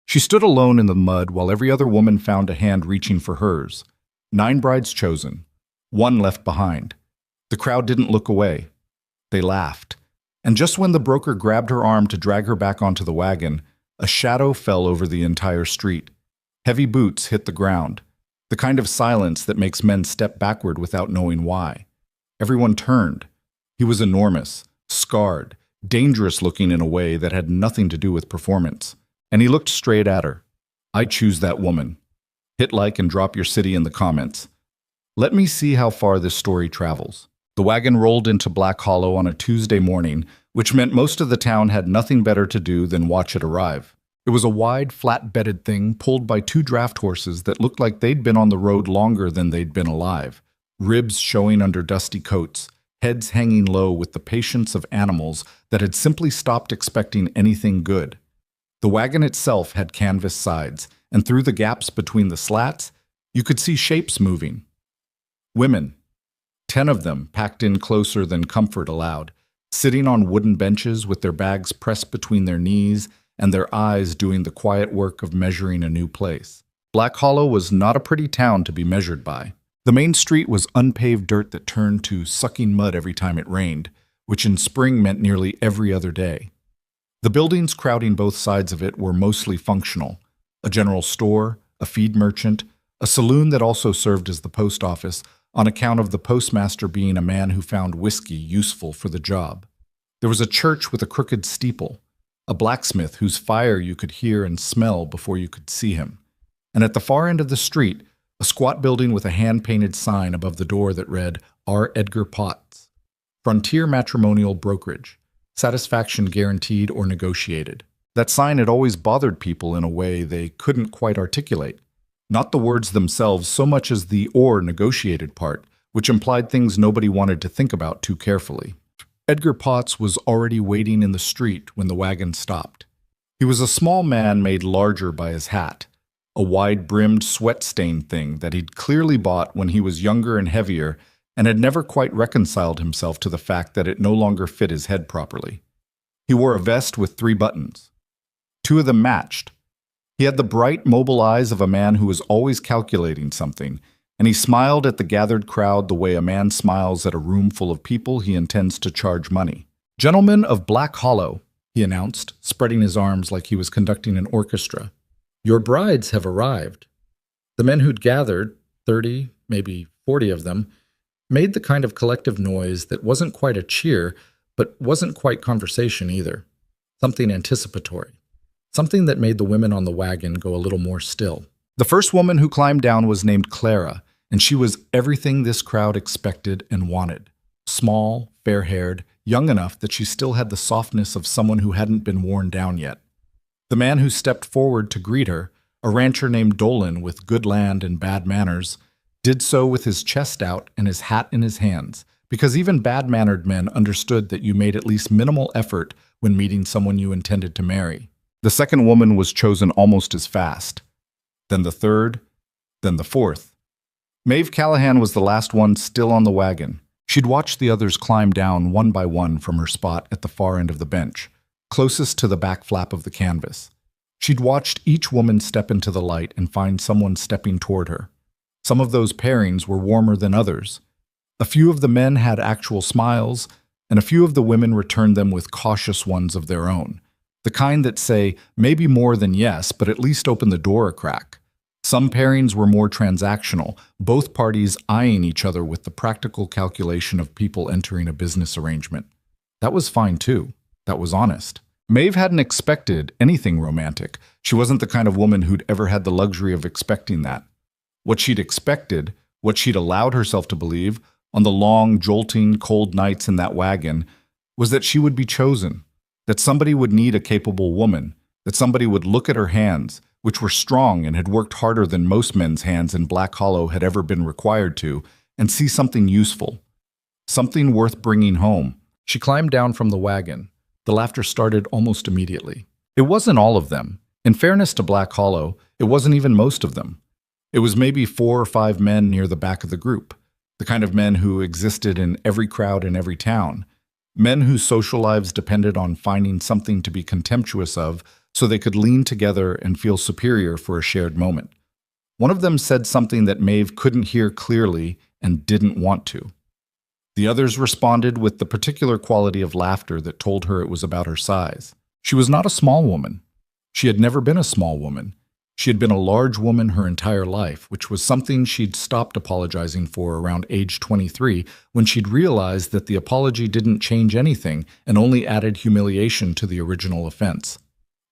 She stood alone in the mud while every other woman found a hand reaching for hers. 9 brides chosen, 1 left behind. The crowd didn't look away. They laughed. And just when the broker grabbed her arm to drag her back onto the wagon, a shadow fell over the entire street. Heavy boots hit the ground, the kind of silence that makes men step backward without knowing why. Everyone turned. He was enormous, scarred, dangerous looking in a way that had nothing to do with performance. And he looked straight at her. "I choose that woman." Hit like and drop your city in the comments. Let me see how far this story travels. The wagon rolled into Black Hollow on a Tuesday morning, which meant most of the town had nothing better to do than watch it arrive. It was a wide, flat-bedded thing pulled by 2 draft horses that looked like they'd been on the road longer than they'd been alive, ribs showing under dusty coats, heads hanging low with the patience of animals that had simply stopped expecting anything good. The wagon itself had canvas sides, and through the gaps between the slats, you could see shapes moving. Women, 10 of them packed in closer than comfort allowed, sitting on wooden benches with their bags pressed between their knees and their eyes doing the quiet work of measuring a new place. Black Hollow was not a pretty town to be measured by. The main street was unpaved dirt that turned to sucking mud every time it rained, which in spring meant nearly every other day. The buildings crowding both sides of it were mostly functional: a general store, a feed merchant, a saloon that also served as the post office, on account of the postmaster being a man who found whiskey useful for the job. There was a church with a crooked steeple, a blacksmith whose fire you could hear and smell before you could see him, and at the far end of the street, a squat building with a hand-painted sign above the door that read, R. Edgar Potts, Frontier Matrimonial Brokerage, satisfaction guaranteed or negotiated. That sign had always bothered people in a way they couldn't quite articulate. Not the words themselves so much as the or negotiated part, which implied things nobody wanted to think about too carefully. Edgar Potts was already waiting in the street when the wagon stopped. He was a small man made larger by his hat, a wide-brimmed, sweat-stained thing that he'd clearly bought when he was younger and heavier and had never quite reconciled himself to the fact that it no longer fit his head properly. He wore a vest with 3 buttons. 2 of them matched. He had the bright, mobile eyes of a man who was always calculating something, and he smiled at the gathered crowd the way a man smiles at a room full of people he intends to charge money. "Gentlemen of Black Hollow," he announced, spreading his arms like he was conducting an orchestra. "Your brides have arrived." The men who'd gathered, 30, maybe 40 of them, made the kind of collective noise that wasn't quite a cheer, but wasn't quite conversation either. Something anticipatory. Something that made the women on the wagon go a little more still. The first woman who climbed down was named Clara, and she was everything this crowd expected and wanted. Small, fair-haired, young enough that she still had the softness of someone who hadn't been worn down yet. The man who stepped forward to greet her, a rancher named Dolan with good land and bad manners, did so with his chest out and his hat in his hands, because even bad-mannered men understood that you made at least minimal effort when meeting someone you intended to marry. The second woman was chosen almost as fast. Then the third, then the fourth. Maeve Callahan was the last one still on the wagon. She'd watched the others climb down one by one from her spot at the far end of the bench, closest to the back flap of the canvas. She'd watched each woman step into the light and find someone stepping toward her. Some of those pairings were warmer than others. A few of the men had actual smiles, and a few of the women returned them with cautious ones of their own. The kind that say, maybe more than yes, but at least open the door a crack. Some pairings were more transactional, both parties eyeing each other with the practical calculation of people entering a business arrangement. That was fine too. That was honest. Maeve hadn't expected anything romantic. She wasn't the kind of woman who'd ever had the luxury of expecting that. What she'd expected, what she'd allowed herself to believe, on the long, jolting, cold nights in that wagon, was that she would be chosen. That somebody would need a capable woman, that somebody would look at her hands, which were strong and had worked harder than most men's hands in Black Hollow had ever been required to, and see something useful, something worth bringing home. She climbed down from the wagon. The laughter started almost immediately. It wasn't all of them. In fairness to Black Hollow, it wasn't even most of them. It was maybe 4 or 5 men near the back of the group, the kind of men who existed in every crowd in every town. Men whose social lives depended on finding something to be contemptuous of so they could lean together and feel superior for a shared moment. One of them said something that Maeve couldn't hear clearly and didn't want to. The others responded with the particular quality of laughter that told her it was about her size. She was not a small woman. She had never been a small woman. She had been a large woman her entire life, which was something she'd stopped apologizing for around age 23 when she'd realized that the apology didn't change anything and only added humiliation to the original offense.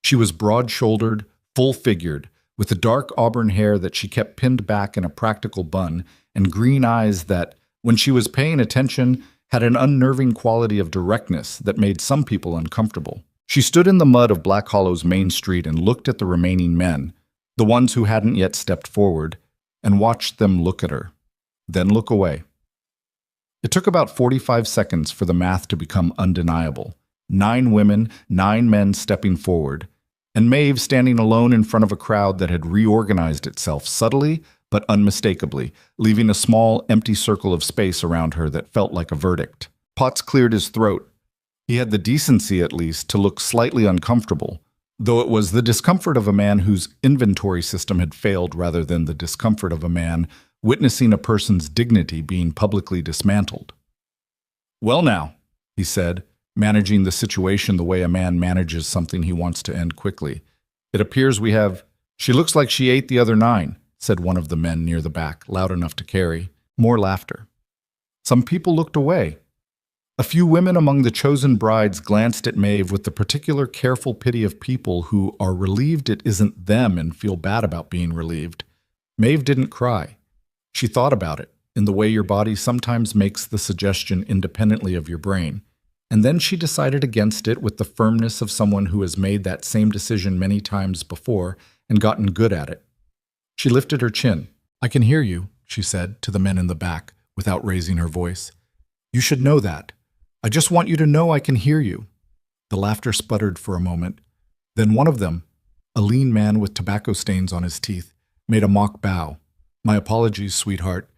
She was broad-shouldered, full-figured, with the dark auburn hair that she kept pinned back in a practical bun and green eyes that, when she was paying attention, had an unnerving quality of directness that made some people uncomfortable. She stood in the mud of Black Hollow's main street and looked at the remaining men, the ones who hadn't yet stepped forward, and watched them look at her, then look away. It took about 45 seconds for the math to become undeniable. 9 women, 9 men stepping forward, and Maeve standing alone in front of a crowd that had reorganized itself subtly but unmistakably, leaving a small, empty circle of space around her that felt like a verdict. Potts cleared his throat. He had the decency, at least, to look slightly uncomfortable, though it was the discomfort of a man whose inventory system had failed rather than the discomfort of a man witnessing a person's dignity being publicly dismantled. "Well now," he said, managing the situation the way a man manages something he wants to end quickly. "It appears we have—" "She looks like she ate the other 9, said one of the men near the back, loud enough to carry. More laughter. Some people looked away. A few women among the chosen brides glanced at Maeve with the particular careful pity of people who are relieved it isn't them and feel bad about being relieved. Maeve didn't cry. She thought about it, in the way your body sometimes makes the suggestion independently of your brain. And then she decided against it with the firmness of someone who has made that same decision many times before and gotten good at it. She lifted her chin. "I can hear you," she said to the men in the back, without raising her voice. "You should know that. I just want you to know I can hear you." The laughter sputtered for a moment. Then one of them, a lean man with tobacco stains on his teeth, made a mock bow. "My apologies, sweetheart.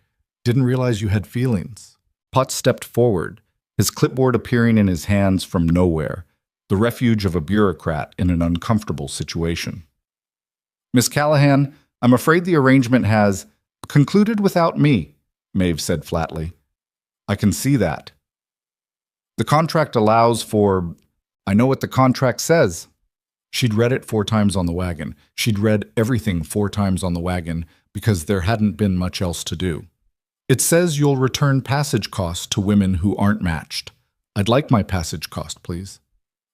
Didn't realize you had feelings." Potts stepped forward, his clipboard appearing in his hands from nowhere, the refuge of a bureaucrat in an uncomfortable situation. "Miss Callahan, I'm afraid the arrangement has concluded without me," Maeve said flatly. "I can see that. The contract allows for— I know what the contract says." She'd read it 4 times on the wagon. She'd read everything 4 times on the wagon because there hadn't been much else to do. "It says you'll return passage costs to women who aren't matched. I'd like my passage cost, please."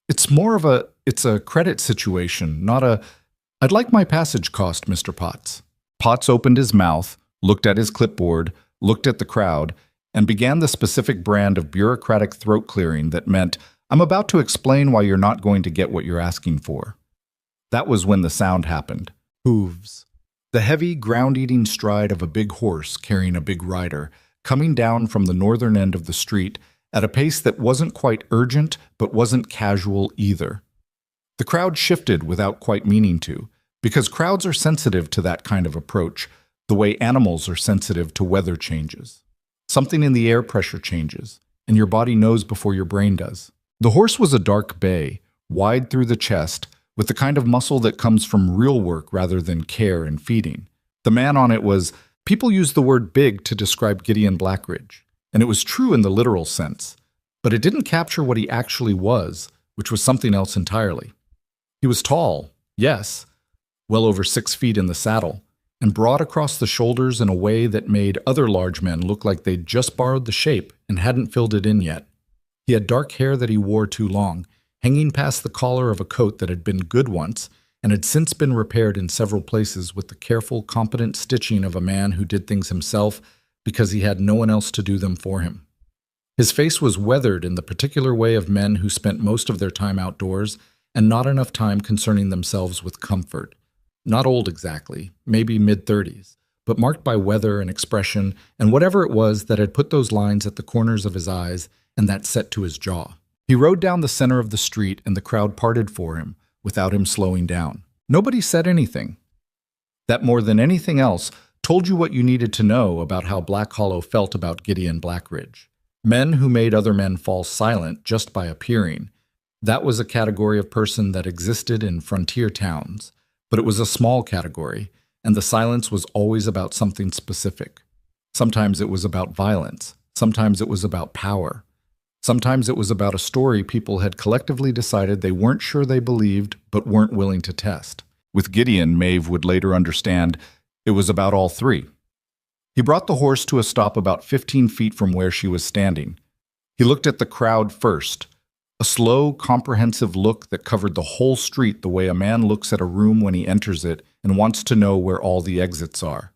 "It's more of it's a credit situation, not a— I'd like my passage cost, Mr. Potts." Potts opened his mouth, looked at his clipboard, looked at the crowd, and began the specific brand of bureaucratic throat clearing that meant, "I'm about to explain why you're not going to get what you're asking for." That was when the sound happened. Hooves. The heavy, ground-eating stride of a big horse carrying a big rider, coming down from the northern end of the street at a pace that wasn't quite urgent but wasn't casual either. The crowd shifted without quite meaning to, because crowds are sensitive to that kind of approach, the way animals are sensitive to weather changes. Something in the air pressure changes, and your body knows before your brain does. The horse was a dark bay, wide through the chest, with the kind of muscle that comes from real work rather than care and feeding. The man on it was— people use the word big to describe Gideon Blackridge, and it was true in the literal sense, but it didn't capture what he actually was, which was something else entirely. He was tall, yes, well over 6 feet in the saddle, and broad across the shoulders in a way that made other large men look like they'd just borrowed the shape and hadn't filled it in yet. He had dark hair that he wore too long, hanging past the collar of a coat that had been good once and had since been repaired in several places with the careful, competent stitching of a man who did things himself because he had no one else to do them for him. His face was weathered in the particular way of men who spent most of their time outdoors and not enough time concerning themselves with comfort. Not old exactly, maybe mid-30s, but marked by weather and expression and whatever it was that had put those lines at the corners of his eyes and that set to his jaw. He rode down the center of the street and the crowd parted for him without him slowing down. Nobody said anything. That more than anything else told you what you needed to know about how Black Hollow felt about Gideon Blackridge. Men who made other men fall silent just by appearing. That was a category of person that existed in frontier towns, but it was a small category, and the silence was always about something specific. Sometimes it was about violence. Sometimes it was about power. Sometimes it was about a story people had collectively decided they weren't sure they believed, but weren't willing to test. With Gideon, Maeve would later understand it was about all three. He brought the horse to a stop about 15 feet from where she was standing. He looked at the crowd first, a slow, comprehensive look that covered the whole street the way a man looks at a room when he enters it and wants to know where all the exits are.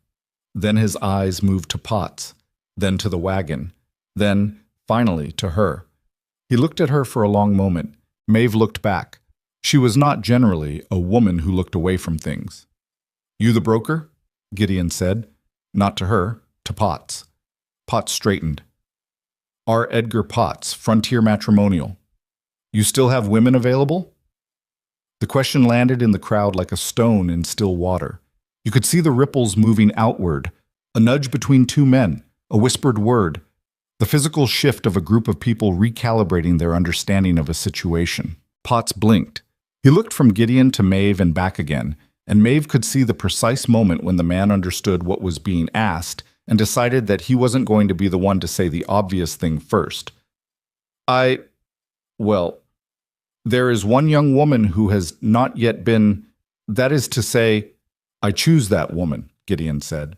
Then his eyes moved to Potts, then to the wagon, then, finally, to her. He looked at her for a long moment. Maeve looked back. She was not generally a woman who looked away from things. "You the broker?" Gideon said. Not to her, to Potts. Potts straightened. "R. Edgar Potts, Frontier Matrimonial. You still have women available?" The question landed in the crowd like a stone in still water. You could see the ripples moving outward, a nudge between two men, a whispered word, the physical shift of a group of people recalibrating their understanding of a situation. Potts blinked. He looked from Gideon to Maeve and back again, and Maeve could see the precise moment when the man understood what was being asked and decided that he wasn't going to be the one to say the obvious thing first. Well, there is one young woman who has not yet been, that is to say, I choose that woman, Gideon said.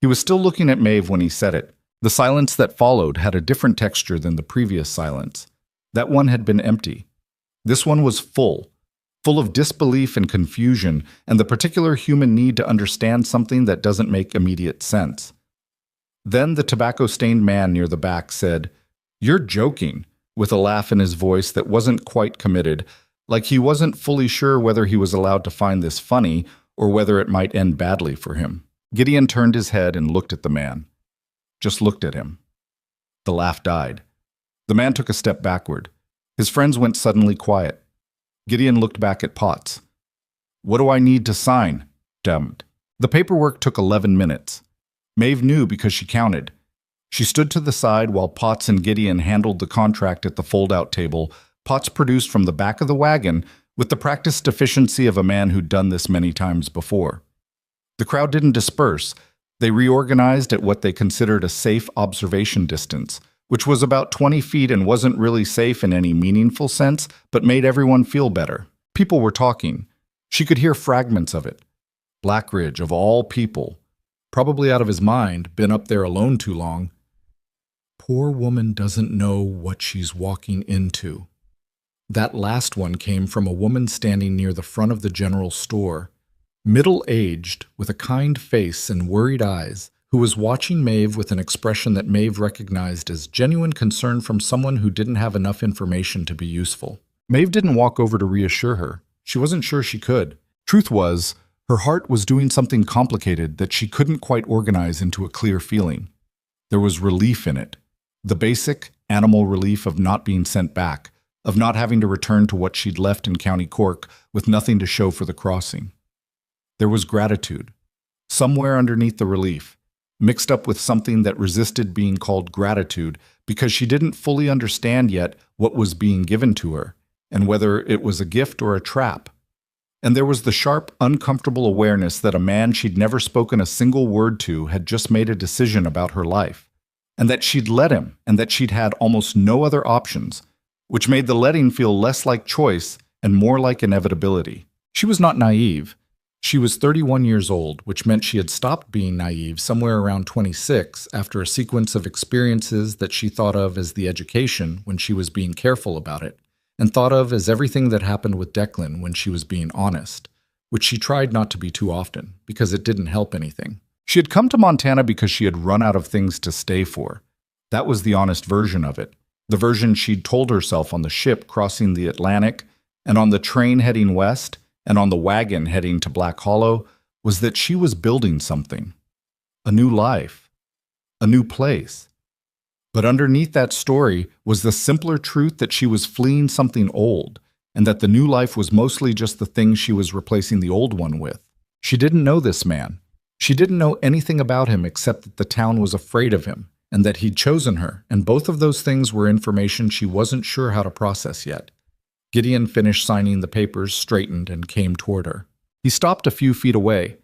He was still looking at Maeve when he said it. The silence that followed had a different texture than the previous silence. That one had been empty. This one was full of disbelief and confusion, and the particular human need to understand something that doesn't make immediate sense. Then the tobacco-stained man near the back said, "You're joking," with a laugh in his voice that wasn't quite committed, like he wasn't fully sure whether he was allowed to find this funny or whether it might end badly for him. Gideon turned his head and looked at the man. Just looked at him. The laugh died. The man took a step backward. His friends went suddenly quiet. Gideon looked back at Potts. "What do I need to sign?" Demmed. The paperwork took 11 minutes. Maeve knew because she counted. She stood to the side while Potts and Gideon handled the contract at the fold-out table. Potts produced from the back of the wagon with the practiced efficiency of a man who'd done this many times before. The crowd didn't disperse. They reorganized at what they considered a safe observation distance, which was about 20 feet and wasn't really safe in any meaningful sense, but made everyone feel better. People were talking. She could hear fragments of it. Blackridge, of all people, probably out of his mind, been up there alone too long. Poor woman doesn't know what she's walking into. That last one came from a woman standing near the front of the general store, middle-aged, with a kind face and worried eyes, who was watching Maeve with an expression that Maeve recognized as genuine concern from someone who didn't have enough information to be useful. Maeve didn't walk over to reassure her. She wasn't sure she could. Truth was, her heart was doing something complicated that she couldn't quite organize into a clear feeling. There was relief in it. The basic, animal relief of not being sent back, of not having to return to what she'd left in County Cork with nothing to show for the crossing. There was gratitude, somewhere underneath the relief, mixed up with something that resisted being called gratitude because she didn't fully understand yet what was being given to her, and whether it was a gift or a trap. And there was the sharp, uncomfortable awareness that a man she'd never spoken a single word to had just made a decision about her life, and that she'd let him, and that she'd had almost no other options, which made the letting feel less like choice and more like inevitability. She was not naive. She was 31 years old, which meant she had stopped being naive somewhere around 26 after a sequence of experiences that she thought of as the education when she was being careful about it, and thought of as everything that happened with Declan when she was being honest, which she tried not to be too often, because it didn't help anything. She had come to Montana because she had run out of things to stay for. That was the honest version of it, the version she'd told herself on the ship crossing the Atlantic, and on the train heading west, and on the wagon heading to Black Hollow, was that she was building something. A new life. A new place. But underneath that story was the simpler truth that she was fleeing something old, and that the new life was mostly just the thing she was replacing the old one with. She didn't know this man. She didn't know anything about him except that the town was afraid of him, and that he'd chosen her, and both of those things were information she wasn't sure how to process yet. Gideon finished signing the papers, straightened, and came toward her. He stopped a few feet away.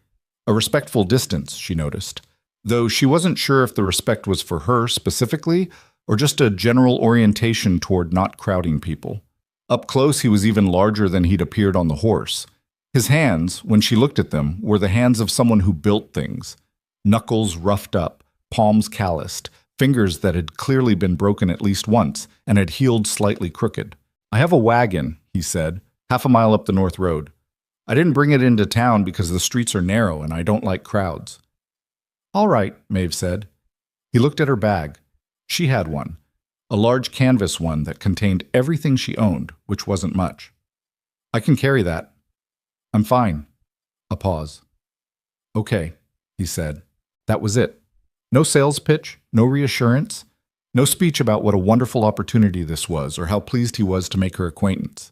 A respectful distance, she noticed, though she wasn't sure if the respect was for her specifically or just a general orientation toward not crowding people. Up close, he was even larger than he'd appeared on the horse. His hands, when she looked at them, were the hands of someone who built things. Knuckles roughed up, palms calloused, fingers that had clearly been broken at least once and had healed slightly crooked. "I have a wagon," he said, half a mile up the north road. "I didn't bring it into town because the streets are narrow and I don't like crowds." "All right," Maeve said. He looked at her bag. She had one. A large canvas one that contained everything she owned, which wasn't much. "I can carry that." "I'm fine." A pause. "Okay," he said. That was it. No sales pitch, no reassurance, no speech about what a wonderful opportunity this was or how pleased he was to make her acquaintance.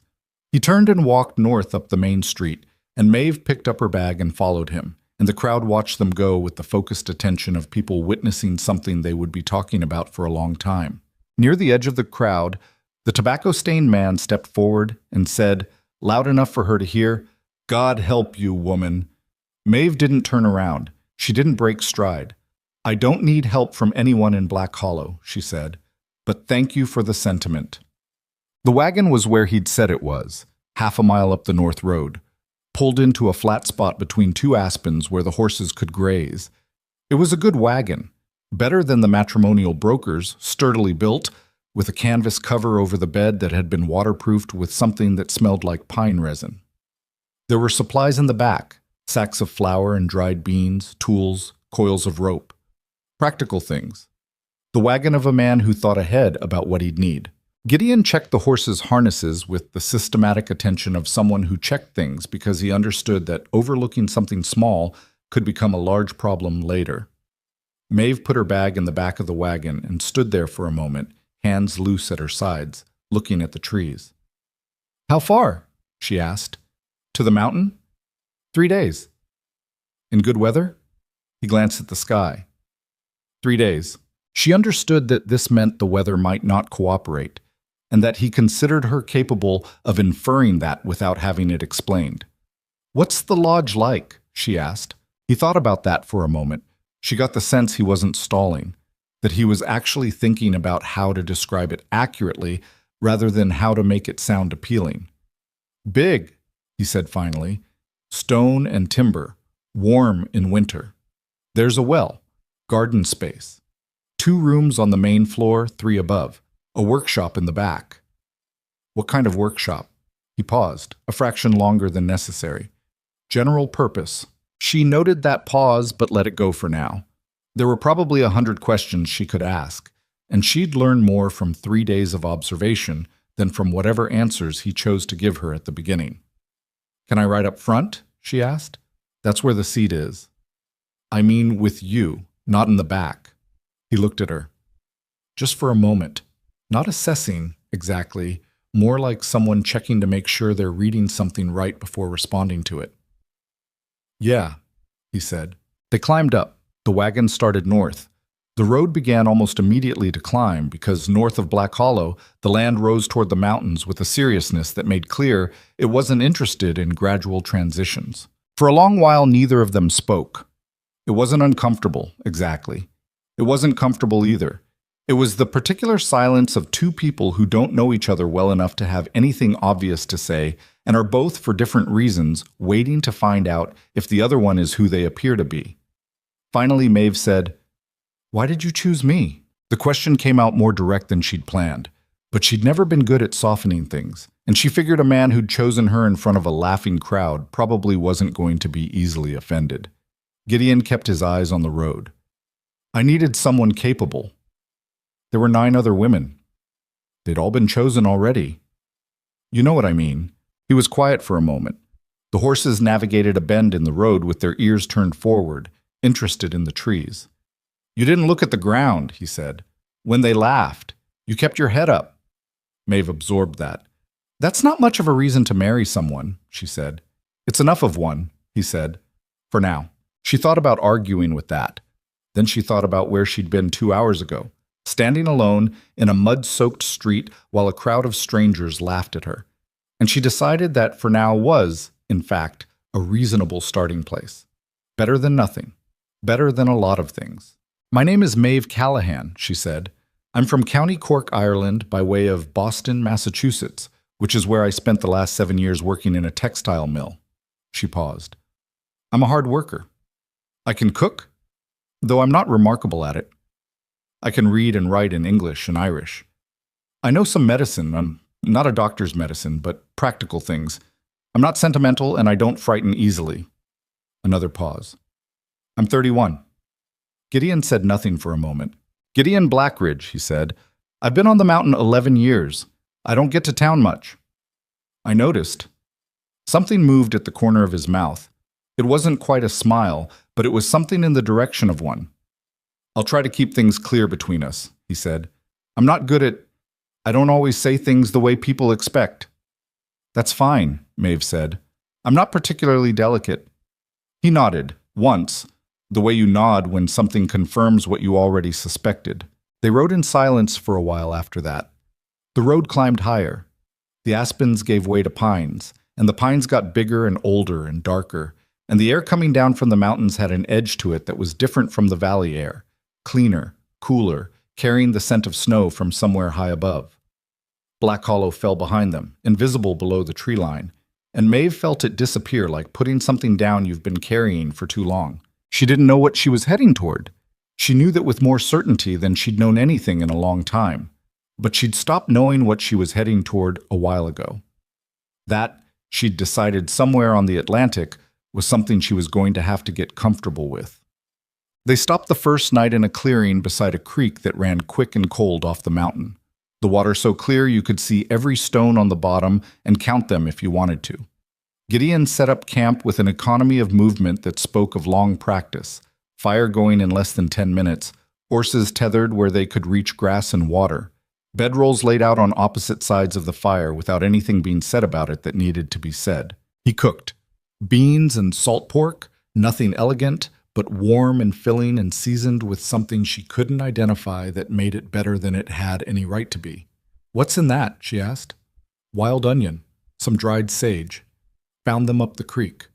He turned and walked north up the main street, and Maeve picked up her bag and followed him, and the crowd watched them go with the focused attention of people witnessing something they would be talking about for a long time. Near the edge of the crowd, the tobacco-stained man stepped forward and said, loud enough for her to hear, "God help you, woman." Maeve didn't turn around. She didn't break stride. "I don't need help from anyone in Black Hollow," she said, "but thank you for the sentiment." The wagon was where he'd said it was, half a mile up the north road, pulled into a flat spot between two aspens where the horses could graze. It was a good wagon, better than the matrimonial broker's, sturdily built, with a canvas cover over the bed that had been waterproofed with something that smelled like pine resin. There were supplies in the back, sacks of flour and dried beans, tools, coils of rope. Practical things. The wagon of a man who thought ahead about what he'd need. Gideon checked the horse's harnesses with the systematic attention of someone who checked things because he understood that overlooking something small could become a large problem later. Maeve put her bag in the back of the wagon and stood there for a moment, hands loose at her sides, looking at the trees. "How far?" she asked. "To the mountain?" 3 days. "In good weather?" He glanced at the sky. 3 days. She understood that this meant the weather might not cooperate, and that he considered her capable of inferring that without having it explained. "What's the lodge like?" she asked. He thought about that for a moment. She got the sense he wasn't stalling, that he was actually thinking about how to describe it accurately rather than how to make it sound appealing. "Big," he said finally. "Stone and timber, warm in winter. There's a well, garden space. 2 rooms on the main floor, 3 above. A workshop in the back." "What kind of workshop?" He paused, a fraction longer than necessary. "General purpose." She noted that pause but let it go for now. There were probably 100 questions she could ask, and she'd learn more from 3 days of observation than from whatever answers he chose to give her at the beginning. "Can I ride up front?" she asked. "That's where the seat is." "I mean with you, not in the back." He looked at her. Just for a moment. Not assessing, exactly, more like someone checking to make sure they're reading something right before responding to it. "Yeah," he said. They climbed up. The wagon started north. The road began almost immediately to climb because north of Black Hollow, the land rose toward the mountains with a seriousness that made clear it wasn't interested in gradual transitions. For a long while, neither of them spoke. It wasn't uncomfortable, exactly. It wasn't comfortable either. It was the particular silence of 2 people who don't know each other well enough to have anything obvious to say and are both, for different reasons, waiting to find out if the other one is who they appear to be. Finally, Maeve said, "Why did you choose me?" The question came out more direct than she'd planned, but she'd never been good at softening things, and she figured a man who'd chosen her in front of a laughing crowd probably wasn't going to be easily offended. Gideon kept his eyes on the road. "I needed someone capable. There were 9 other women. They'd all been chosen already. You know what I mean." He was quiet for a moment. The horses navigated a bend in the road with their ears turned forward, interested in the trees. "You didn't look at the ground," he said. "When they laughed, you kept your head up." Maeve absorbed that. "That's not much of a reason to marry someone," she said. "It's enough of one," he said. "For now." She thought about arguing with that. Then she thought about where she'd been 2 hours ago, standing alone in a mud-soaked street while a crowd of strangers laughed at her. and she decided that for now was, in fact, a reasonable starting place. Better than nothing. Better than a lot of things. "My name is Maeve Callahan," she said. "I'm from County Cork, Ireland, by way of Boston, Massachusetts, which is where I spent the last 7 years working in a textile mill." She paused. "I'm a hard worker. I can cook, though I'm not remarkable at it. I can read and write in English and Irish. I know some medicine. I'm not a doctor's medicine, but practical things. I'm not sentimental, and I don't frighten easily." Another pause. "I'm 31. Gideon said nothing for a moment. "Gideon Blackridge," he said. "I've been on the mountain 11 years. I don't get to town much." I noticed. Something moved at the corner of his mouth. It wasn't quite a smile, but it was something in the direction of one. "I'll try to keep things clear between us," he said. "I'm not good at... I don't always say things the way people expect." "That's fine," Maeve said. "I'm not particularly delicate." He nodded, once, the way you nod when something confirms what you already suspected. They rode in silence for a while after that. The road climbed higher. The aspens gave way to pines, and the pines got bigger and older and darker, and the air coming down from the mountains had an edge to it that was different from the valley air, cleaner, cooler, carrying the scent of snow from somewhere high above. Black Hollow fell behind them, invisible below the tree line, and Maeve felt it disappear like putting something down you've been carrying for too long. She didn't know what she was heading toward. She knew that with more certainty than she'd known anything in a long time, but she'd stopped knowing what she was heading toward a while ago. That, she'd decided somewhere on the Atlantic, was something she was going to have to get comfortable with. They stopped the first night in a clearing beside a creek that ran quick and cold off the mountain. The water so clear you could see every stone on the bottom and count them if you wanted to. Gideon set up camp with an economy of movement that spoke of long practice, fire going in less than 10 minutes, horses tethered where they could reach grass and water, bedrolls laid out on opposite sides of the fire without anything being said about it that needed to be said. He cooked. Beans and salt pork, nothing elegant, but warm and filling and seasoned with something she couldn't identify that made it better than it had any right to be. "What's in that?" she asked. "Wild onion, some dried sage. Found them up the creek.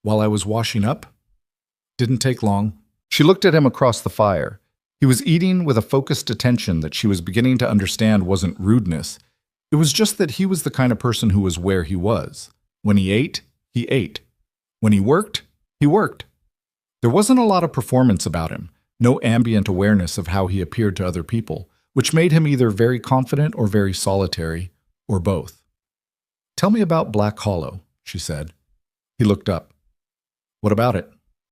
While I was washing up? Didn't take long." She looked at him across the fire. He was eating with a focused attention that she was beginning to understand wasn't rudeness. It was just that he was the kind of person who was where he was. When he ate, he ate. When he worked, he worked. There wasn't a lot of performance about him, no ambient awareness of how he appeared to other people, which made him either very confident or very solitary, or both. "Tell me about Black Hollow," she said. He looked up. "What about it?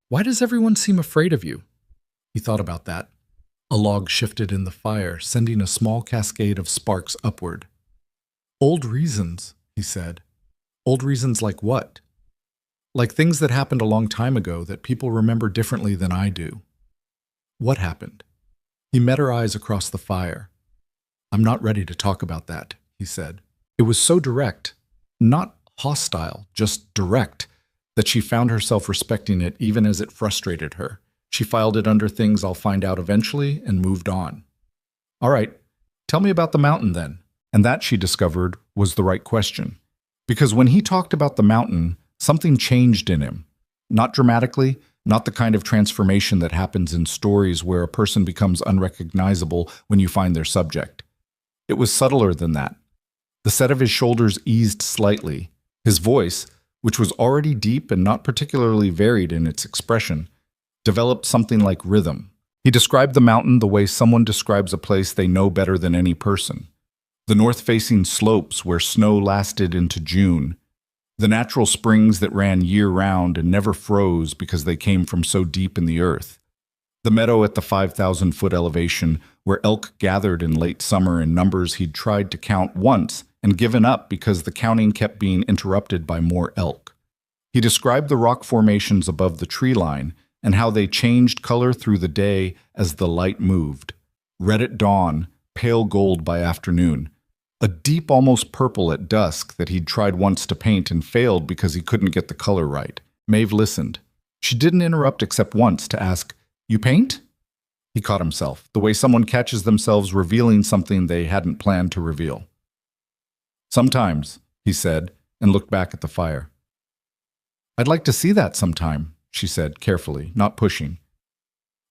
Why does everyone seem afraid of you?" He thought about that. A log shifted in the fire, sending a small cascade of sparks upward. "Old reasons," he said. "Old reasons like what?" "Like things that happened a long time ago that people remember differently than I do." "What happened?" He met her eyes across the fire. "I'm not ready to talk about that," he said. It was so direct, not hostile, just direct, that she found herself respecting it even as it frustrated her. She filed it under things I'll find out eventually and moved on. "All right, tell me about the mountain then." And that, she discovered, was the right question. Because when he talked about the mountain, something changed in him. Not dramatically, not the kind of transformation that happens in stories where a person becomes unrecognizable when you find their subject. It was subtler than that. The set of his shoulders eased slightly. His voice, which was already deep and not particularly varied in its expression, developed something like rhythm. He described the mountain the way someone describes a place they know better than any person. The north-facing slopes where snow lasted into June. The natural springs that ran year-round and never froze because they came from so deep in the earth. The meadow at the 5,000-foot elevation where elk gathered in late summer in numbers he'd tried to count once and given up because the counting kept being interrupted by more elk. He described the rock formations above the tree line and how they changed color through the day as the light moved. Red at dawn, pale gold by afternoon. A deep, almost purple at dusk that he'd tried once to paint and failed because he couldn't get the color right. Maeve listened. She didn't interrupt except once to ask, "You paint?" He caught himself, the way someone catches themselves revealing something they hadn't planned to reveal. "Sometimes," he said, and looked back at the fire. "I'd like to see that sometime," she said carefully, not pushing.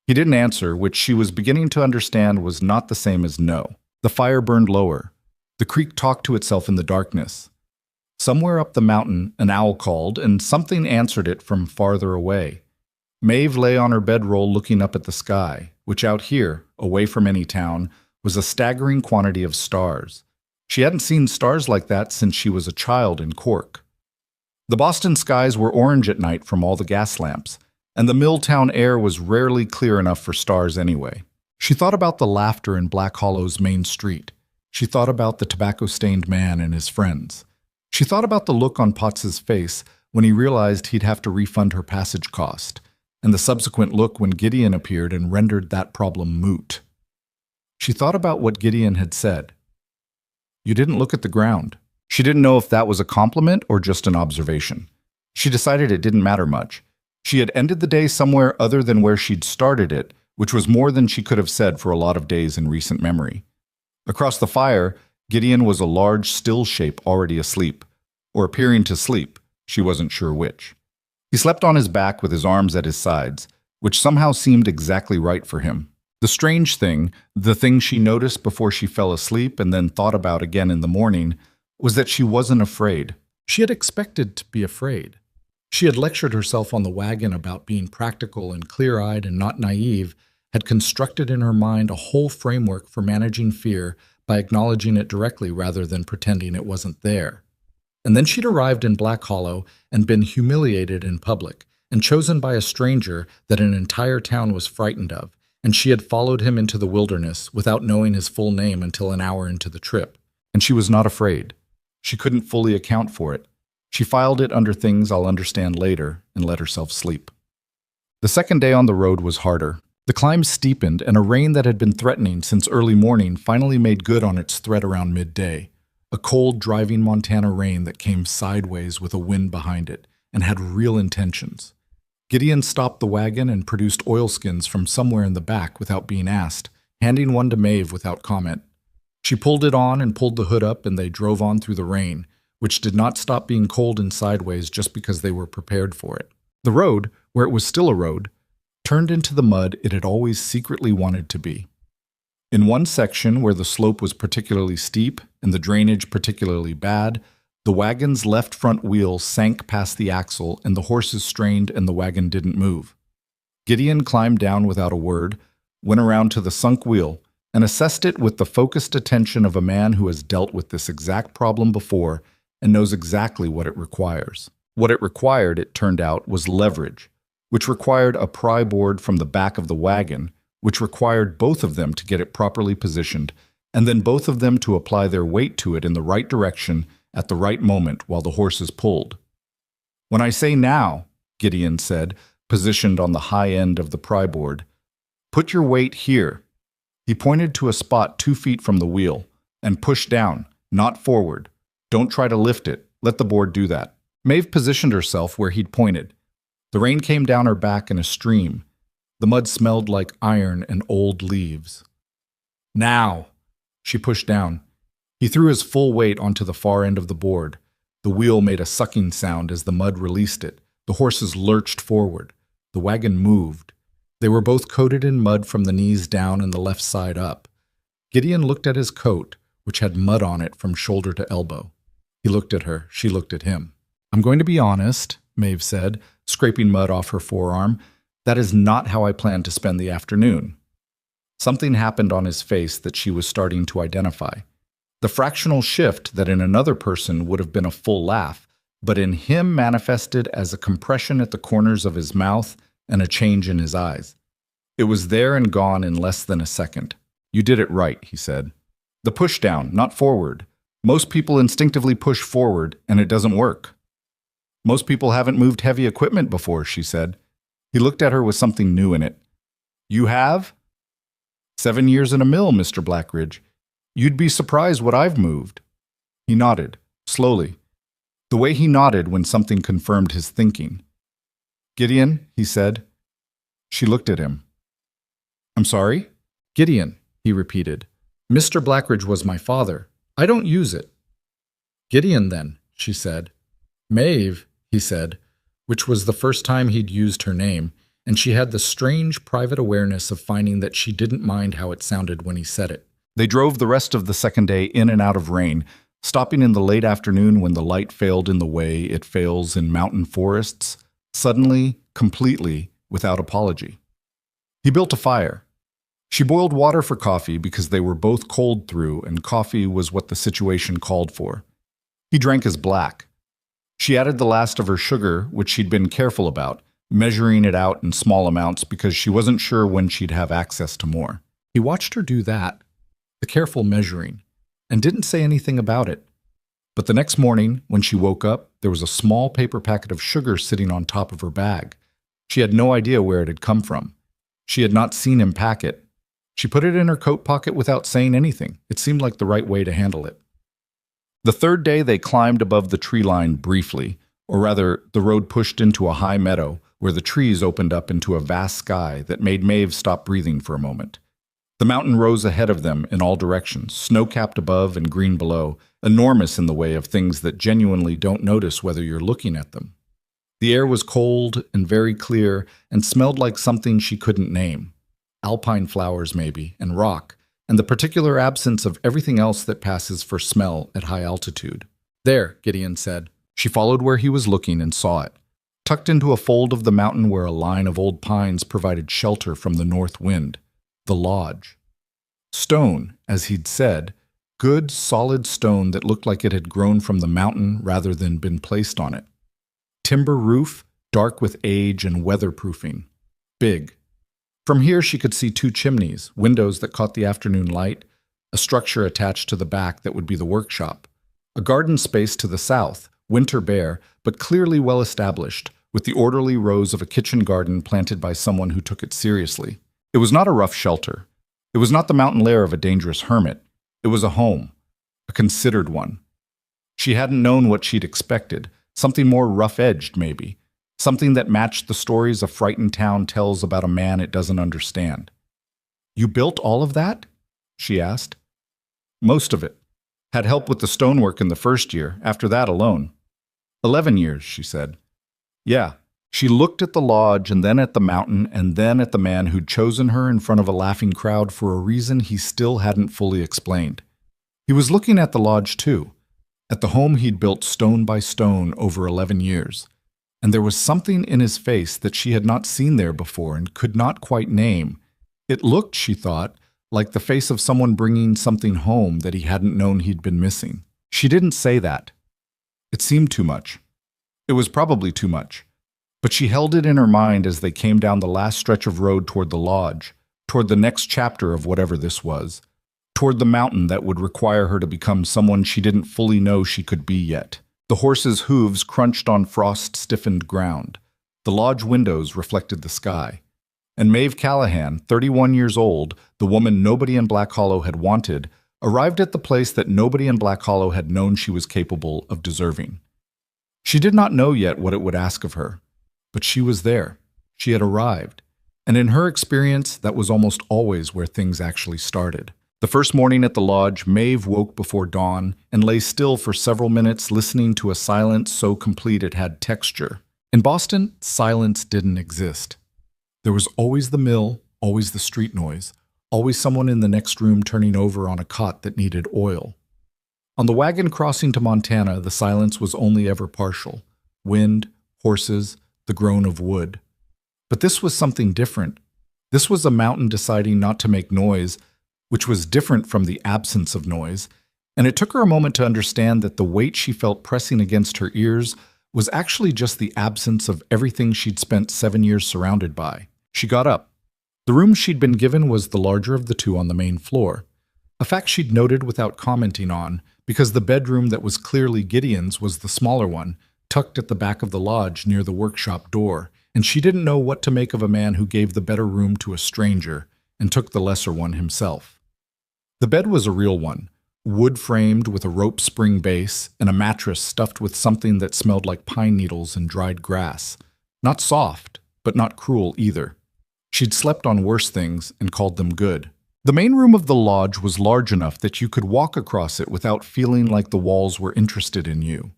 He didn't answer, which she was beginning to understand was not the same as no. The fire burned lower. The creek talked to itself in the darkness. Somewhere up the mountain, an owl called, and something answered it from farther away. Maeve lay on her bedroll looking up at the sky, which out here, away from any town, was a staggering quantity of stars. She hadn't seen stars like that since she was a child in Cork. The Boston skies were orange at night from all the gas lamps, and the Milltown air was rarely clear enough for stars anyway. She thought about the laughter in Black Hollow's main street. She thought about the tobacco-stained man and his friends. She thought about the look on Potts's face when he realized he'd have to refund her passage cost, and the subsequent look when Gideon appeared and rendered that problem moot. She thought about what Gideon had said. "You didn't look at the ground." She didn't know if that was a compliment or just an observation. She decided it didn't matter much. She had ended the day somewhere other than where she'd started it, which was more than she could have said for a lot of days in recent memory. Across the fire, Gideon was a large, still shape already asleep, or appearing to sleep, she wasn't sure which. He slept on his back with his arms at his sides, which somehow seemed exactly right for him. The strange thing, the thing she noticed before she fell asleep and then thought about again in the morning, was that she wasn't afraid. She had expected to be afraid. She had lectured herself on the wagon about being practical and clear-eyed and not naive, had constructed in her mind a whole framework for managing fear by acknowledging it directly rather than pretending it wasn't there. And then she'd arrived in Black Hollow and been humiliated in public, and chosen by a stranger that an entire town was frightened of, and she had followed him into the wilderness without knowing his full name until an hour into the trip. And she was not afraid. She couldn't fully account for it. She filed it under things I'll understand later and let herself sleep. The second day on the road was harder. The climb steepened, and a rain that had been threatening since early morning finally made good on its threat around midday. A cold, driving Montana rain that came sideways with a wind behind it and had real intentions. Gideon stopped the wagon and produced oilskins from somewhere in the back without being asked, handing one to Maeve without comment. She pulled it on and pulled the hood up, and they drove on through the rain, which did not stop being cold and sideways just because they were prepared for it. The road, where it was still a road, turned into the mud it had always secretly wanted to be. In one section where the slope was particularly steep and the drainage particularly bad, the wagon's left front wheel sank past the axle and the horses strained and the wagon didn't move. Gideon climbed down without a word, went around to the sunk wheel, and assessed it with the focused attention of a man who has dealt with this exact problem before and knows exactly what it requires. What it required, it turned out, was leverage, which required a pry board from the back of the wagon, which required both of them to get it properly positioned, and then both of them to apply their weight to it in the right direction at the right moment while the horses pulled. "When I say now," Gideon said, positioned on the high end of the pry board, "put your weight here." He pointed to a spot 2 feet from the wheel, and push down, not forward. Don't try to lift it. Let the board do that. Maeve positioned herself where he'd pointed. The rain came down her back in a stream. The mud smelled like iron and old leaves. "Now!" She pushed down. He threw his full weight onto the far end of the board. The wheel made a sucking sound as the mud released it. The horses lurched forward. The wagon moved. They were both coated in mud from the knees down and the left side up. Gideon looked at his coat, which had mud on it from shoulder to elbow. He looked at her. She looked at him. "I'm going to be honest," Maeve said, scraping mud off her forearm. "That is not how I planned to spend the afternoon." Something happened on his face that she was starting to identify. The fractional shift that in another person would have been a full laugh, but in him manifested as a compression at the corners of his mouth and a change in his eyes. It was there and gone in less than a second. "You did it right," he said. "The push down, not forward. Most people instinctively push forward, and it doesn't work." "Most people haven't moved heavy equipment before," she said. He looked at her with something new in it. "You have?" 7 years in a mill, Mr. Blackridge. You'd be surprised what I've moved." He nodded, slowly, the way he nodded when something confirmed his thinking. "Gideon," he said. She looked at him. "I'm sorry?" "Gideon," he repeated. "Mr. Blackridge was my father. I don't use it." "Gideon, then," she said. Maeve, he said, which was the first time he'd used her name, and she had the strange private awareness of finding that she didn't mind how it sounded when he said it. They drove the rest of the second day in and out of rain, stopping in the late afternoon when the light failed in the way it fails in mountain forests, suddenly, completely, without apology. He built a fire. She boiled water for coffee because they were both cold through and coffee was what the situation called for. He drank his black. She added the last of her sugar, which she'd been careful about, measuring it out in small amounts because she wasn't sure when she'd have access to more. He watched her do that, the careful measuring, and didn't say anything about it. But the next morning, when she woke up, there was a small paper packet of sugar sitting on top of her bag. She had no idea where it had come from. She had not seen him pack it. She put it in her coat pocket without saying anything. It seemed like the right way to handle it. The third day, they climbed above the tree line briefly, or rather, the road pushed into a high meadow where the trees opened up into a vast sky that made Maeve stop breathing for a moment. The mountain rose ahead of them in all directions, snow-capped above and green below, enormous in the way of things that genuinely don't notice whether you're looking at them. The air was cold and very clear and smelled like something she couldn't name. Alpine flowers, maybe, and rock, and the particular absence of everything else that passes for smell at high altitude. There, Gideon said. She followed where he was looking and saw it, tucked into a fold of the mountain where a line of old pines provided shelter from the north wind. The lodge. Stone, as he'd said, good, solid stone that looked like it had grown from the mountain rather than been placed on it. Timber roof, dark with age and weatherproofing. Big. From here she could see 2 chimneys, windows that caught the afternoon light, a structure attached to the back that would be the workshop, a garden space to the south, winter bare, but clearly well established, with the orderly rows of a kitchen garden planted by someone who took it seriously. It was not a rough shelter. It was not the mountain lair of a dangerous hermit. It was a home, a considered one. She hadn't known what she'd expected, something more rough-edged maybe, something that matched the stories a frightened town tells about a man it doesn't understand. You built all of that? She asked. Most of it. Had help with the stonework in the first year, after that alone. 11 years, she said. Yeah. She looked at the lodge and then at the mountain and then at the man who'd chosen her in front of a laughing crowd for a reason he still hadn't fully explained. He was looking at the lodge too, at the home he'd built stone by stone over 11 years. And there was something in his face that she had not seen there before and could not quite name. It looked, she thought, like the face of someone bringing something home that he hadn't known he'd been missing. She didn't say that. It seemed too much. It was probably too much. But she held it in her mind as they came down the last stretch of road toward the lodge, toward the next chapter of whatever this was, toward the mountain that would require her to become someone she didn't fully know she could be yet. The horses' hooves crunched on frost-stiffened ground. The lodge windows reflected the sky. And Maeve Callahan, 31 years old, the woman nobody in Black Hollow had wanted, arrived at the place that nobody in Black Hollow had known she was capable of deserving. She did not know yet what it would ask of her. But she was there. She had arrived. And in her experience, that was almost always where things actually started. The first morning at the lodge, Maeve woke before dawn and lay still for several minutes listening to a silence so complete it had texture. In Boston, silence didn't exist. There was always the mill, always the street noise, always someone in the next room turning over on a cot that needed oil. On the wagon crossing to Montana, the silence was only ever partial. Wind, horses, the groan of wood. But this was something different. This was a mountain deciding not to make noise, which was different from the absence of noise, and it took her a moment to understand that the weight she felt pressing against her ears was actually just the absence of everything she'd spent 7 years surrounded by. She got up. The room she'd been given was the larger of the 2 on the main floor, a fact she'd noted without commenting on, because the bedroom that was clearly Gideon's was the smaller one, tucked at the back of the lodge near the workshop door, and she didn't know what to make of a man who gave the better room to a stranger and took the lesser one himself. The bed was a real one, wood-framed with a rope spring base and a mattress stuffed with something that smelled like pine needles and dried grass. Not soft, but not cruel either. She'd slept on worse things and called them good. The main room of the lodge was large enough that you could walk across it without feeling like the walls were interested in you.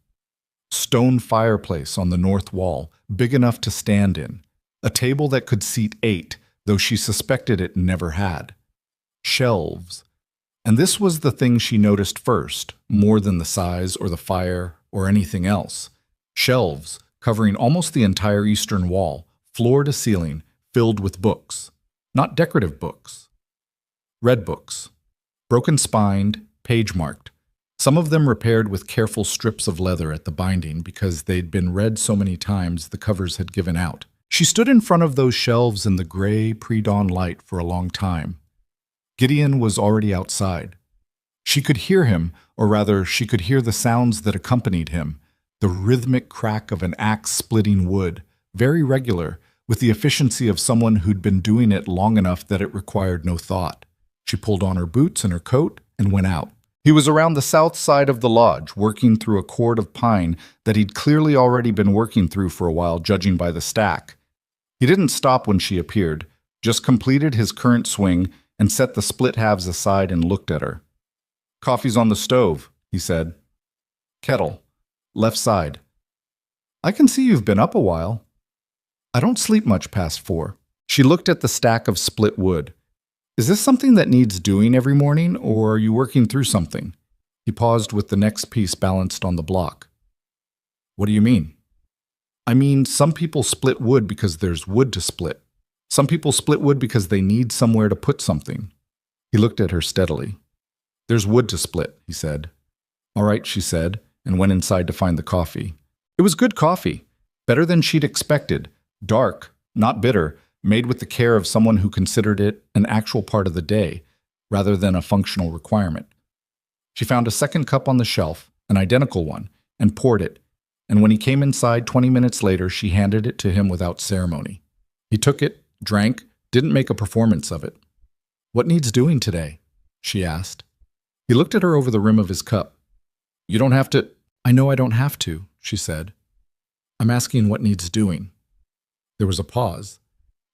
Stone fireplace on the north wall, big enough to stand in. A table that could seat 8, though she suspected it never had. Shelves. And this was the thing she noticed first, more than the size or the fire or anything else. Shelves covering almost the entire eastern wall, floor to ceiling, filled with books. Not decorative books. Red books. Broken-spined, page-marked. Some of them repaired with careful strips of leather at the binding because they'd been read so many times the covers had given out. She stood in front of those shelves in the gray pre-dawn light for a long time. Gideon was already outside. She could hear him, or rather, she could hear the sounds that accompanied him, the rhythmic crack of an axe splitting wood, very regular, with the efficiency of someone who'd been doing it long enough that it required no thought. She pulled on her boots and her coat and went out. He was around the south side of the lodge, working through a cord of pine that he'd clearly already been working through for a while, judging by the stack. He didn't stop when she appeared, just completed his current swing and set the split halves aside and looked at her. "Coffee's on the stove," he said. "Kettle. Left side." "I can see you've been up a while." "I don't sleep much past 4. She looked at the stack of split wood. "Is this something that needs doing every morning, or are you working through something?" He paused with the next piece balanced on the block. "What do you mean?" "I mean, some people split wood because there's wood to split. Some people split wood because they need somewhere to put something." He looked at her steadily. "There's wood to split," he said. "All right," she said, and went inside to find the coffee. It was good coffee, better than she'd expected, dark, not bitter, made with the care of someone who considered it an actual part of the day, rather than a functional requirement. She found a second cup on the shelf, an identical one, and poured it, and when he came inside 20 minutes later, she handed it to him without ceremony. He took it, drank, didn't make a performance of it. "What needs doing today?" she asked. He looked at her over the rim of his cup. "You don't have to—" "I know I don't have to," she said. "I'm asking what needs doing." There was a pause,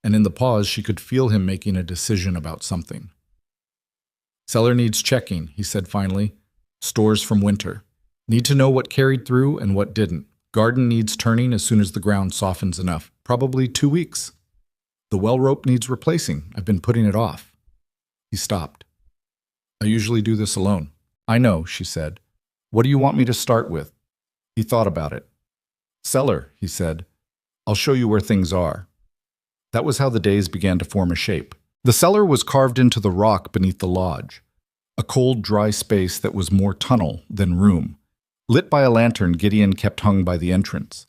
and in the pause she could feel him making a decision about something. "Cellar needs checking," he said finally. "Stores from winter. Need to know what carried through and what didn't. Garden needs turning as soon as the ground softens enough. Probably 2 weeks. The well rope needs replacing. I've been putting it off." He stopped. "I usually do this alone." "I know," she said. "What do you want me to start with?" He thought about it. "Cellar," he said. "I'll show you where things are." That was how the days began to form a shape. The cellar was carved into the rock beneath the lodge, a cold, dry space that was more tunnel than room, lit by a lantern Gideon kept hung by the entrance.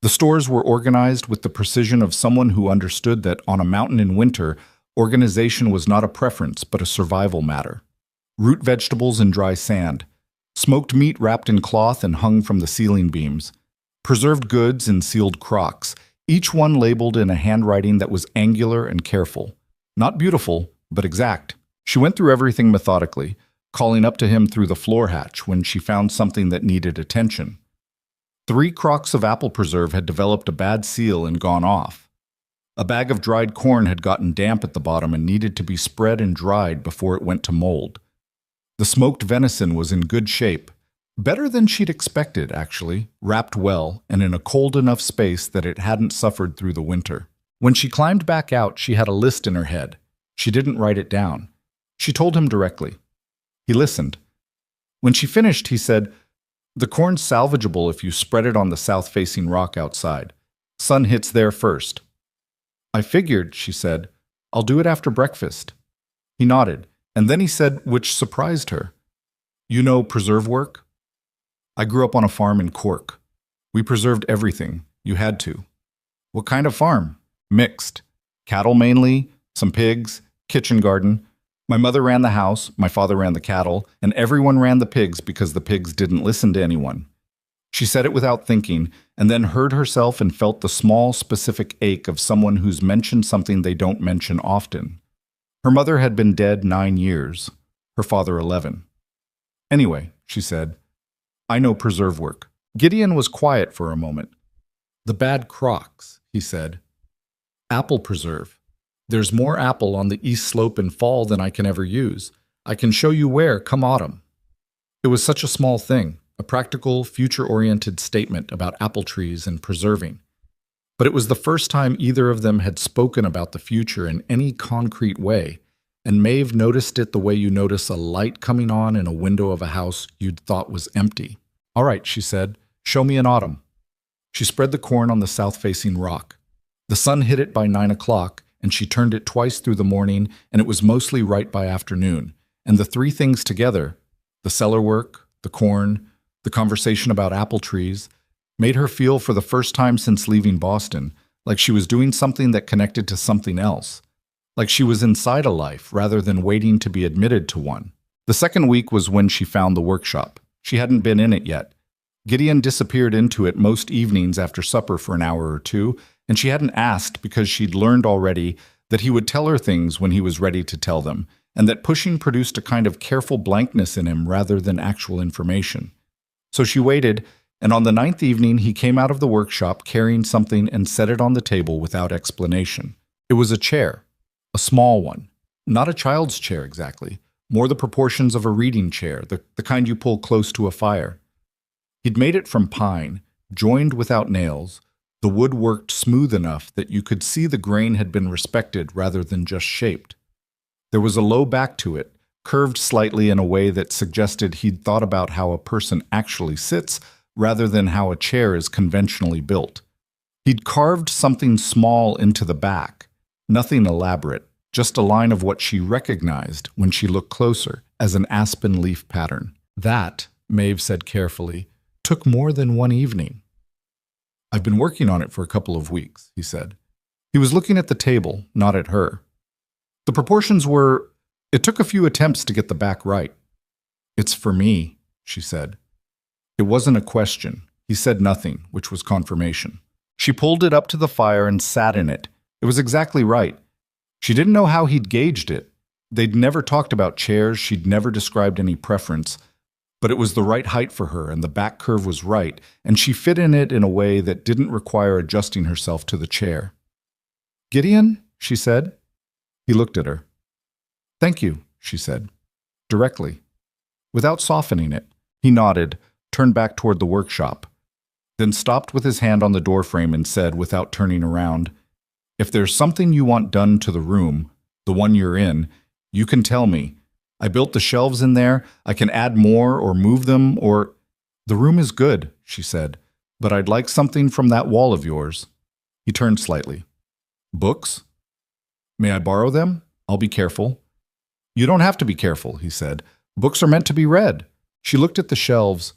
The stores were organized with the precision of someone who understood that on a mountain in winter, organization was not a preference but a survival matter. Root vegetables in dry sand, smoked meat wrapped in cloth and hung from the ceiling beams, preserved goods in sealed crocks, each one labeled in a handwriting that was angular and careful. Not beautiful, but exact. She went through everything methodically, calling up to him through the floor hatch when she found something that needed attention. 3 crocks of apple preserve had developed a bad seal and gone off. A bag of dried corn had gotten damp at the bottom and needed to be spread and dried before it went to mold. The smoked venison was in good shape, better than she'd expected, actually, wrapped well and in a cold enough space that it hadn't suffered through the winter. When she climbed back out, she had a list in her head. She didn't write it down. She told him directly. He listened. When she finished, he said, "The corn's salvageable if you spread it on the south-facing rock outside. Sun hits there first." "I figured," she said. "I'll do it after breakfast." He nodded, and then he said, which surprised her, "You know preserve work?" "I grew up on a farm in Cork. We preserved everything. You had to." "What kind of farm?" "Mixed. Cattle mainly, some pigs, kitchen garden. My mother ran the house, my father ran the cattle, and everyone ran the pigs because the pigs didn't listen to anyone." She said it without thinking, and then heard herself and felt the small, specific ache of someone who's mentioned something they don't mention often. Her mother had been dead 9 years, her father 11. "Anyway," she said, "I know preserve work." Gideon was quiet for a moment. "The bad crocks," he said. "Apple preserve. There's more apple on the east slope in fall than I can ever use. I can show you where, come autumn." It was such a small thing, a practical, future-oriented statement about apple trees and preserving. But it was the first time either of them had spoken about the future in any concrete way, and Maeve noticed it the way you notice a light coming on in a window of a house you'd thought was empty. "All right," she said, "show me an autumn." She spread the corn on the south-facing rock. The sun hit it by 9 o'clock, and she turned it twice through the morning, and it was mostly right by afternoon. And the three things together, the cellar work, the corn, the conversation about apple trees, made her feel for the first time since leaving Boston like she was doing something that connected to something else, like she was inside a life rather than waiting to be admitted to one. The second week was when she found the workshop. She hadn't been in it yet. Gideon disappeared into it most evenings after supper for an hour or two, and she hadn't asked because she'd learned already that he would tell her things when he was ready to tell them, and that pushing produced a kind of careful blankness in him rather than actual information. So she waited, and on the 9th evening he came out of the workshop carrying something and set it on the table without explanation. It was a chair, a small one, not a child's chair exactly, more the proportions of a reading chair, the kind you pull close to a fire. He'd made it from pine, joined without nails, the wood worked smooth enough that you could see the grain had been respected rather than just shaped. There was a low back to it, curved slightly in a way that suggested he'd thought about how a person actually sits rather than how a chair is conventionally built. He'd carved something small into the back, nothing elaborate, just a line of what she recognized when she looked closer as an aspen leaf pattern. That, Maeve said carefully, took more than one evening. "I've been working on it for a couple of weeks," he said. He was looking at the table, not at her. The proportions were... It took a few attempts to get the back right. "It's for me," she said. It wasn't a question. He said nothing, which was confirmation. She pulled it up to the fire and sat in it. It was exactly right. She didn't know how he'd gauged it. They'd never talked about chairs, she'd never described any preference. But it was the right height for her, and the back curve was right, and she fit in it in a way that didn't require adjusting herself to the chair. "Gideon?" she said. He looked at her. "Thank you," she said, directly, without softening it. He nodded, turned back toward the workshop, then stopped with his hand on the doorframe and said, without turning around, "If there's something you want done to the room, the one you're in, you can tell me. I built the shelves in there. I can add more or move them or—" "The room is good," she said, "but I'd like something from that wall of yours." He turned slightly. "Books? May I borrow them? I'll be careful." "You don't have to be careful," he said. "Books are meant to be read." She looked at the shelves.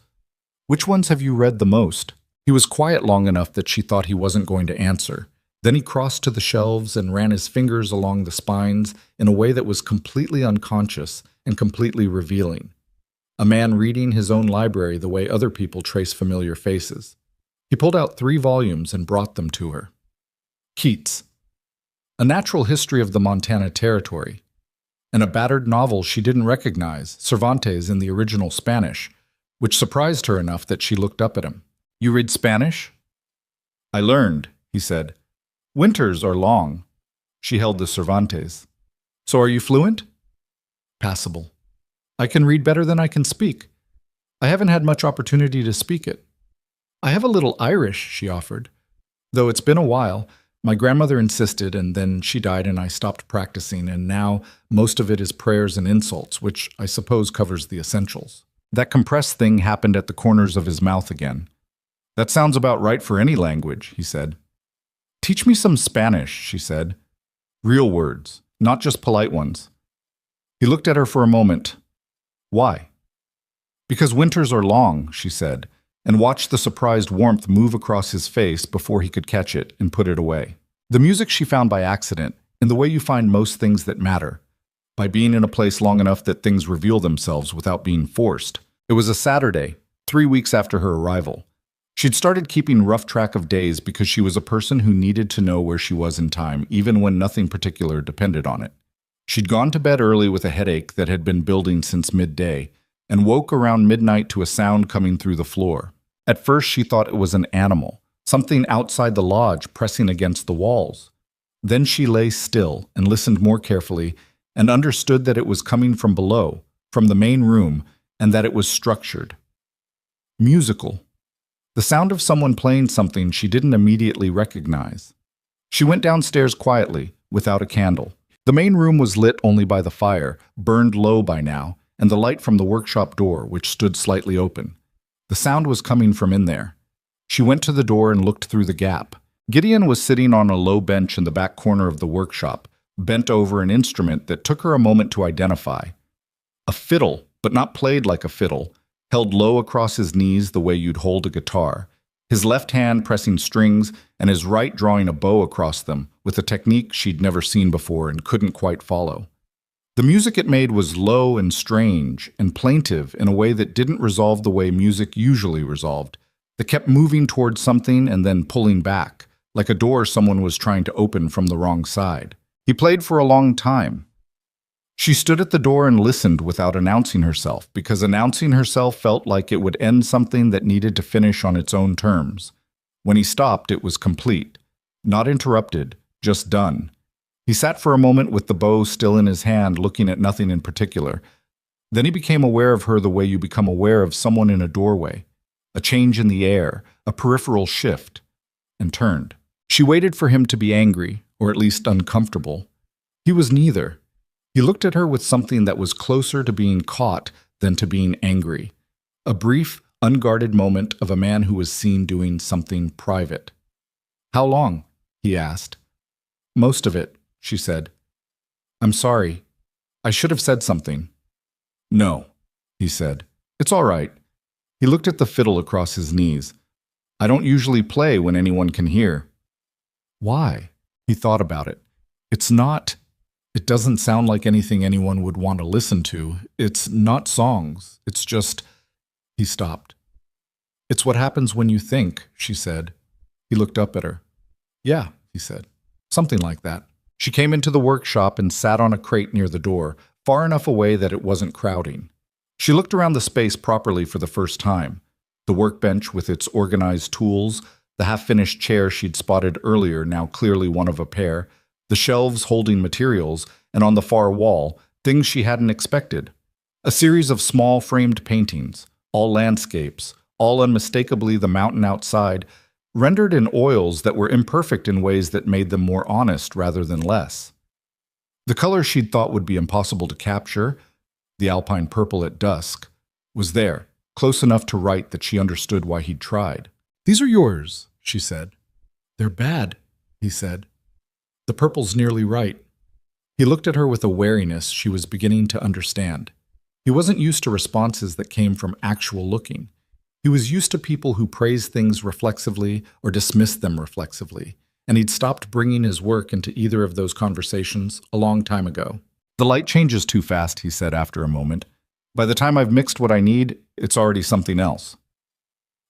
"Which ones have you read the most?" He was quiet long enough that she thought he wasn't going to answer. Then he crossed to the shelves and ran his fingers along the spines in a way that was completely unconscious and completely revealing. A man reading his own library the way other people trace familiar faces. He pulled out 3 volumes and brought them to her. Keats, A Natural History of the Montana Territory, and a battered novel she didn't recognize, Cervantes in the original Spanish, which surprised her enough that she looked up at him. "You read Spanish?" "I learned," he said. "Winters are long." She held the Cervantes. "So are you fluent?" "Passable. I can read better than I can speak. I haven't had much opportunity to speak it." "I have a little Irish," she offered. "Though it's been a while. My grandmother insisted, and then she died and I stopped practicing, and now most of it is prayers and insults, which I suppose covers the essentials." That compressed thing happened at the corners of his mouth again. "That sounds about right for any language," he said. "Teach me some Spanish," she said. "Real words, not just polite ones." He looked at her for a moment. "Why?" "Because winters are long," she said, and watched the surprised warmth move across his face before he could catch it and put it away. The music she found by accident, in the way you find most things that matter, by being in a place long enough that things reveal themselves without being forced. It was a Saturday, 3 weeks after her arrival. She'd started keeping rough track of days because she was a person who needed to know where she was in time, even when nothing particular depended on it. She'd gone to bed early with a headache that had been building since midday, and woke around midnight to a sound coming through the floor. At first she thought it was an animal, something outside the lodge pressing against the walls. Then she lay still and listened more carefully and understood that it was coming from below, from the main room, and that it was structured. musical. The sound of someone playing something she didn't immediately recognize. She went downstairs quietly, without a candle. The main room was lit only by the fire, burned low by now, and the light from the workshop door, which stood slightly open. The sound was coming from in there. She went to the door and looked through the gap. Gideon was sitting on a low bench in the back corner of the workshop, bent over an instrument that took her a moment to identify. A fiddle, but not played like a fiddle, held low across his knees the way you'd hold a guitar, his left hand pressing strings and his right drawing a bow across them with a technique she'd never seen before and couldn't quite follow. The music it made was low and strange and plaintive in a way that didn't resolve the way music usually resolved, that kept moving towards something and then pulling back, like a door someone was trying to open from the wrong side. He played for a long time. She stood at the door and listened without announcing herself, because announcing herself felt like it would end something that needed to finish on its own terms. When he stopped, it was complete. Not interrupted, just done. He sat for a moment with the bow still in his hand, looking at nothing in particular. Then he became aware of her the way you become aware of someone in a doorway. A change in the air, a peripheral shift, and turned. She waited for him to be angry, or at least uncomfortable. He was neither. He looked at her with something that was closer to being caught than to being angry. A brief, unguarded moment of a man who was seen doing something private. "How long?" he asked. "Most of it," she said. "I'm sorry. I should have said something." "No," he said. "It's all right." He looked at the fiddle across his knees. "I don't usually play when anyone can hear." Why? He thought about it. It doesn't sound like anything anyone would want to listen to. It's not songs. It's just... He stopped. "It's what happens when you think," she said. He looked up at her. "Yeah," he said. "Something like that." She came into the workshop and sat on a crate near the door, far enough away that it wasn't crowding. She looked around the space properly for the first time. The workbench with its organized tools, the half-finished chair she'd spotted earlier, now clearly one of a pair, the shelves holding materials, and on the far wall, things she hadn't expected. A series of small framed paintings, all landscapes, all unmistakably the mountain outside, rendered in oils that were imperfect in ways that made them more honest rather than less. The color she'd thought would be impossible to capture, the alpine purple at dusk, was there, close enough to write that she understood why he'd tried. "These are yours," she said. "They're bad," he said. "The purple's nearly right." He looked at her with a wariness she was beginning to understand. He wasn't used to responses that came from actual looking. He was used to people who praised things reflexively or dismissed them reflexively, and he'd stopped bringing his work into either of those conversations a long time ago. "The light changes too fast," he said after a moment. "By the time I've mixed what I need, it's already something else."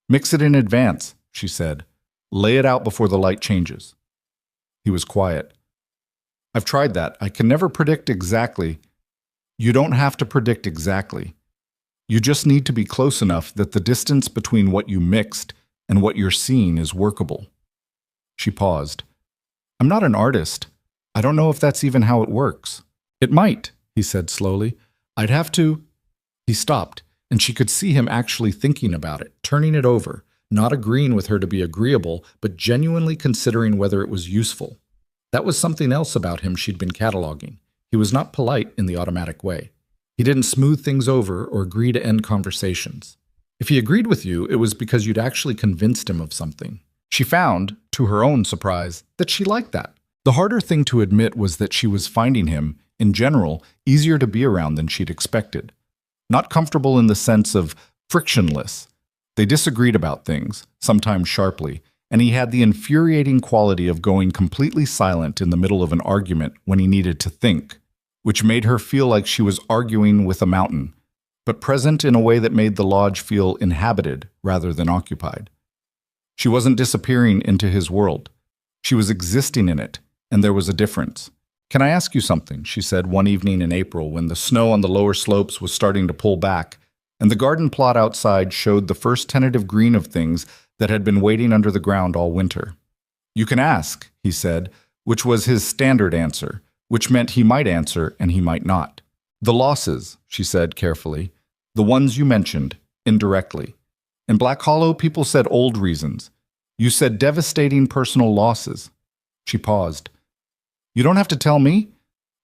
"Mix it in advance," she said. "Lay it out before the light changes." He was quiet. "I've tried that. I can never predict exactly." "You don't have to predict exactly. You just need to be close enough that the distance between what you mixed and what you're seeing is workable." She paused. "I'm not an artist. I don't know if that's even how it works." "It might," he said slowly. "I'd have to..." He stopped, and she could see him actually thinking about it, turning it over, not agreeing with her to be agreeable, but genuinely considering whether it was useful. That was something else about him she'd been cataloging. He was not polite in the automatic way. He didn't smooth things over or agree to end conversations. If he agreed with you, it was because you'd actually convinced him of something. She found, to her own surprise, that she liked that. The harder thing to admit was that she was finding him, in general, easier to be around than she'd expected. Not comfortable in the sense of frictionless. They disagreed about things, sometimes sharply, and he had the infuriating quality of going completely silent in the middle of an argument when he needed to think, which made her feel like she was arguing with a mountain, but present in a way that made the lodge feel inhabited rather than occupied. She wasn't disappearing into his world. She was existing in it, and there was a difference. "Can I ask you something?" she said one evening in April when the snow on the lower slopes was starting to pull back, and the garden plot outside showed the first tentative green of things that had been waiting under the ground all winter. "You can ask," he said, which was his standard answer, which meant he might answer and he might not. "The losses," she said carefully, "the ones you mentioned, indirectly. In Black Hollow, people said old reasons. You said devastating personal losses. She paused. You don't have to tell me,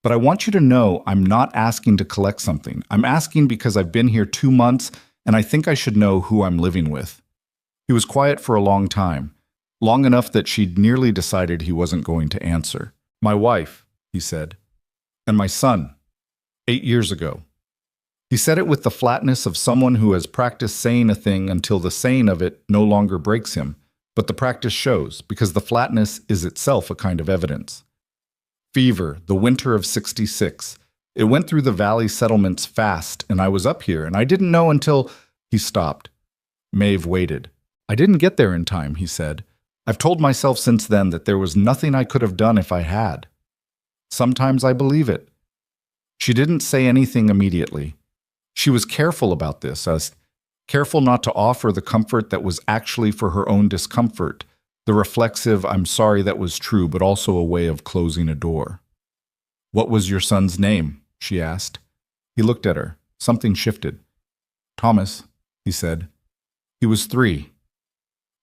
but I want you to know I'm not asking to collect something. I'm asking because I've been here 2 months and I think I should know who I'm living with. He was quiet for a long time, long enough that she'd nearly decided he wasn't going to answer. My wife, he said, and my son, 8 years ago. He said it with the flatness of someone who has practiced saying a thing until the saying of it no longer breaks him, but the practice shows, because the flatness is itself a kind of evidence. Fever, the winter of '66. It went through the valley settlements fast, and I was up here, and I didn't know until... He stopped. Maeve waited. I didn't get there in time, he said. I've told myself since then that there was nothing I could have done if I had. Sometimes I believe it. She didn't say anything immediately. She was careful about this, as careful not to offer the comfort that was actually for her own discomfort, the reflexive, I'm sorry that was true, but also a way of closing a door. What was your son's name? She asked. He looked at her. Something shifted. Thomas, he said. He was 3.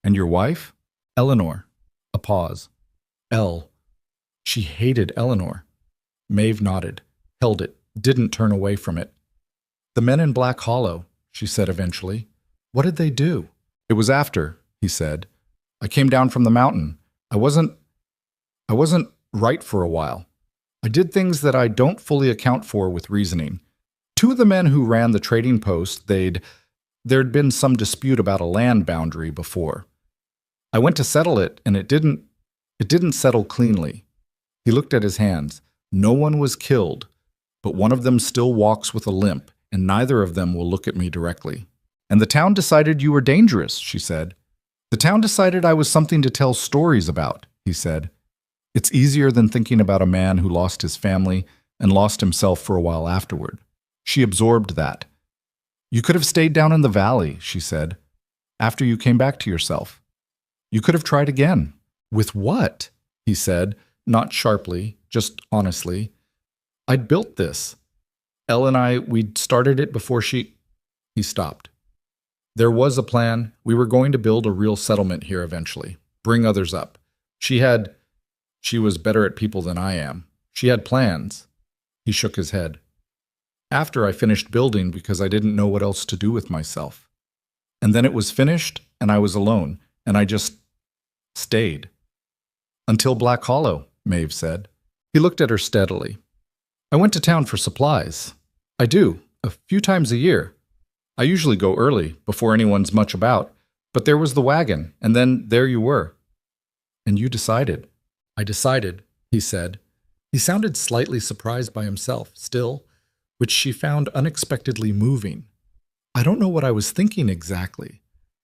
And your wife? Eleanor. A pause. Elle. She hated Eleanor. Maeve nodded, held it, didn't turn away from it. The men in Black Hollow, she said eventually. What did they do? It was after, he said. I came down from the mountain. I wasn't right for a while. I did things that I don't fully account for with reasoning. 2 of the men who ran the trading post, there'd been some dispute about a land boundary before. I went to settle it, and it didn't settle cleanly. He looked at his hands. No one was killed, but one of them still walks with a limp, and neither of them will look at me directly. And the town decided you were dangerous, she said. The town decided I was something to tell stories about, he said. It's easier than thinking about a man who lost his family and lost himself for a while afterward. She absorbed that. You could have stayed down in the valley, she said, after you came back to yourself. You could have tried again. With what? He said, not sharply, just honestly. I'd built this. Elle and I, we'd started it before she... He stopped. There was a plan. We were going to build a real settlement here eventually. Bring others up. She was better at people than I am. She had plans. He shook his head. After I finished building because I didn't know what else to do with myself. And then it was finished and I was alone, and I just stayed. Until Black Hollow, Maeve said. He looked at her steadily. I went to town for supplies. I do, a few times a year. I usually go early, before anyone's much about, but there was the wagon, and then there you were. And you decided. I decided, he said. He sounded slightly surprised by himself, still, which she found unexpectedly moving. I don't know what I was thinking exactly.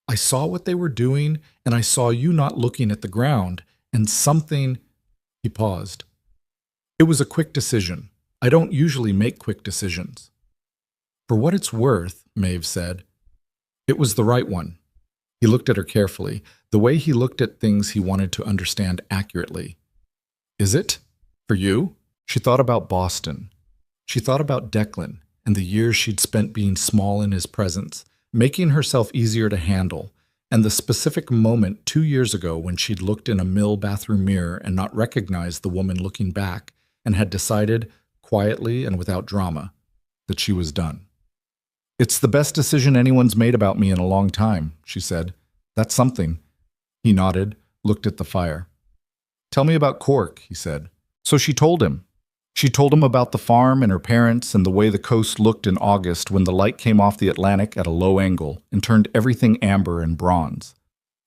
I saw what they were doing, and I saw you not looking at the ground, and something... He paused. It was a quick decision. I don't usually make quick decisions. For what it's worth, Maeve said, it was the right one. He looked at her carefully, the way he looked at things he wanted to understand accurately. Is it? For you? She thought about Boston. She thought about Declan and the years she'd spent being small in his presence, making herself easier to handle, and the specific moment 2 years ago when she'd looked in a mill bathroom mirror and not recognized the woman looking back and had decided, quietly and without drama, that she was done. It's the best decision anyone's made about me in a long time, she said. That's something. He nodded, looked at the fire. Tell me about Cork, he said. So she told him. She told him about the farm and her parents and the way the coast looked in August when the light came off the Atlantic at a low angle and turned everything amber and bronze.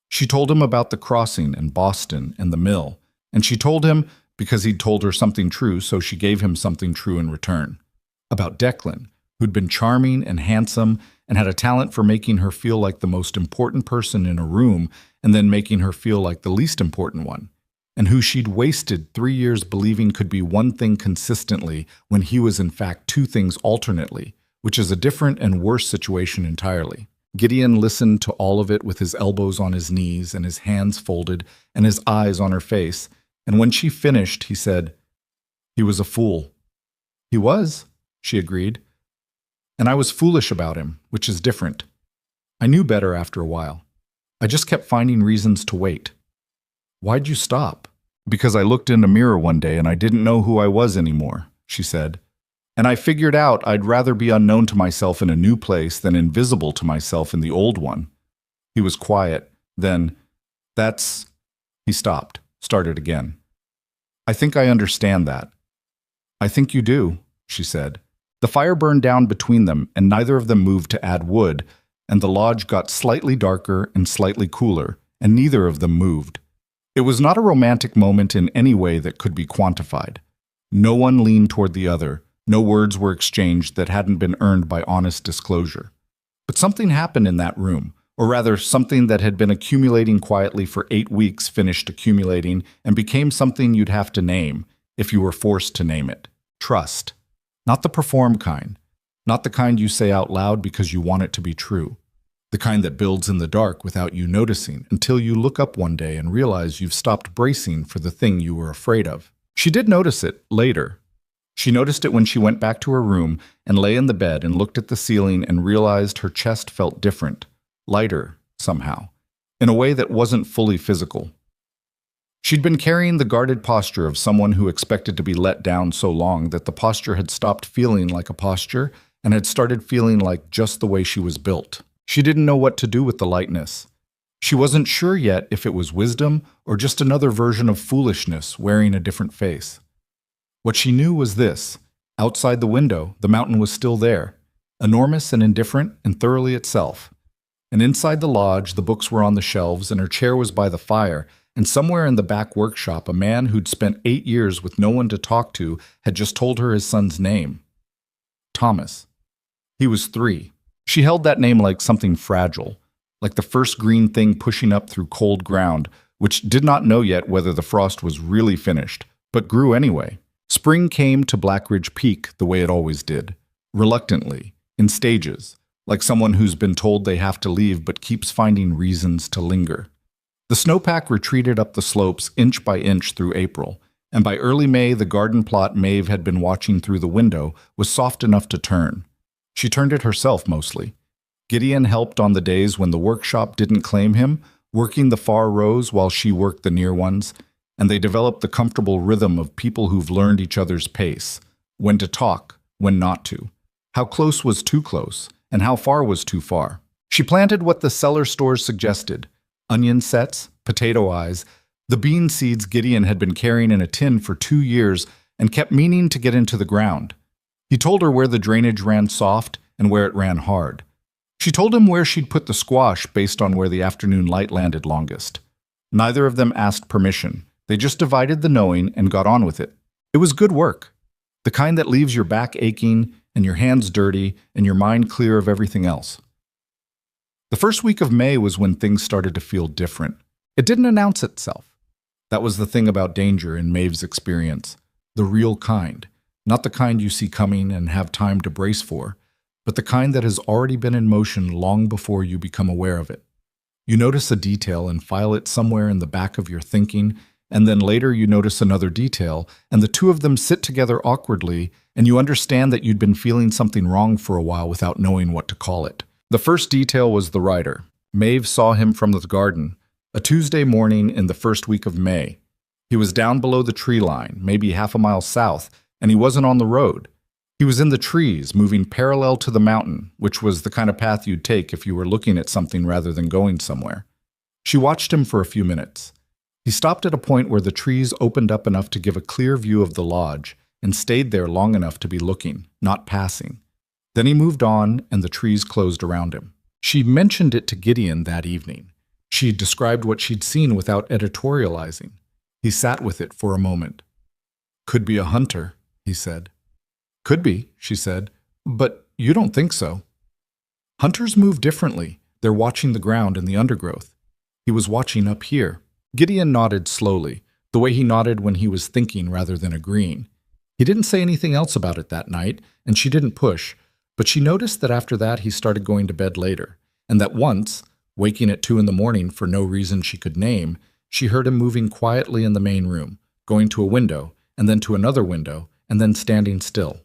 She told him about the crossing and Boston and the mill, and she told him because he'd told her something true, so she gave him something true in return. About Declan, who'd been charming and handsome and had a talent for making her feel like the most important person in a room and then making her feel like the least important one, and who she'd wasted 3 years believing could be one thing consistently when he was in fact 2 things alternately, which is a different and worse situation entirely. Gideon listened to all of it with his elbows on his knees and his hands folded and his eyes on her face, and when she finished, he said, "He was a fool." "He was," she agreed. "And I was foolish about him, which is different." I knew better after a while. I just kept finding reasons to wait. Why'd you stop? Because I looked in a mirror one day and I didn't know who I was anymore, she said. And I figured out I'd rather be unknown to myself in a new place than invisible to myself in the old one. He was quiet. Then, He stopped, started again. I think I understand that. I think you do, she said. The fire burned down between them, and neither of them moved to add wood, and the lodge got slightly darker and slightly cooler, and neither of them moved. It was not a romantic moment in any way that could be quantified. No one leaned toward the other. No words were exchanged that hadn't been earned by honest disclosure. But something happened in that room, or rather something that had been accumulating quietly for 8 weeks finished accumulating and became something you'd have to name, if you were forced to name it. Trust. Not the perform kind. Not the kind you say out loud because you want it to be true. The kind that builds in the dark without you noticing until you look up one day and realize you've stopped bracing for the thing you were afraid of. She did notice it later. She noticed it when she went back to her room and lay in the bed and looked at the ceiling and realized her chest felt different, lighter, somehow, in a way that wasn't fully physical. She'd been carrying the guarded posture of someone who expected to be let down so long that the posture had stopped feeling like a posture and had started feeling like just the way she was built. She didn't know what to do with the lightness. She wasn't sure yet if it was wisdom or just another version of foolishness wearing a different face. What she knew was this: outside the window, the mountain was still there, enormous and indifferent and thoroughly itself. And inside the lodge, the books were on the shelves and her chair was by the fire, and somewhere in the back workshop, a man who'd spent 8 years with no one to talk to had just told her his son's name. Thomas. He was 3. She held that name like something fragile, like the first green thing pushing up through cold ground, which did not know yet whether the frost was really finished, but grew anyway. Spring came to Black Ridge Peak the way it always did, reluctantly, in stages, like someone who's been told they have to leave but keeps finding reasons to linger. The snowpack retreated up the slopes inch by inch through April, and by early May the garden plot Maeve had been watching through the window was soft enough to turn. She turned it herself mostly. Gideon helped on the days when the workshop didn't claim him, working the far rows while she worked the near ones, and they developed the comfortable rhythm of people who've learned each other's pace, when to talk, when not to, how close was too close, and how far was too far. She planted what the cellar stores suggested: onion sets, potato eyes, the bean seeds Gideon had been carrying in a tin for 2 years and kept meaning to get into the ground. He told her where the drainage ran soft and where it ran hard. She told him where she'd put the squash based on where the afternoon light landed longest. Neither of them asked permission. They just divided the knowing and got on with it. It was good work, the kind that leaves your back aching and your hands dirty and your mind clear of everything else. The first week of May was when things started to feel different. It didn't announce itself. That was the thing about danger in Maeve's experience, the real kind, not the kind you see coming and have time to brace for, but the kind that has already been in motion long before you become aware of it. You notice a detail and file it somewhere in the back of your thinking, and then later you notice another detail, and the two of them sit together awkwardly, and you understand that you'd been feeling something wrong for a while without knowing what to call it. The first detail was the writer. Maeve saw him from the garden, a Tuesday morning in the first week of May. He was down below the tree line, maybe half a mile south, and he wasn't on the road. He was in the trees, moving parallel to the mountain, which was the kind of path you'd take if you were looking at something rather than going somewhere. She watched him for a few minutes. He stopped at a point where the trees opened up enough to give a clear view of the lodge, and stayed there long enough to be looking, not passing. Then he moved on, and the trees closed around him. She mentioned it to Gideon that evening. She described what she'd seen without editorializing. He sat with it for a moment. "Could be a hunter," he said. "Could be," she said, "but you don't think so." Hunters move differently. They're watching the ground and the undergrowth. He was watching up here. Gideon nodded slowly, the way he nodded when he was thinking rather than agreeing. He didn't say anything else about it that night, and she didn't push, but she noticed that after that he started going to bed later, and that once, waking at 2 in the morning for no reason she could name, she heard him moving quietly in the main room, going to a window, and then to another window, and then standing still.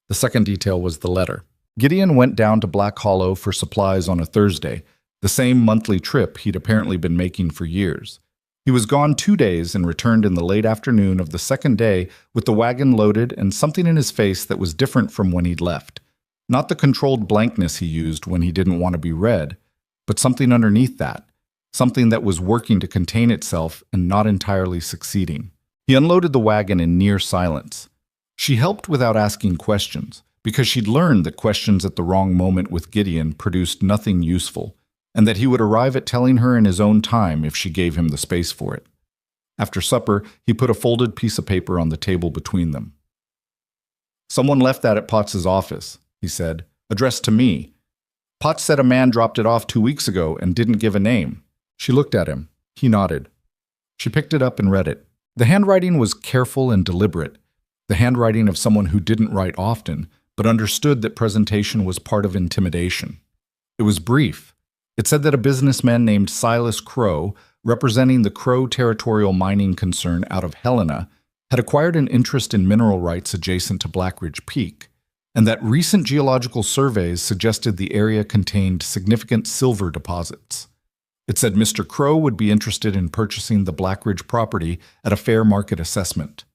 The second detail was the letter. Gideon went down to Black Hollow for supplies on a Thursday, the same monthly trip he'd apparently been making for years. He was gone 2 days and returned in the late afternoon of the second day with the wagon loaded and something in his face that was different from when he'd left. Not the controlled blankness he used when he didn't want to be read, but something underneath that, something that was working to contain itself and not entirely succeeding. He unloaded the wagon in near silence. She helped without asking questions, because she'd learned that questions at the wrong moment with Gideon produced nothing useful, and that he would arrive at telling her in his own time if she gave him the space for it. After supper, he put a folded piece of paper on the table between them. "Someone left that at Potts's office," he said, "addressed to me. Potts said a man dropped it off 2 weeks ago and didn't give a name." She looked at him. He nodded. She picked it up and read it. The handwriting was careful and deliberate, the handwriting of someone who didn't write often, but understood that presentation was part of intimidation. It was brief. It said that a businessman named Silas Crow, representing the Crow Territorial Mining Concern out of Helena, had acquired an interest in mineral rights adjacent to Black Ridge Peak, and that recent geological surveys suggested the area contained significant silver deposits. It said Mr. Crow would be interested in purchasing the Black Ridge property at a fair market assessment.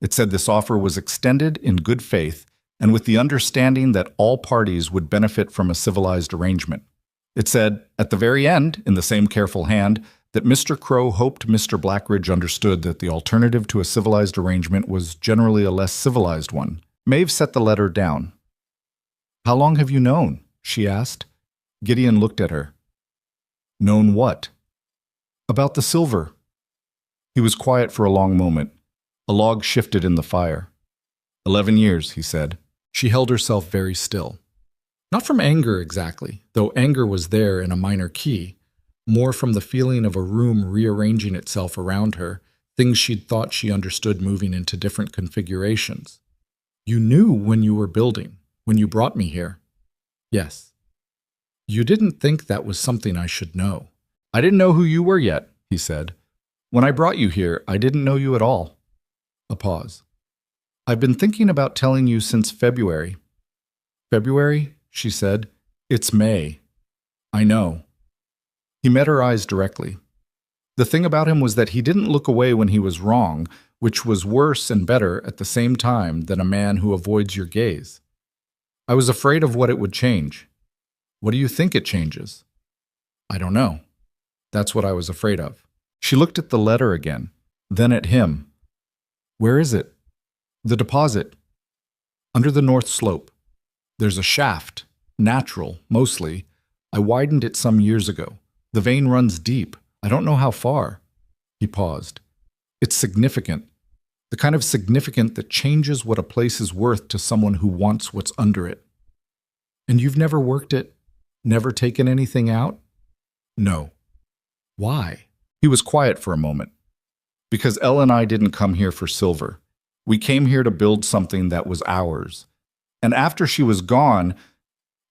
It said this offer was extended in good faith and with the understanding that all parties would benefit from a civilized arrangement. It said, at the very end, in the same careful hand, that Mr. Crow hoped Mr. Blackridge understood that the alternative to a civilized arrangement was generally a less civilized one. Maeve set the letter down. "How long have you known?" she asked. Gideon looked at her. "Known what?" "About the silver." He was quiet for a long moment. A log shifted in the fire. 11 years, he said. She held herself very still. Not from anger exactly, though anger was there in a minor key, more from the feeling of a room rearranging itself around her, things she'd thought she understood moving into different configurations. "You knew when you were building, when you brought me here." "Yes." "You didn't think that was something I should know." "I didn't know who you were yet," he said. "When I brought you here, I didn't know you at all." A pause. "I've been thinking about telling you since February." "February?" she said. "It's May." "I know." He met her eyes directly. The thing about him was that he didn't look away when he was wrong, which was worse and better at the same time than a man who avoids your gaze. "I was afraid of what it would change." "What do you think it changes?" "I don't know." "That's what I was afraid of." She looked at the letter again, then at him. "Where is it?" "The deposit. Under the north slope. There's a shaft, natural, mostly. I widened it some years ago. The vein runs deep. I don't know how far." He paused. "It's significant. The kind of significant that changes what a place is worth to someone who wants what's under it." "And you've never worked it? Never taken anything out?" "No." "Why?" He was quiet for a moment. "Because Elle and I didn't come here for silver. We came here to build something that was ours. And after she was gone,"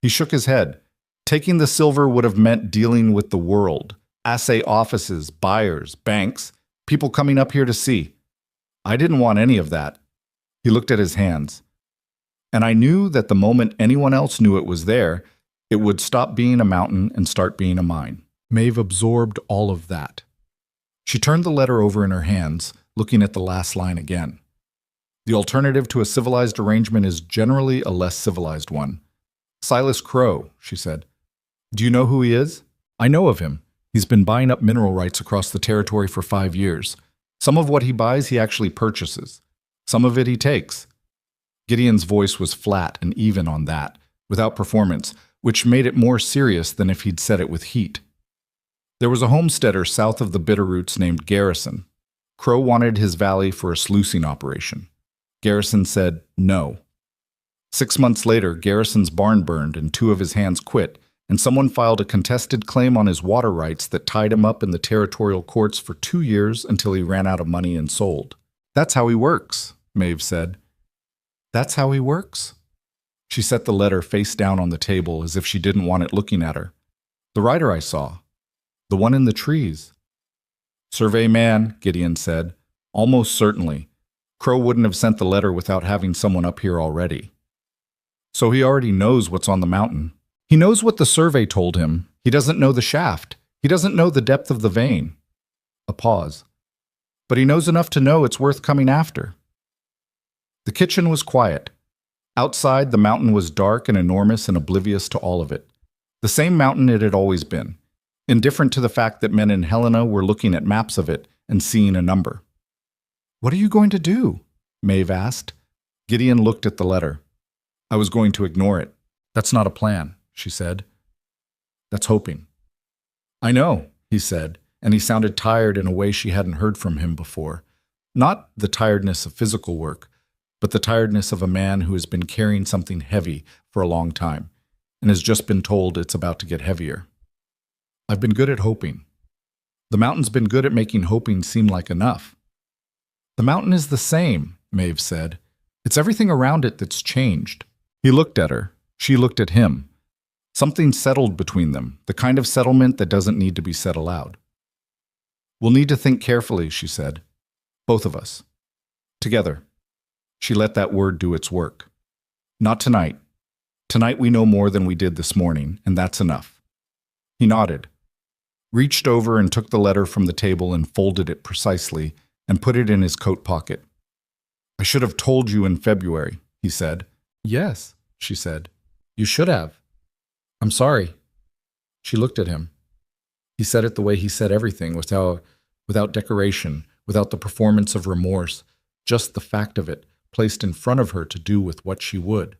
he shook his head, "taking the silver would have meant dealing with the world, assay offices, buyers, banks, people coming up here to see. I didn't want any of that." He looked at his hands. "And I knew that the moment anyone else knew it was there, it would stop being a mountain and start being a mine." Maeve absorbed all of that. She turned the letter over in her hands, looking at the last line again. "The alternative to a civilized arrangement is generally a less civilized one. Silas Crow," she said. "Do you know who he is?" "I know of him. He's been buying up mineral rights across the territory for 5 years. Some of what he buys he actually purchases. Some of it he takes." Gideon's voice was flat and even on that, without performance, which made it more serious than if he'd said it with heat. "There was a homesteader south of the Bitterroots named Garrison. Crow wanted his valley for a sluicing operation. Garrison said no. 6 months later, Garrison's barn burned and 2 of his hands quit, and someone filed a contested claim on his water rights that tied him up in the territorial courts for 2 years until he ran out of money and sold. That's how he works," Maeve said. "That's how he works?" She set the letter face down on the table as if she didn't want it looking at her. "The writer I saw. The one in the trees." "Survey man," Gideon said. "Almost certainly. Crow wouldn't have sent the letter without having someone up here already." So he already knows what's on the mountain. He knows what the survey told him. He doesn't know the shaft. He doesn't know the depth of the vein. A pause. But he knows enough to know it's worth coming after. The kitchen was quiet. Outside, the mountain was dark and enormous and oblivious to all of it. The same mountain it had always been, indifferent to the fact that men and Helena were looking at maps of it and seeing a number. "What are you going to do?" Maeve asked. Gideon looked at the letter. "I was going to ignore it." "That's not a plan," she said. "That's hoping." "I know," he said, and he sounded tired in a way she hadn't heard from him before. Not the tiredness of physical work, but the tiredness of a man who has been carrying something heavy for a long time and has just been told it's about to get heavier. "I've been good at hoping." "The mountain's been good at making hoping seem like enough." "The mountain is the same," Maeve said. "It's everything around it that's changed." He looked at her. She looked at him. Something settled between them, the kind of settlement that doesn't need to be said aloud. "We'll need to think carefully," she said. "Both of us. Together." She let that word do its work. "Not tonight. Tonight we know more than we did this morning, and that's enough." He nodded, reached over and took the letter from the table and folded it precisely and put it in his coat pocket. "I should have told you in February," he said. "Yes," she said. "You should have. I'm sorry." She looked at him. He said it the way he said everything, without decoration, without the performance of remorse, just the fact of it, placed in front of her to do with what she would.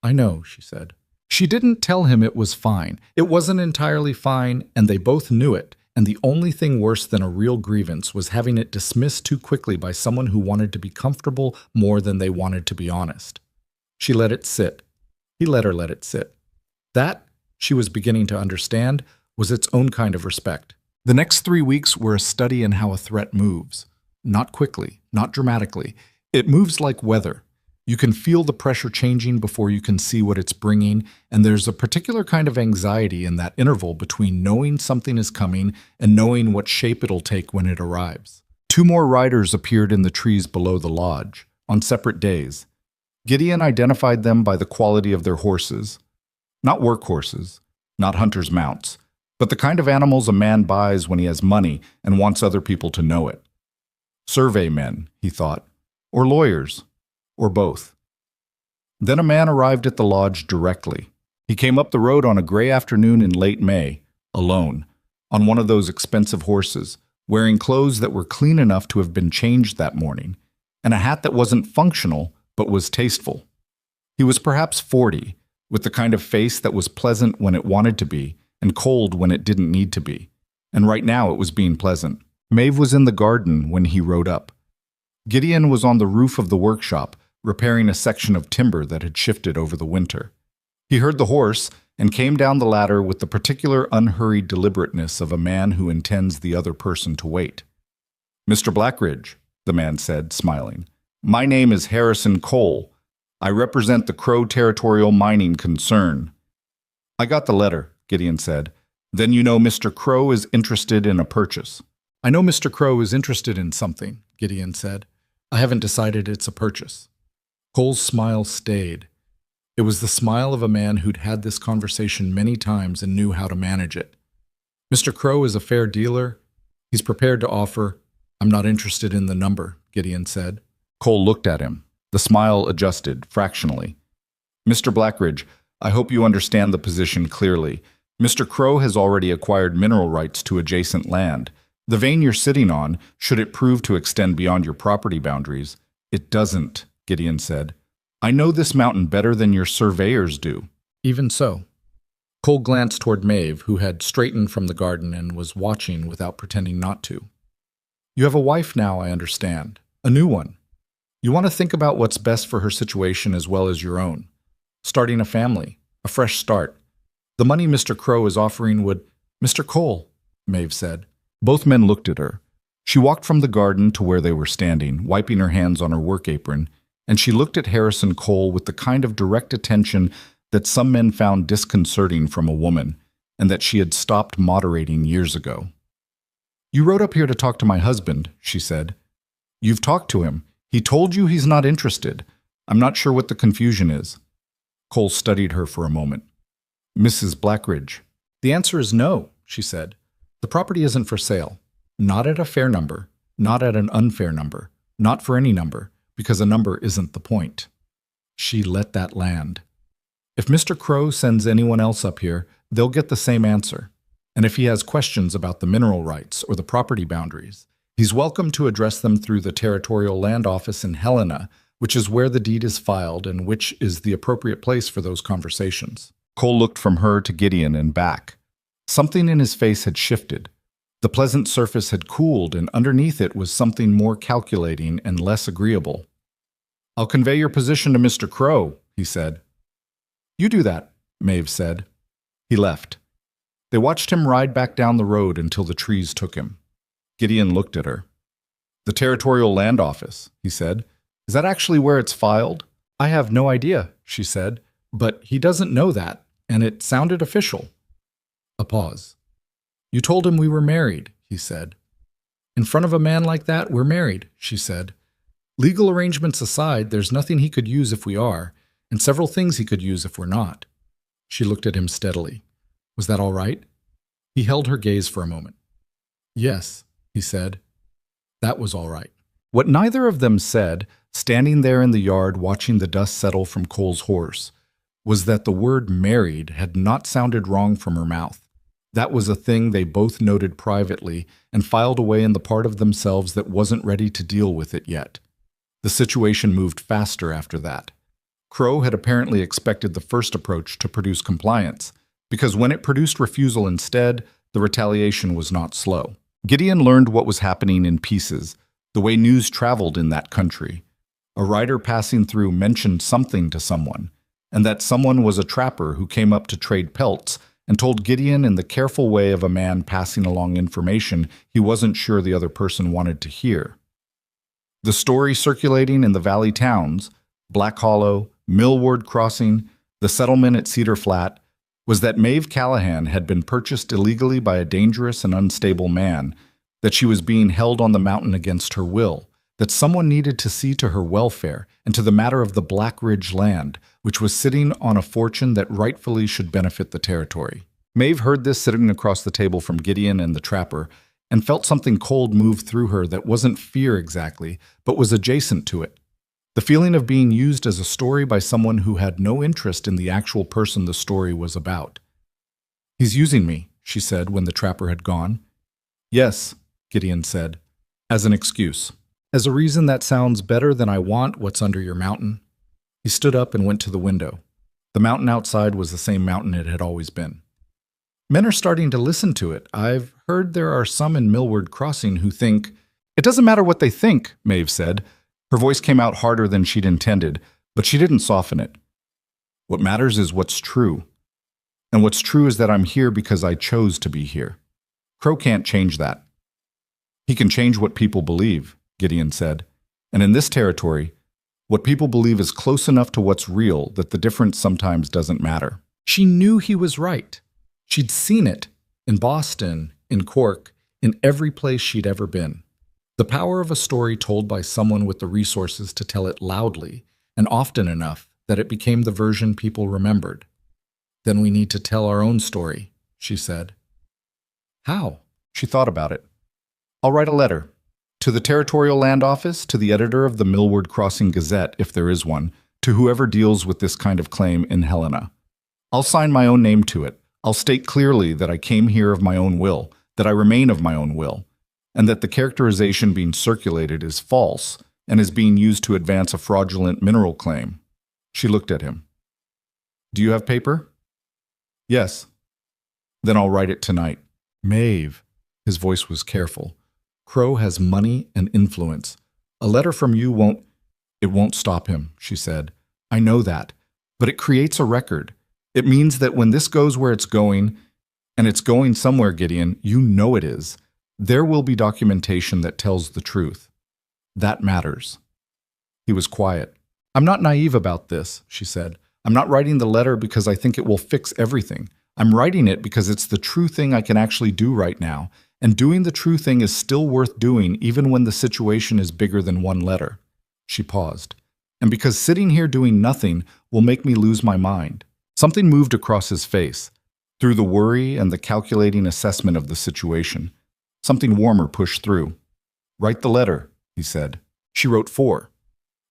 "I know," she said. She didn't tell him it was fine. It wasn't entirely fine, and they both knew it, and the only thing worse than a real grievance was having it dismissed too quickly by someone who wanted to be comfortable more than they wanted to be honest. She let it sit. He let her let it sit. That, she was beginning to understand, was its own kind of respect. The next 3 weeks were a study in how a threat moves. Not quickly, not dramatically. It moves like weather. You can feel the pressure changing before you can see what it's bringing, and there's a particular kind of anxiety in that interval between knowing something is coming and knowing what shape it'll take when it arrives. 2 more riders appeared in the trees below the lodge, on separate days. Gideon identified them by the quality of their horses. Not work horses, not hunters' mounts, but the kind of animals a man buys when he has money and wants other people to know it. Survey men, he thought, or lawyers, or both. Then a man arrived at the lodge directly. He came up the road on a gray afternoon in late May, alone, on one of those expensive horses, wearing clothes that were clean enough to have been changed that morning, and a hat that wasn't functional but was tasteful. He was perhaps 40, with the kind of face that was pleasant when it wanted to be and cold when it didn't need to be. And right now it was being pleasant. Maeve was in the garden when he rode up. Gideon was on the roof of the workshop, repairing a section of timber that had shifted over the winter. He heard the horse and came down the ladder with the particular unhurried deliberateness of a man who intends the other person to wait. "Mr. Blackridge," the man said, smiling. "My name is Harrison Cole. I represent the Crow Territorial Mining Concern." "I got the letter," Gideon said. "Then you know Mr. Crow is interested in a purchase." "I know Mr. Crow is interested in something," Gideon said. "I haven't decided it's a purchase." Cole's smile stayed. It was the smile of a man who'd had this conversation many times and knew how to manage it. "Mr. Crow is a fair dealer. He's prepared to offer—" "I'm not interested in the number," Gideon said. Cole looked at him. The smile adjusted, fractionally. "Mr. Blackridge, I hope you understand the position clearly. Mr. Crow has already acquired mineral rights to adjacent land. The vein you're sitting on, should it prove to extend beyond your property boundaries—" "It doesn't," Gideon said. "I know this mountain better than your surveyors do." "Even so." Cole glanced toward Maeve, who had straightened from the garden and was watching without pretending not to. "You have a wife now, I understand. A new one. You want to think about what's best for her situation as well as your own. Starting a family, a fresh start. The money Mr. Crow is offering would—" "Mr. Cole," Maeve said. Both men looked at her. She walked from the garden to where they were standing, wiping her hands on her work apron, and she looked at Harrison Cole with the kind of direct attention that some men found disconcerting from a woman, and that she had stopped moderating years ago. "You rode up here to talk to my husband," she said. "You've talked to him. He told you he's not interested. I'm not sure what the confusion is." Cole studied her for a moment. Mrs. Blackridge. The answer is no, she said. The property isn't for sale. Not at a fair number, not at an unfair number, not for any number, because a number isn't the point. She let that land. If Mr. Crow sends anyone else up here, they'll get the same answer. And if he has questions about the mineral rights or the property boundaries, he's welcome to address them through the Territorial Land Office in Helena, which is where the deed is filed and which is the appropriate place for those conversations. Cole looked from her to Gideon and back. Something in his face had shifted. The pleasant surface had cooled, and underneath it was something more calculating and less agreeable. "I'll convey your position to Mr. Crow," he said. "You do that," Maeve said. He left. They watched him ride back down the road until the trees took him. Gideon looked at her. "The Territorial Land Office," he said. "Is that actually where it's filed?" "I have no idea," she said, "but he doesn't know that, and it sounded official." A pause. "You told him we were married," he said. "In front of a man like that, we're married," she said. "Legal arrangements aside, there's nothing he could use if we are, and several things he could use if we're not." She looked at him steadily. "Was that all right?" He held her gaze for a moment. "Yes," he said. "That was all right." What neither of them said, standing there in the yard watching the dust settle from Cole's horse, was that the word married had not sounded wrong from her mouth. That was a thing they both noted privately and filed away in the part of themselves that wasn't ready to deal with it yet. The situation moved faster after that. Crow had apparently expected the first approach to produce compliance, because when it produced refusal instead, the retaliation was not slow. Gideon learned what was happening in pieces, the way news traveled in that country. A rider passing through mentioned something to someone, and that someone was a trapper who came up to trade pelts and told Gideon in the careful way of a man passing along information he wasn't sure the other person wanted to hear. The story circulating in the valley towns, Black Hollow, Millward Crossing, the settlement at Cedar Flat, was that Maeve Callahan had been purchased illegally by a dangerous and unstable man, that she was being held on the mountain against her will, that someone needed to see to her welfare and to the matter of the Black Ridge land, which was sitting on a fortune that rightfully should benefit the territory. Maeve heard this sitting across the table from Gideon and the trapper, and felt something cold move through her that wasn't fear exactly, but was adjacent to it. The feeling of being used as a story by someone who had no interest in the actual person the story was about. "He's using me," she said when the trapper had gone. "Yes," Gideon said, "as an excuse. As a reason that sounds better than I want what's under your mountain." He stood up and went to the window. The mountain outside was the same mountain it had always been. "Men are starting to listen to it. I've heard there are some in Millward Crossing who think—" "It doesn't matter what they think," Maeve said. Her voice came out harder than she'd intended, but she didn't soften it. "What matters is what's true. And what's true is that I'm here because I chose to be here. Crow can't change that." "He can change what people believe," Gideon said. "And in this territory, what people believe is close enough to what's real that the difference sometimes doesn't matter." She knew he was right. She'd seen it in Boston, in Cork, in every place she'd ever been. The power of a story told by someone with the resources to tell it loudly and often enough that it became the version people remembered. "Then we need to tell our own story," she said. "How?" She thought about it. "I'll write a letter. To the Territorial Land Office, to the editor of the Millward Crossing Gazette, if there is one, to whoever deals with this kind of claim in Helena. I'll sign my own name to it. I'll state clearly that I came here of my own will, that I remain of my own will, and that the characterization being circulated is false and is being used to advance a fraudulent mineral claim." She looked at him. "Do you have paper?" "Yes." "Then I'll write it tonight." "Maeve," his voice was careful, "Crow has money and influence. A letter from you won't—" "It won't stop him," she said. "I know that, but it creates a record. It means that when this goes where it's going, and it's going somewhere, Gideon, you know it is, there will be documentation that tells the truth. That matters." He was quiet. "I'm not naive about this," she said. "I'm not writing the letter because I think it will fix everything. I'm writing it because it's the true thing I can actually do right now, and doing the true thing is still worth doing even when the situation is bigger than one letter." She paused. And because sitting here doing nothing will make me lose my mind. Something moved across his face. Through the worry and the calculating assessment of the situation, something warmer pushed through. "Write the letter," he said. She wrote 4.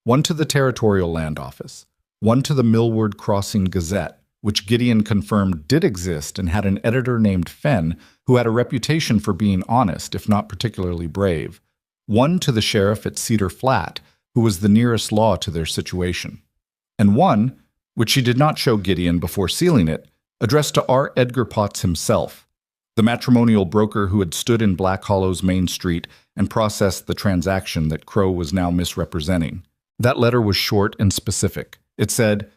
One to the Territorial Land Office, one to the Millward Crossing Gazette, which Gideon confirmed did exist and had an editor named Fenn who had a reputation for being honest, if not particularly brave, one to the sheriff at Cedar Flat, who was the nearest law to their situation, and one, which she did not show Gideon before sealing it, addressed to R. Edgar Potts himself, the matrimonial broker who had stood in Black Hollow's main street and processed the transaction that Crow was now misrepresenting. That letter was short and specific. It said,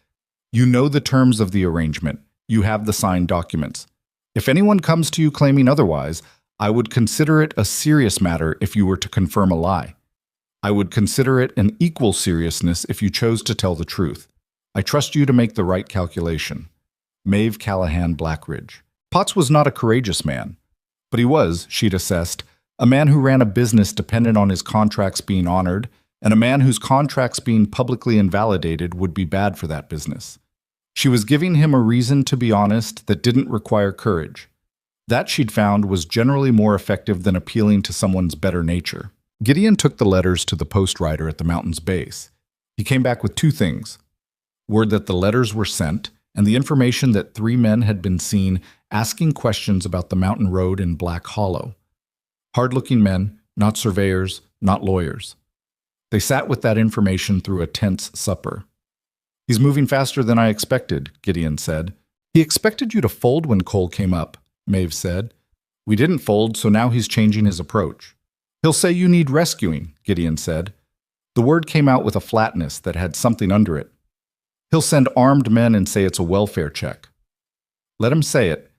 "You know the terms of the arrangement. You have the signed documents. If anyone comes to you claiming otherwise, I would consider it a serious matter if you were to confirm a lie. I would consider it an equal seriousness if you chose to tell the truth. I trust you to make the right calculation. Maeve Callahan Blackridge." Potts was not a courageous man, but he was, she'd assessed, a man who ran a business dependent on his contracts being honored, and a man whose contracts being publicly invalidated would be bad for that business. She was giving him a reason to be honest that didn't require courage. That, she'd found, was generally more effective than appealing to someone's better nature. Gideon took the letters to the postwriter at the mountain's base. He came back with 2 things: word that the letters were sent, and the information that 3 men had been seen asking questions about the mountain road in Black Hollow. Hard-looking men, not surveyors, not lawyers. They sat with that information through a tense supper. "He's moving faster than I expected," Gideon said. "He expected you to fold when Cole came up," Maeve said. "We didn't fold, so now he's changing his approach." "He'll say you need rescuing," Gideon said. The word came out with a flatness that had something under it. "He'll send armed men and say it's a welfare check." "Let him say it."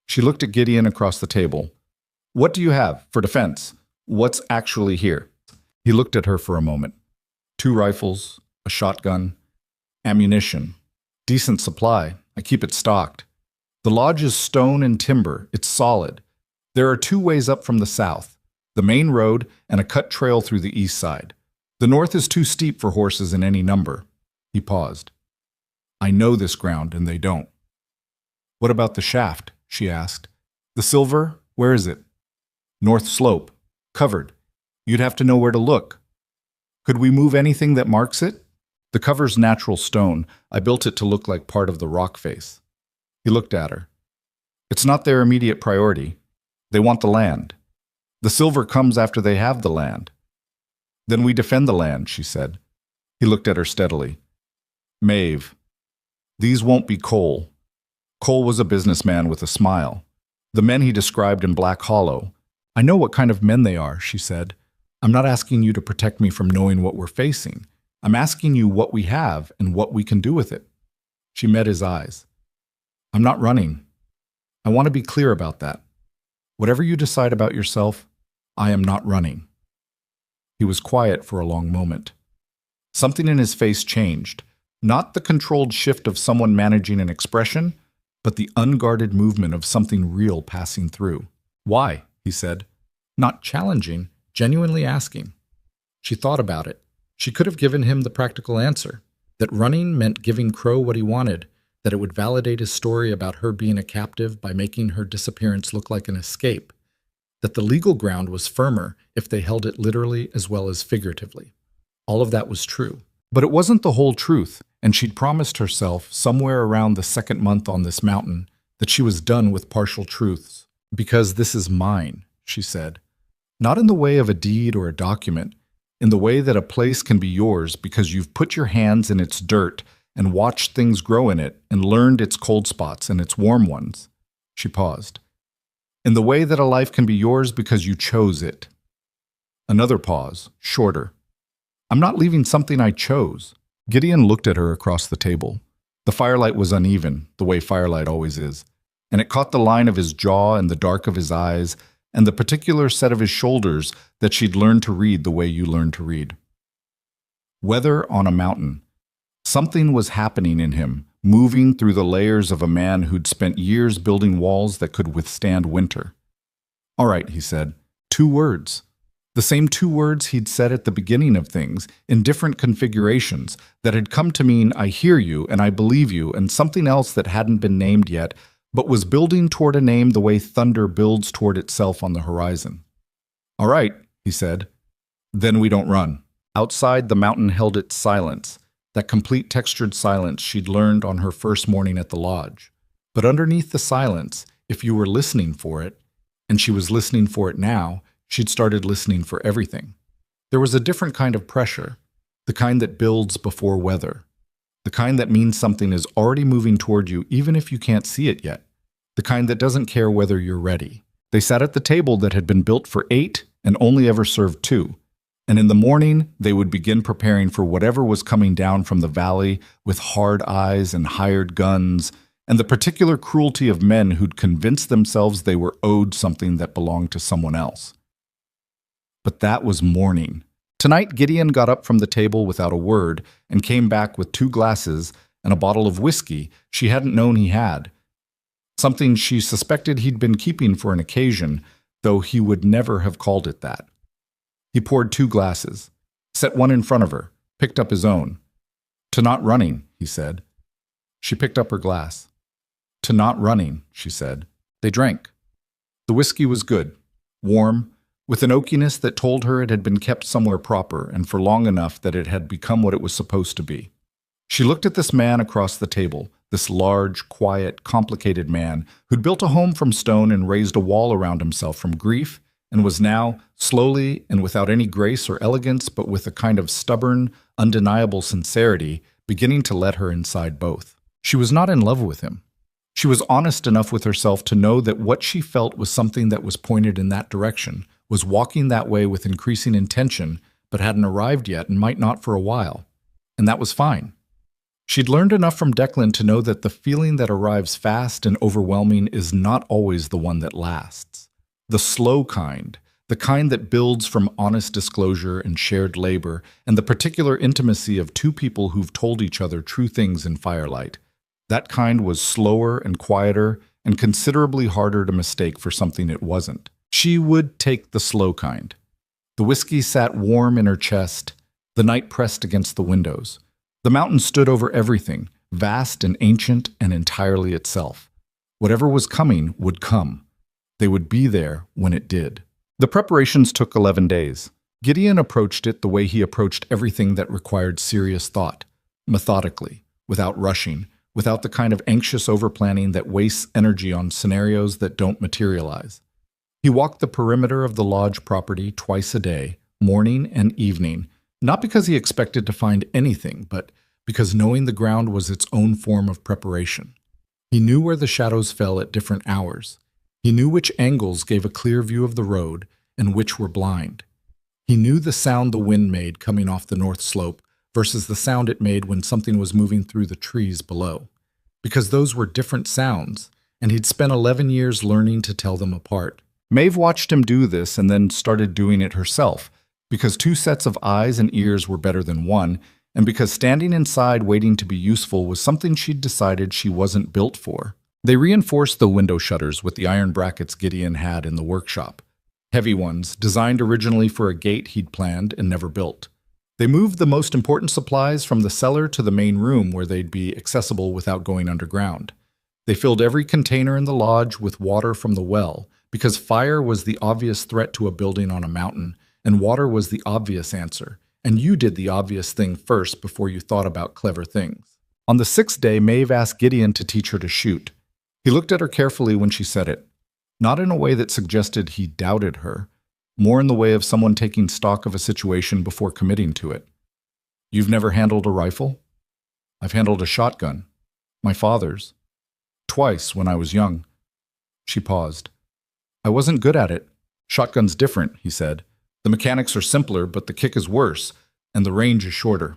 She looked at Gideon across the table. "What do you have for defense? What's actually here?" He looked at her for a moment. 2 rifles, a shotgun, ammunition. Decent supply. I keep it stocked. The lodge is stone and timber. It's solid. There are 2 ways up from the south, the main road and a cut trail through the east side. The north is too steep for horses in any number. He paused. "I know this ground, and they don't." "What about the shaft?" she asked. "The silver? Where is it?" "North slope. Covered. You'd have to know where to look." "Could we move anything that marks it?" "The cover's natural stone. I built it to look like part of the rock face." He looked at her. "It's not their immediate priority. They want the land. The silver comes after they have the land." "Then we defend the land," she said. He looked at her steadily. "Maeve, these won't be Cole." Cole was a businessman with a smile. "The men he described in Black Hollow. I know what kind of men they are," she said. "I'm not asking you to protect me from knowing what we're facing. I'm asking you what we have and what we can do with it." She met his eyes. "I'm not running. I want to be clear about that. Whatever you decide about yourself, I am not running." He was quiet for a long moment. Something in his face changed, not the controlled shift of someone managing an expression, but the unguarded movement of something real passing through. "Why?" he said. Not challenging, genuinely asking. She thought about it. She could have given him the practical answer, that running meant giving Crow what he wanted, that it would validate his story about her being a captive by making her disappearance look like an escape, that the legal ground was firmer if they held it literally as well as figuratively. All of that was true. But it wasn't the whole truth, and she'd promised herself, somewhere around the 2nd month on this mountain, that she was done with partial truths. "Because this is mine," she said. "Not in the way of a deed or a document, in the way that a place can be yours because you've put your hands in its dirt and watched things grow in it and learned its cold spots and its warm ones." She paused. "In the way that a life can be yours because you chose it." Another pause, shorter. "I'm not leaving something I chose." Gideon looked at her across the table. The firelight was uneven, the way firelight always is, and it caught the line of his jaw and the dark of his eyes and the particular set of his shoulders that she'd learned to read the way you learn to read. Weather on a mountain. Something was happening in him, moving through the layers of a man who'd spent years building walls that could withstand winter. "All right," he said. 2 words. The same two words he'd said at the beginning of things, in different configurations, that had come to mean I hear you and I believe you, and something else that hadn't been named yet, but was building toward a name the way thunder builds toward itself on the horizon. All right, he said. Then we don't run. Outside, the mountain held its silence, that complete textured silence she'd learned on her first morning at the lodge. But underneath the silence, if you were listening for it, and she was listening for it now, she'd started listening for everything. There was a different kind of pressure, the kind that builds before weather, the kind that means something is already moving toward you even if you can't see it yet, the kind that doesn't care whether you're ready. They sat at the table that had been built for 8 and only ever served 2, and in the morning they would begin preparing for whatever was coming down from the valley with hard eyes and hired guns, and the particular cruelty of men who'd convinced themselves they were owed something that belonged to someone else. But that was morning. Tonight, Gideon got up from the table without a word and came back with 2 glasses and a bottle of whiskey she hadn't known he had, something she suspected he'd been keeping for an occasion, though he would never have called it that. He poured 2 glasses, set one in front of her, picked up his own. "To not running," he said. She picked up her glass. "To not running," she said. They drank. The whiskey was good, warm, with an oakiness that told her it had been kept somewhere proper and for long enough that it had become what it was supposed to be. She looked at this man across the table, this large, quiet, complicated man who'd built a home from stone and raised a wall around himself from grief and was now, slowly and without any grace or elegance but with a kind of stubborn, undeniable sincerity, beginning to let her inside both. She was not in love with him. She was honest enough with herself to know that what she felt was something that was pointed in that direction, was walking that way with increasing intention, but hadn't arrived yet and might not for a while. And that was fine. She'd learned enough from Declan to know that the feeling that arrives fast and overwhelming is not always the one that lasts. The slow kind, the kind that builds from honest disclosure and shared labor, and the particular intimacy of 2 people who've told each other true things in firelight. That kind was slower and quieter and considerably harder to mistake for something it wasn't. She would take the slow kind. The whiskey sat warm in her chest. The night pressed against the windows. The mountain stood over everything, vast and ancient and entirely itself. Whatever was coming would come. They would be there when it did. The preparations took 11 days. Gideon approached it the way he approached everything that required serious thought, methodically, without rushing, without the kind of anxious overplanning that wastes energy on scenarios that don't materialize. He walked the perimeter of the lodge property twice a day, morning and evening, not because he expected to find anything, but because knowing the ground was its own form of preparation. He knew where the shadows fell at different hours. He knew which angles gave a clear view of the road and which were blind. He knew the sound the wind made coming off the north slope versus the sound it made when something was moving through the trees below, because those were different sounds, and he'd spent 11 years learning to tell them apart. Maeve watched him do this and then started doing it herself, because 2 sets of eyes and ears were better than 1, and because standing inside waiting to be useful was something she'd decided she wasn't built for. They reinforced the window shutters with the iron brackets Gideon had in the workshop. Heavy ones, designed originally for a gate he'd planned and never built. They moved the most important supplies from the cellar to the main room where they'd be accessible without going underground. They filled every container in the lodge with water from the well, because fire was the obvious threat to a building on a mountain, and water was the obvious answer, and you did the obvious thing first before you thought about clever things. On the 6th day, Maeve asked Gideon to teach her to shoot. He looked at her carefully when she said it, not in a way that suggested he doubted her, more in the way of someone taking stock of a situation before committing to it. "You've never handled a rifle?" "I've handled a shotgun. My father's. Twice when I was young." She paused. "I wasn't good at it. Shotgun's different," he said. "The mechanics are simpler, but the kick is worse, and the range is shorter."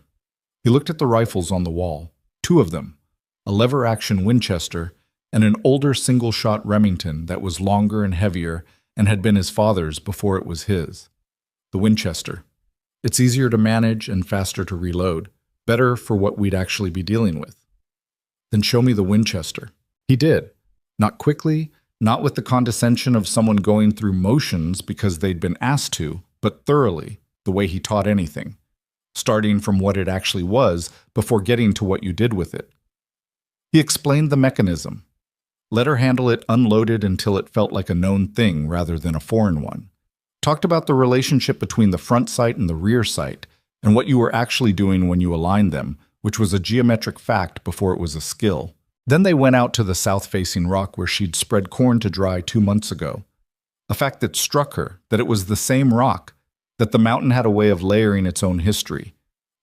He looked at the rifles on the wall, 2 of them, a lever-action Winchester and an older single-shot Remington that was longer and heavier and had been his father's before it was his. The Winchester. It's easier to manage and faster to reload, better for what we'd actually be dealing with. "Then show me the Winchester." He did, not quickly, not with the condescension of someone going through motions because they'd been asked to, but thoroughly, the way he taught anything, starting from what it actually was before getting to what you did with it. He explained the mechanism. Let her handle it unloaded until it felt like a known thing rather than a foreign one. Talked about the relationship between the front sight and the rear sight, and what you were actually doing when you aligned them, which was a geometric fact before it was a skill. Then they went out to the south-facing rock where she'd spread corn to dry 2 months ago. A fact that struck her, that it was the same rock, that the mountain had a way of layering its own history.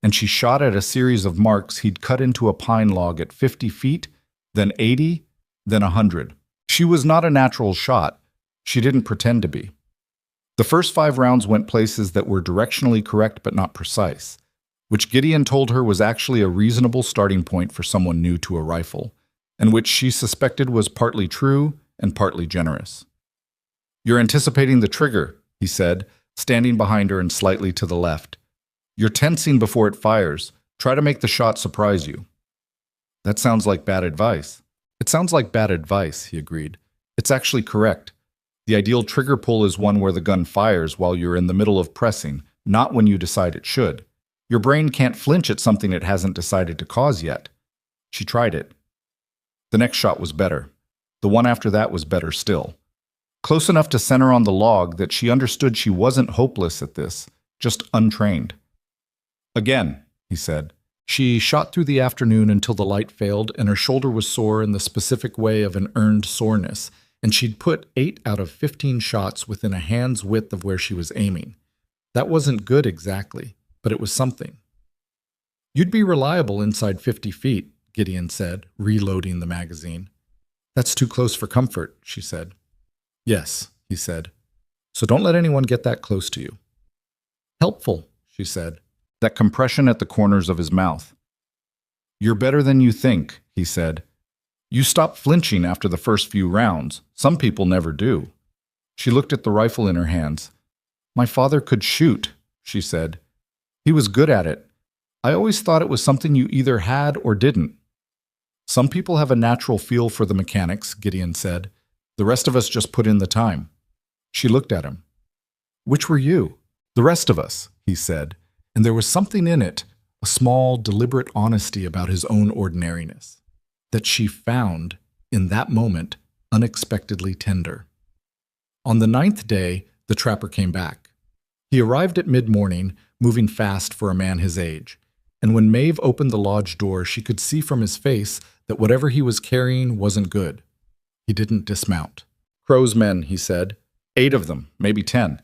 And she shot at a series of marks he'd cut into a pine log at 50 feet, then 80, then 100. She was not a natural shot. She didn't pretend to be. The first 5 rounds went places that were directionally correct but not precise, which Gideon told her was actually a reasonable starting point for someone new to a rifle, and which she suspected was partly true and partly generous. "You're anticipating the trigger," he said, standing behind her and slightly to the left. "You're tensing before it fires. Try to make the shot surprise you." "That sounds like bad advice." "It sounds like bad advice," he agreed. "It's actually correct. The ideal trigger pull is one where the gun fires while you're in the middle of pressing, not when you decide it should. Your brain can't flinch at something it hasn't decided to cause yet." She tried it. The next shot was better. The one after that was better still. Close enough to center on the log that she understood she wasn't hopeless at this, just untrained. "Again," he said. She shot through the afternoon until the light failed and her shoulder was sore in the specific way of an earned soreness, and she'd put 8 out of 15 shots within a hand's width of where she was aiming. That wasn't good exactly, but it was something. "You'd be reliable inside 50 feet, Gideon said, reloading the magazine. "That's too close for comfort," she said. "Yes," he said. "So don't let anyone get that close to you." "Helpful," she said. That compression at the corners of his mouth. "You're better than you think," he said. "You stopped flinching after the first few rounds. Some people never do." She looked at the rifle in her hands. "My father could shoot," she said. "He was good at it. I always thought it was something you either had or didn't." "Some people have a natural feel for the mechanics," Gideon said. "The rest of us just put in the time." She looked at him. "Which were you?" "The rest of us," he said, and there was something in it, a small, deliberate honesty about his own ordinariness, that she found, in that moment, unexpectedly tender. On the 9th day, the trapper came back. He arrived at mid-morning, moving fast for a man his age, and when Maeve opened the lodge door, she could see from his face that whatever he was carrying wasn't good. He didn't dismount. "Crow's men," he said. 8 of them, maybe 10,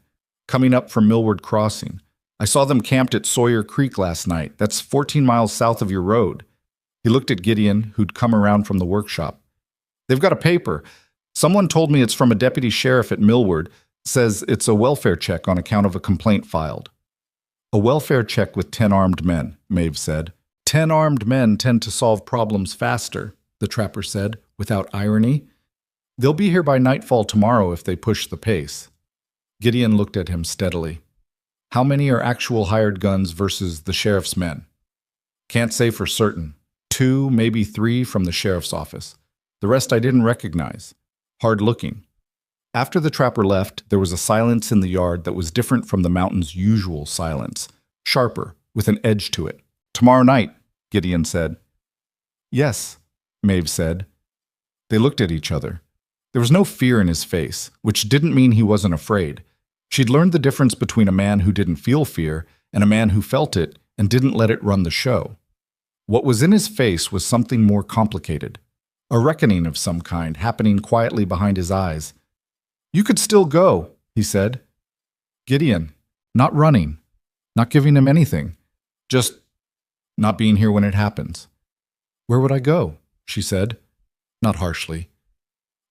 coming up from Millward Crossing. I saw them camped at Sawyer Creek last night. That's 14 miles south of your road." He looked at Gideon, who'd come around from the workshop. "They've got a paper. Someone told me it's from a deputy sheriff at Millward. Says it's a welfare check on account of a complaint filed." "A welfare check with 10 armed men," Maeve said. 10 armed men tend to solve problems faster," the trapper said, without irony. "They'll be here by nightfall tomorrow if they push the pace." Gideon looked at him steadily. "How many are actual hired guns versus the sheriff's men?" "Can't say for certain. 2, maybe 3 from the sheriff's office. The rest I didn't recognize. Hard looking." After the trapper left, there was a silence in the yard that was different from the mountain's usual silence, sharper, with an edge to it. "Tomorrow night," Gideon said. "Yes," Maeve said. They looked at each other. There was no fear in his face, which didn't mean he wasn't afraid. She'd learned the difference between a man who didn't feel fear and a man who felt it and didn't let it run the show. What was in his face was something more complicated, a reckoning of some kind happening quietly behind his eyes. "You could still go," he said. "Gideon, not running, not giving him anything, just not being here when it happens." "Where would I go?" she said, not harshly.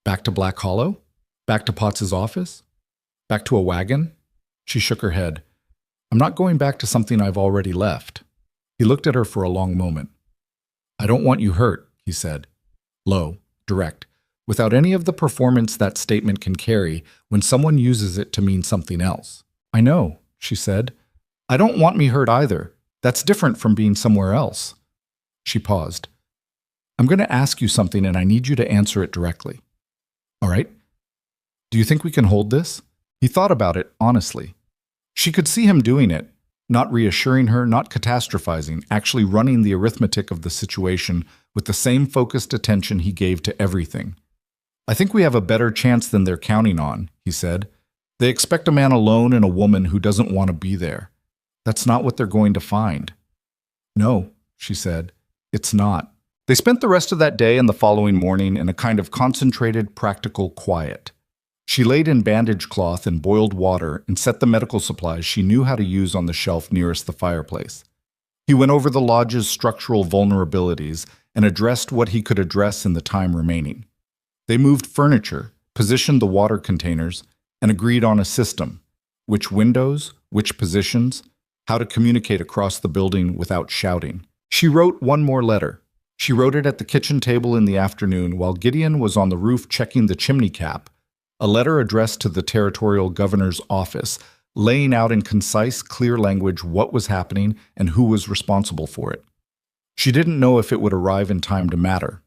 "Back to Black Hollow? Back to Potts's office? Back to a wagon?" She shook her head. "I'm not going back to something I've already left." He looked at her for a long moment. "I don't want you hurt," he said, low, direct, without any of the performance that statement can carry when someone uses it to mean something else. "I know," she said. "I don't want me hurt either. That's different from being somewhere else." She paused. "I'm going to ask you something and I need you to answer it directly. All right? Do you think we can hold this?" He thought about it honestly. She could see him doing it, not reassuring her, not catastrophizing, actually running the arithmetic of the situation with the same focused attention he gave to everything. "I think we have a better chance than they're counting on," he said. "They expect a man alone and a woman who doesn't want to be there. That's not what they're going to find." "No," she said, "it's not." They spent the rest of that day and the following morning in a kind of concentrated, practical quiet. She laid in bandage cloth and boiled water and set the medical supplies she knew how to use on the shelf nearest the fireplace. He went over the lodge's structural vulnerabilities and addressed what he could address in the time remaining. They moved furniture, positioned the water containers, and agreed on a system: which windows, which positions, how to communicate across the building without shouting. She wrote one more letter. She wrote it at the kitchen table in the afternoon while Gideon was on the roof checking the chimney cap, a letter addressed to the territorial governor's office, laying out in concise, clear language what was happening and who was responsible for it. She didn't know if it would arrive in time to matter.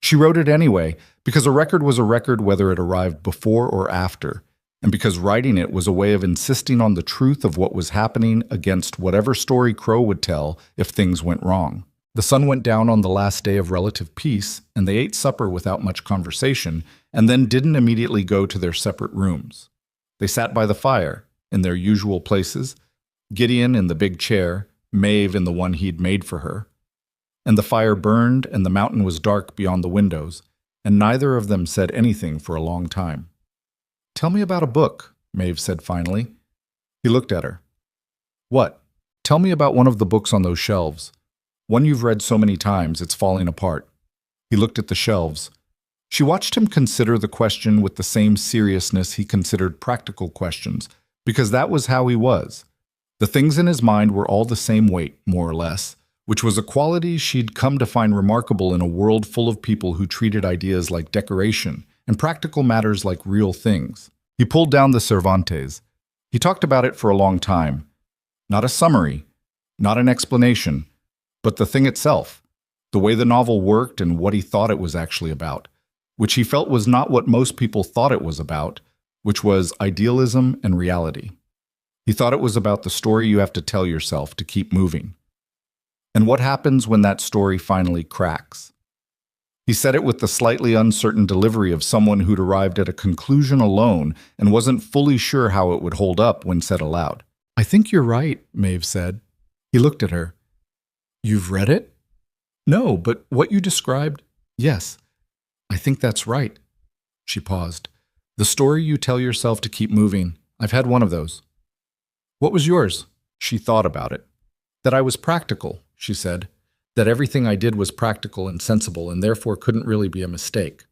She wrote it anyway, because a record was a record whether it arrived before or after, and because writing it was a way of insisting on the truth of what was happening against whatever story Crow would tell if things went wrong. The sun went down on the last day of relative peace, and they ate supper without much conversation, and then didn't immediately go to their separate rooms. They sat by the fire, in their usual places, Gideon in the big chair, Maeve in the one he'd made for her. And the fire burned, and the mountain was dark beyond the windows, and neither of them said anything for a long time. "Tell me about a book," Maeve said finally. He looked at her. "What? Tell me about one of the books on those shelves. One you've read so many times, it's falling apart." He looked at the shelves. She watched him consider the question with the same seriousness he considered practical questions, because that was how he was. The things in his mind were all the same weight, more or less, which was a quality she'd come to find remarkable in a world full of people who treated ideas like decoration and practical matters like real things. He pulled down the Cervantes. He talked about it for a long time. Not a summary, not an explanation, but the thing itself, the way the novel worked and what he thought it was actually about, which he felt was not what most people thought it was about, which was idealism and reality. He thought it was about the story you have to tell yourself to keep moving. And what happens when that story finally cracks? He said it with the slightly uncertain delivery of someone who'd arrived at a conclusion alone and wasn't fully sure how it would hold up when said aloud. "I think you're right," Maeve said. He looked at her. "You've read it?" "No, but what you described, yes. I think that's right." She paused. "The story you tell yourself to keep moving. I've had one of those." "What was yours?" She thought about it. "That I was practical," she said. "That everything I did was practical and sensible and therefore couldn't really be a mistake.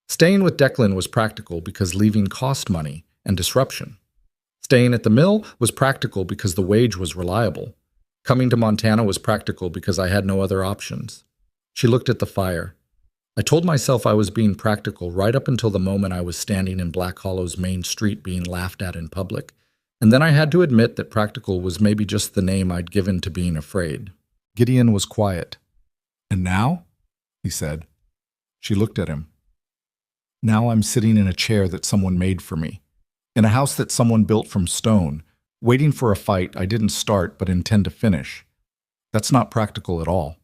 Staying with Declan was practical because leaving cost money and disruption. Staying at the mill was practical because the wage was reliable. Coming to Montana was practical because I had no other options." She looked at the fire. "I told myself I was being practical right up until the moment I was standing in Black Hollow's main street being laughed at in public, and then I had to admit that practical was maybe just the name I'd given to being afraid." Gideon was quiet. "And now?" he said. She looked at him. "Now I'm sitting in a chair that someone made for me, in a house that someone built from stone, waiting for a fight I didn't start but intend to finish. That's not practical at all."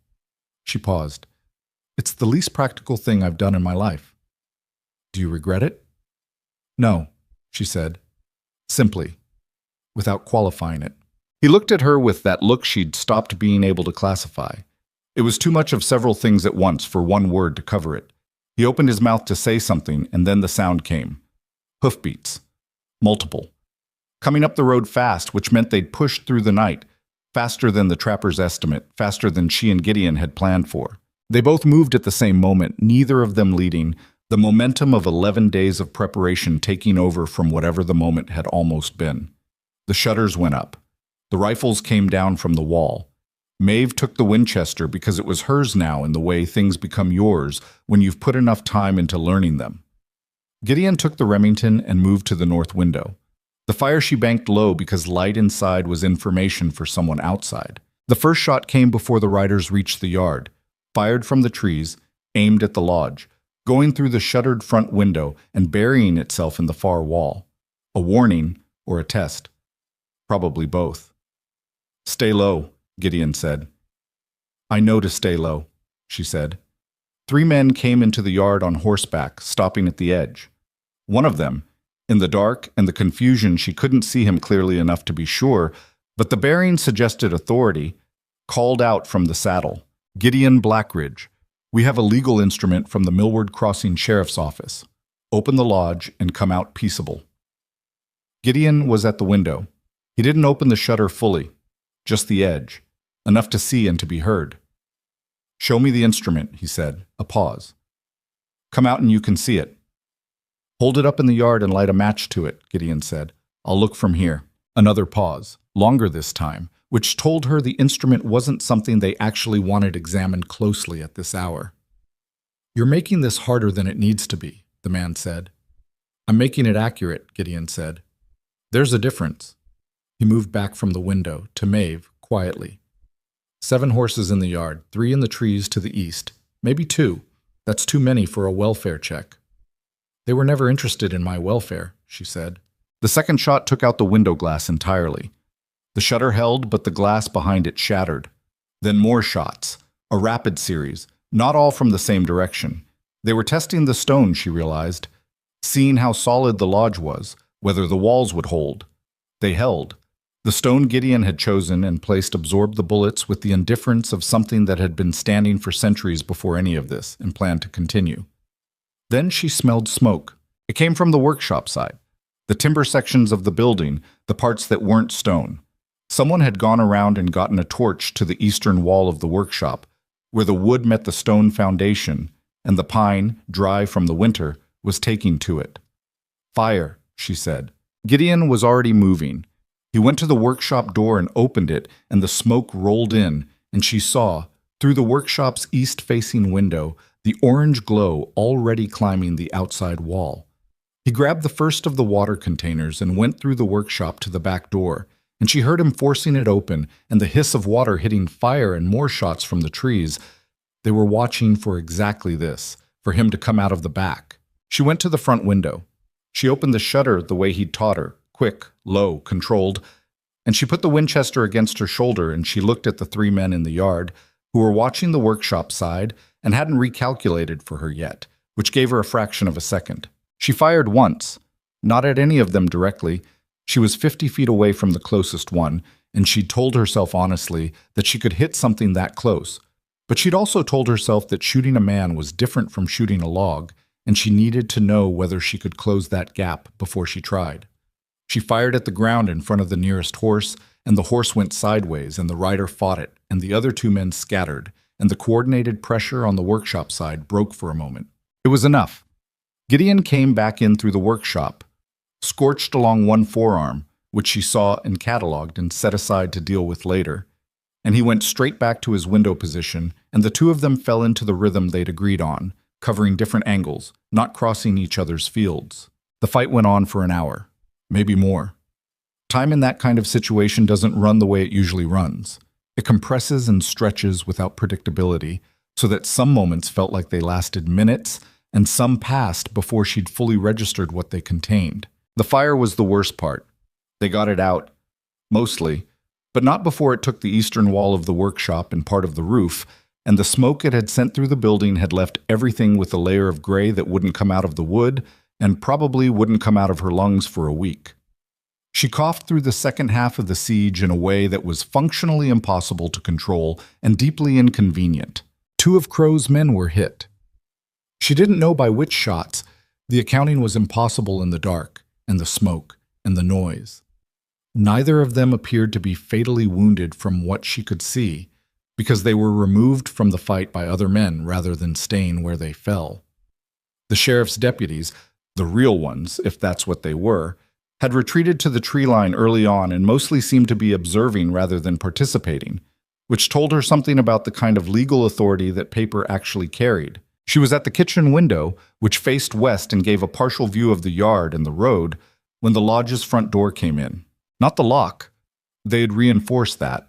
She paused. "It's the least practical thing I've done in my life." "Do you regret it?" "No," she said, simply, without qualifying it. He looked at her with that look she'd stopped being able to classify. It was too much of several things at once for one word to cover it. He opened his mouth to say something, and then the sound came. Hoofbeats. Multiple. Coming up the road fast, which meant they'd pushed through the night, faster than the trapper's estimate, faster than she and Gideon had planned for. They both moved at the same moment, neither of them leading, the momentum of 11 days of preparation taking over from whatever the moment had almost been. The shutters went up. The rifles came down from the wall. Maeve took the Winchester because it was hers now in the way things become yours when you've put enough time into learning them. Gideon took the Remington and moved to the north window. The fire she banked low because light inside was information for someone outside. The first shot came before the riders reached the yard, fired from the trees, aimed at the lodge, going through the shuttered front window and burying itself in the far wall. A warning or a test. Probably both. "Stay low," Gideon said. "I know to stay low," she said. 3 men came into the yard on horseback, stopping at the edge. One of them, in the dark and the confusion she couldn't see him clearly enough to be sure, but the bearing suggested authority, called out from the saddle, "Gideon Blackridge, we have a legal instrument from the Millward Crossing Sheriff's Office. Open the lodge and come out peaceable." Gideon was at the window. He didn't open the shutter fully, just the edge, enough to see and to be heard. "Show me the instrument," he said, a pause. "Come out and you can see it." "Hold it up in the yard and light a match to it," Gideon said. "I'll look from here." Another pause, longer this time, which told her the instrument wasn't something they actually wanted examined closely at this hour. "You're making this harder than it needs to be," the man said. "I'm making it accurate," Gideon said. "There's a difference." He moved back from the window to Maeve, quietly. 7 horses in the yard, 3 in the trees to the east, maybe 2. That's too many for a welfare check. "They were never interested in my welfare," she said. The second shot took out the window glass entirely. The shutter held, but the glass behind it shattered. Then more shots, a rapid series, not all from the same direction. They were testing the stone, she realized, seeing how solid the lodge was, whether the walls would hold. They held. The stone Gideon had chosen and placed absorbed the bullets with the indifference of something that had been standing for centuries before any of this and planned to continue. Then she smelled smoke. It came from the workshop side, the timber sections of the building, the parts that weren't stone. Someone had gone around and gotten a torch to the eastern wall of the workshop, where the wood met the stone foundation, and the pine, dry from the winter, was taking to it. "Fire," she said. Gideon was already moving. He went to the workshop door and opened it, and the smoke rolled in, and she saw, through the workshop's east-facing window, the orange glow already climbing the outside wall. He grabbed the first of the water containers and went through the workshop to the back door, and she heard him forcing it open and the hiss of water hitting fire and more shots from the trees. They were watching for exactly this, for him to come out of the back. She went to the front window. She opened the shutter the way he'd taught her, quick, low, controlled, and she put the Winchester against her shoulder and she looked at the 3 men in the yard who were watching the workshop side and hadn't recalculated for her yet, which gave her a fraction of a second. She fired once, not at any of them directly. She was 50 feet away from the closest one, and she'd told herself honestly that she could hit something that close. But she'd also told herself that shooting a man was different from shooting a log, and she needed to know whether she could close that gap before she tried. She fired at the ground in front of the nearest horse, and the horse went sideways, and the rider fought it, and the other 2 men scattered, and the coordinated pressure on the workshop side broke for a moment. It was enough. Gideon came back in through the workshop, scorched along one forearm, which she saw and catalogued and set aside to deal with later, and he went straight back to his window position, and the 2 of them fell into the rhythm they'd agreed on, covering different angles, not crossing each other's fields. The fight went on for an hour, maybe more. Time in that kind of situation doesn't run the way it usually runs. It compresses and stretches without predictability, so that some moments felt like they lasted minutes, and some passed before she'd fully registered what they contained. The fire was the worst part. They got it out, mostly, but not before it took the eastern wall of the workshop and part of the roof, and the smoke it had sent through the building had left everything with a layer of gray that wouldn't come out of the wood and probably wouldn't come out of her lungs for a week. She coughed through the second half of the siege in a way that was functionally impossible to control and deeply inconvenient. 2 of Crow's men were hit. She didn't know by which shots. The accounting was impossible in the dark, and the smoke, and the noise. Neither of them appeared to be fatally wounded from what she could see, because they were removed from the fight by other men rather than staying where they fell. The sheriff's deputies, the real ones, if that's what they were, had retreated to the tree line early on and mostly seemed to be observing rather than participating, which told her something about the kind of legal authority that paper actually carried. She was at the kitchen window, which faced west and gave a partial view of the yard and the road, when the lodge's front door came in. Not the lock. They had reinforced that.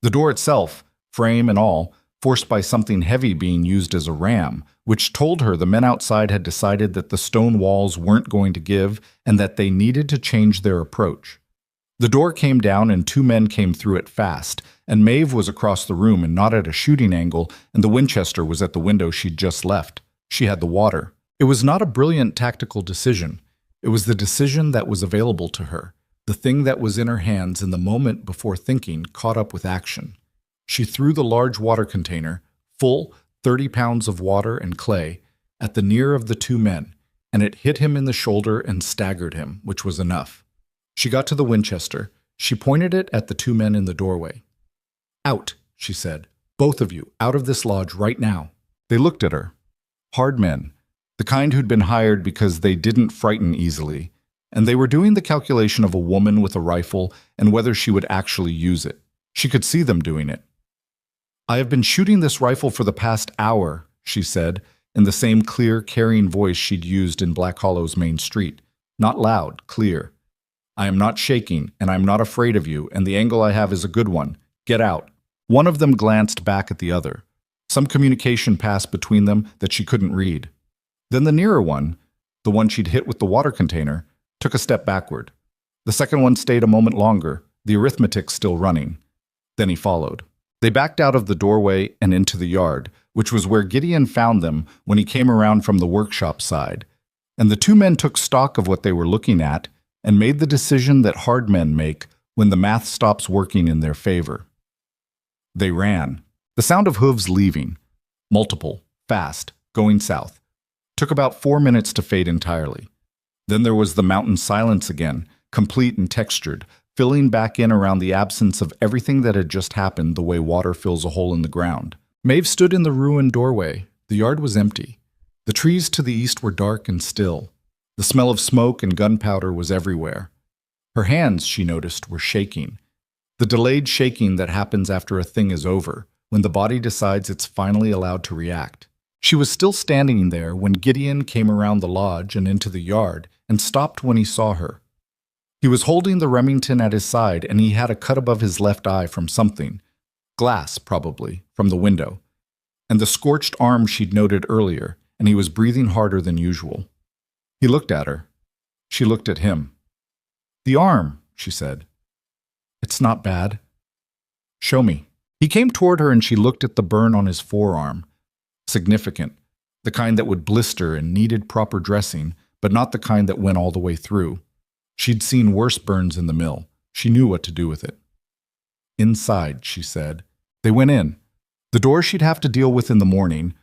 The door itself, frame and all, forced by something heavy being used as a ram, which told her the men outside had decided that the stone walls weren't going to give and that they needed to change their approach. The door came down and two men came through it fast, and Maeve was across the room and not at a shooting angle, and the Winchester was at the window she'd just left. She had the water. It was not a brilliant tactical decision. It was the decision that was available to her, the thing that was in her hands in the moment before thinking caught up with action. She threw the large water container, full 30 pounds of water and clay, at the near of the two men, and it hit him in the shoulder and staggered him, which was enough. She got to the Winchester. She pointed it at the two men in the doorway. "Out," she said. "Both of you, out of this lodge right now." They looked at her. Hard men, the kind who'd been hired because they didn't frighten easily, and they were doing the calculation of a woman with a rifle and whether she would actually use it. She could see them doing it. "I have been shooting this rifle for the past hour," she said, in the same clear, carrying voice she'd used in Black Hollow's main street. Not loud, clear. "I am not shaking, and I am not afraid of you, and the angle I have is a good one. Get out." One of them glanced back at the other. Some communication passed between them that she couldn't read. Then the nearer one, the one she'd hit with the water container, took a step backward. The second one stayed a moment longer, the arithmetic still running. Then he followed. They backed out of the doorway and into the yard, which was where Gideon found them when he came around from the workshop side. And the two men took stock of what they were looking at and made the decision that hard men make when the math stops working in their favor. They ran. The sound of hooves leaving. Multiple, fast, going south. Took about 4 minutes to fade entirely. Then there was the mountain silence again, complete and textured, filling back in around the absence of everything that had just happened the way water fills a hole in the ground. Maeve stood in the ruined doorway. The yard was empty. The trees to the east were dark and still. The smell of smoke and gunpowder was everywhere. Her hands, she noticed, were shaking. The delayed shaking that happens after a thing is over, when the body decides it's finally allowed to react. She was still standing there when Gideon came around the lodge and into the yard and stopped when he saw her. He was holding the Remington at his side, and he had a cut above his left eye from something. Glass, probably, from the window. And the scorched arm she'd noted earlier, and he was breathing harder than usual. He looked at her. She looked at him. "The arm," she said. "It's not bad." "Show me." He came toward her and she looked at the burn on his forearm. Significant. The kind that would blister and needed proper dressing, but not the kind that went all the way through. She'd seen worse burns in the mill. She knew what to do with it. "Inside," she said. They went in. The door she'd have to deal with in the morning.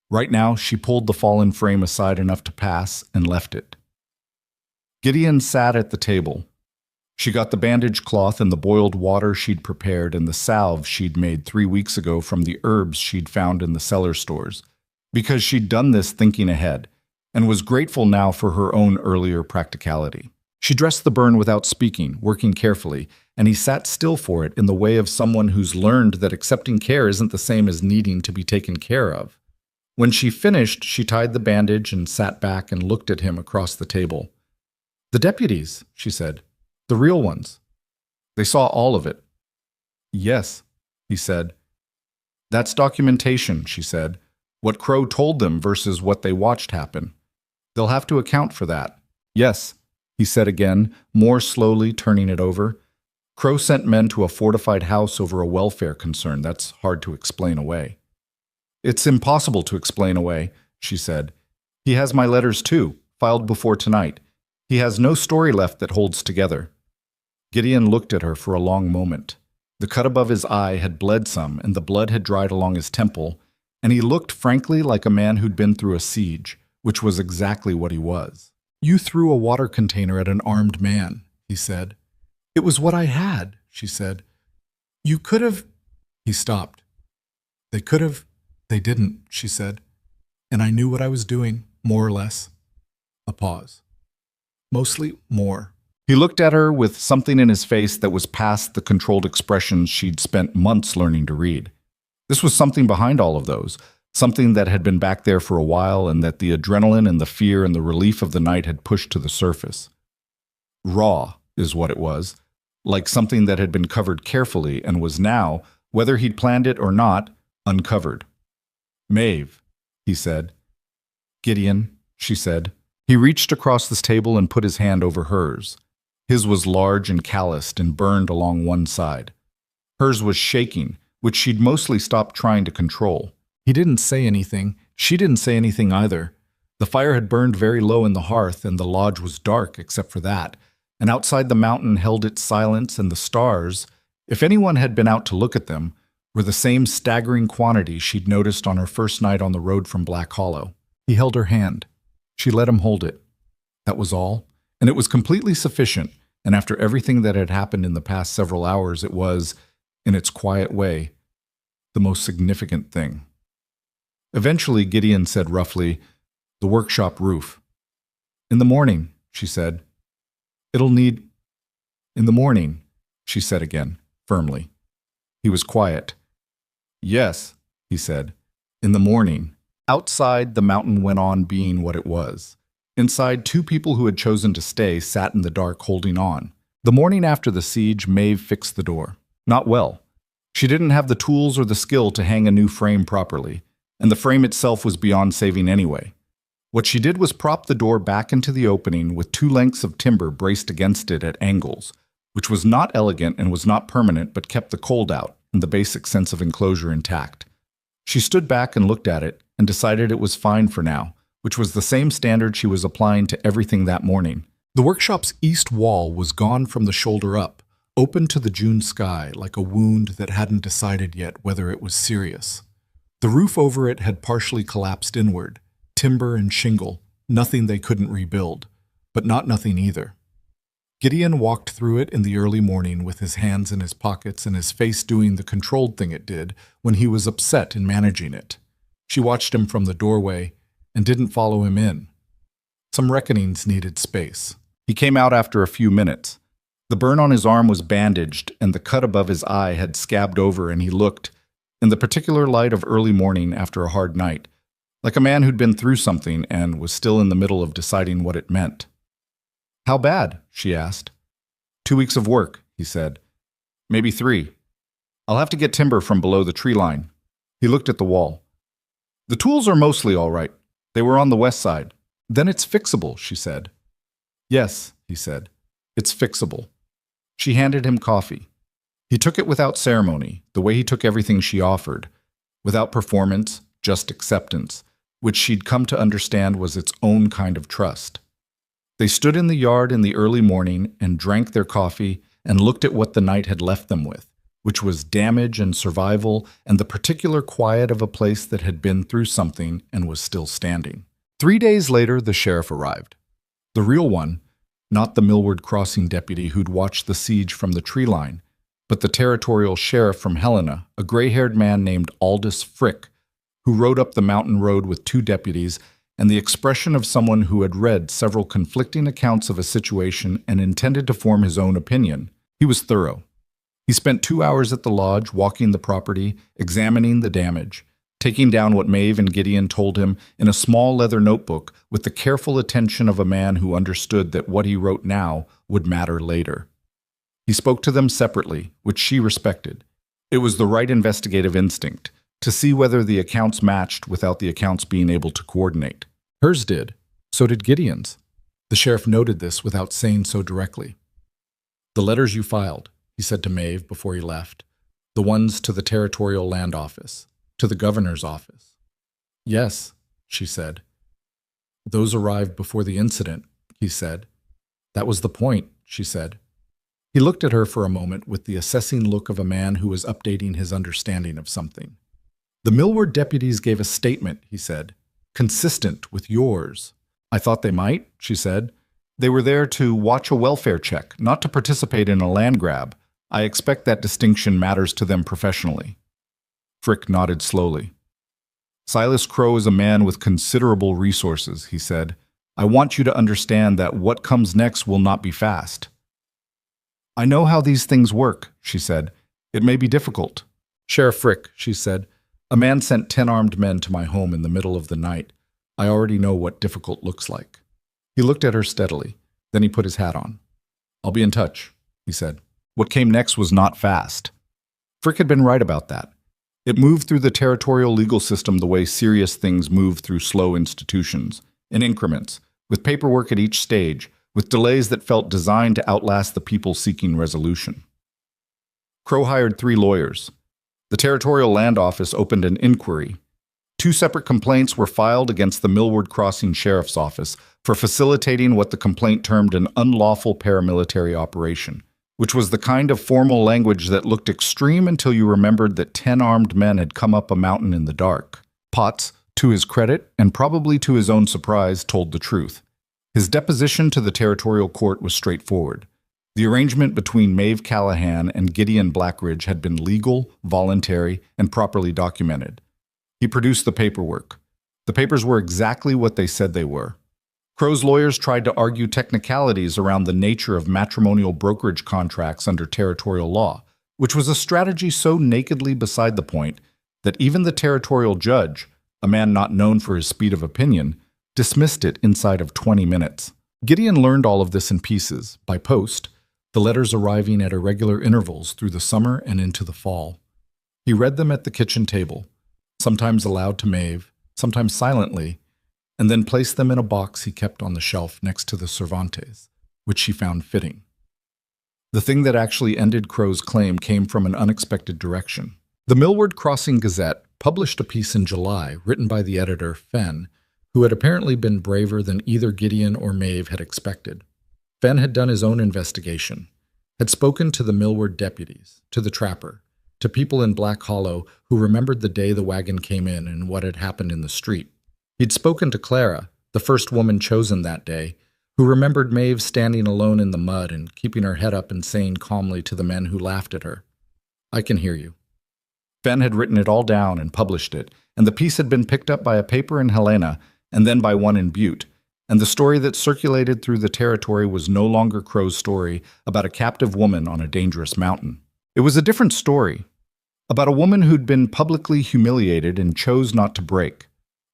Right now, she pulled the fallen frame aside enough to pass and left it. Gideon sat at the table. She got the bandage cloth and the boiled water she'd prepared and the salve she'd made 3 weeks ago from the herbs she'd found in the cellar stores, because she'd done this thinking ahead, and was grateful now for her own earlier practicality. She dressed the burn without speaking, working carefully, and he sat still for it in the way of someone who's learned that accepting care isn't the same as needing to be taken care of. When she finished, she tied the bandage and sat back and looked at him across the table. "The deputies," she said. "The real ones. They saw all of it." "Yes," he said. "That's documentation," she said. "What Crow told them versus what they watched happen. They'll have to account for that." "Yes," he said again, more slowly turning it over. "Crow sent men to a fortified house over a welfare concern. That's hard to explain away." "It's impossible to explain away," she said. "He has my letters too, filed before tonight. He has no story left that holds together." Gideon looked at her for a long moment. The cut above his eye had bled some, and the blood had dried along his temple, and he looked frankly like a man who'd been through a siege, which was exactly what he was. "You threw a water container at an armed man," he said. "It was what I had," she said. "You could have—" He stopped. "They could have. They didn't," she said. "And I knew what I was doing, more or less." A pause. "Mostly more." He looked at her with something in his face that was past the controlled expressions she'd spent months learning to read. This was something behind all of those, something that had been back there for a while and that the adrenaline and the fear and the relief of the night had pushed to the surface. Raw is what it was, like something that had been covered carefully and was now, whether he'd planned it or not, uncovered. "Maeve," he said. "Gideon," she said. He reached across this table and put his hand over hers. His was large and calloused and burned along one side. Hers was shaking, which she'd mostly stopped trying to control. He didn't say anything. She didn't say anything either. The fire had burned very low in the hearth, and the lodge was dark except for that, and outside the mountain held its silence, and the stars, if anyone had been out to look at them, were the same staggering quantity she'd noticed on her first night on the road from Black Hollow. He held her hand. She let him hold it. That was all, and it was completely sufficient, and after everything that had happened in the past several hours, it was, in its quiet way, the most significant thing. Eventually, Gideon said roughly, "The workshop roof." "In the morning," she said. "It'll need—" "In the morning," she said again, firmly. He was quiet. "Yes," he said, "in the morning." Outside, the mountain went on being what it was. Inside, two people who had chosen to stay sat in the dark holding on. The morning after the siege, Maeve fixed the door. Not well. She didn't have the tools or the skill to hang a new frame properly, and the frame itself was beyond saving anyway. What she did was prop the door back into the opening with 2 lengths of timber braced against it at angles, which was not elegant and was not permanent but kept the cold out and the basic sense of enclosure intact. She stood back and looked at it and decided it was fine for now, which was the same standard she was applying to everything that morning. The workshop's east wall was gone from the shoulder up, open to the June sky like a wound that hadn't decided yet whether it was serious. The roof over it had partially collapsed inward, timber and shingle, nothing they couldn't rebuild, but not nothing either. Gideon walked through it in the early morning with his hands in his pockets and his face doing the controlled thing it did when he was upset in managing it. She watched him from the doorway and didn't follow him in. Some reckonings needed space. He came out after a few minutes. The burn on his arm was bandaged and the cut above his eye had scabbed over, and he looked, in the particular light of early morning after a hard night, like a man who'd been through something and was still in the middle of deciding what it meant. "How bad?" she asked. 2 weeks of work," he said. "Maybe 3. I'll have to get timber from below the tree line." He looked at the wall. "The tools are mostly all right. They were on the west side." "Then it's fixable," she said. "Yes," he said. "It's fixable." She handed him coffee. He took it without ceremony, the way he took everything she offered, without performance, just acceptance, which she'd come to understand was its own kind of trust. They stood in the yard in the early morning and drank their coffee and looked at what the night had left them with, which was damage and survival and the particular quiet of a place that had been through something and was still standing. 3 days later, the sheriff arrived. The real one, not the Millward Crossing deputy who'd watched the siege from the tree line, but the territorial sheriff from Helena, a gray-haired man named Aldous Frick, who rode up the mountain road with 2 deputies and the expression of someone who had read several conflicting accounts of a situation and intended to form his own opinion. He was thorough. He spent 2 hours at the lodge, walking the property, examining the damage, taking down what Maeve and Gideon told him in a small leather notebook with the careful attention of a man who understood that what he wrote now would matter later. He spoke to them separately, which she respected. It was the right investigative instinct, to see whether the accounts matched without the accounts being able to coordinate. Hers did. So did Gideon's. The sheriff noted this without saying so directly. "The letters you filed," he said to Maeve before he left. "The ones to the territorial land office, to the governor's office." "Yes," she said. "Those arrived before the incident," he said. "That was the point," she said. He looked at her for a moment with the assessing look of a man who was updating his understanding of something. "The Millward deputies gave a statement," he said, "consistent with yours." "I thought they might," she said. "They were there to watch a welfare check, not to participate in a land grab. I expect that distinction matters to them professionally." Frick nodded slowly. "Silas Crow is a man with considerable resources," he said. "I want you to understand that what comes next will not be fast." "I know how these things work," she said. "It may be difficult." "Sheriff Frick," she said, "a man sent 10 armed men to my home in the middle of the night. I already know what difficult looks like." He looked at her steadily. Then he put his hat on. "I'll be in touch," he said. What came next was not fast. Frick had been right about that. It moved through the territorial legal system the way serious things move through slow institutions, in increments, with paperwork at each stage, with delays that felt designed to outlast the people seeking resolution. Crow hired 3 lawyers. The Territorial Land Office opened an inquiry. 2 separate complaints were filed against the Millward Crossing Sheriff's Office for facilitating what the complaint termed an unlawful paramilitary operation, which was the kind of formal language that looked extreme until you remembered that 10 armed men had come up a mountain in the dark. Potts, to his credit, and probably to his own surprise, told the truth. His deposition to the Territorial Court was straightforward. The arrangement between Maeve Callahan and Gideon Blackridge had been legal, voluntary, and properly documented. He produced the paperwork. The papers were exactly what they said they were. Crow's lawyers tried to argue technicalities around the nature of matrimonial brokerage contracts under territorial law, which was a strategy so nakedly beside the point that even the territorial judge, a man not known for his speed of opinion, dismissed it inside of 20 minutes. Gideon learned all of this in pieces, by post, the letters arriving at irregular intervals through the summer and into the fall. He read them at the kitchen table, sometimes aloud to Maeve, sometimes silently, and then placed them in a box he kept on the shelf next to the Cervantes, which she found fitting. The thing that actually ended Crow's claim came from an unexpected direction. The Millward Crossing Gazette published a piece in July written by the editor, Fenn, who had apparently been braver than either Gideon or Maeve had expected. Fenn had done his own investigation, had spoken to the Millward deputies, to the trapper, to people in Black Hollow who remembered the day the wagon came in and what had happened in the street. He'd spoken to Clara, the first woman chosen that day, who remembered Maeve standing alone in the mud and keeping her head up and saying calmly to the men who laughed at her, "I can hear you." Fenn had written it all down and published it, and the piece had been picked up by a paper in Helena and then by one in Butte, and the story that circulated through the territory was no longer Crow's story about a captive woman on a dangerous mountain. It was a different story, about a woman who'd been publicly humiliated and chose not to break,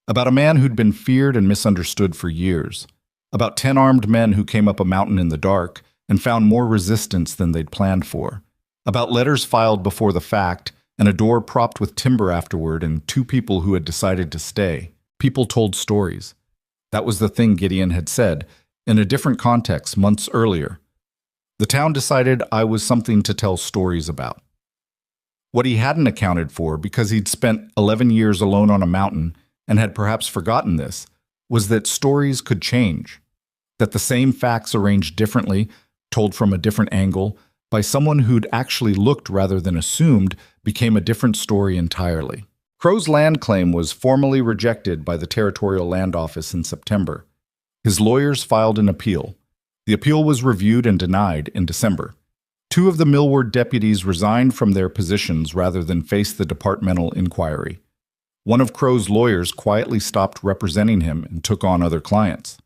about a man who'd been feared and misunderstood for years, about 10 armed men who came up a mountain in the dark and found more resistance than they'd planned for, about letters filed before the fact and a door propped with timber afterward and 2 people who had decided to stay. People told stories. That was the thing Gideon had said, in a different context months earlier. The town decided I was something to tell stories about. What he hadn't accounted for, because he'd spent 11 years alone on a mountain and had perhaps forgotten this, was that stories could change, that the same facts arranged differently, told from a different angle, by someone who'd actually looked rather than assumed, became a different story entirely. Crow's land claim was formally rejected by the Territorial Land Office in September. His lawyers filed an appeal. The appeal was reviewed and denied in December. 2 of the Millward deputies resigned from their positions rather than face the departmental inquiry. One of Crow's lawyers quietly stopped representing him and took on other clients.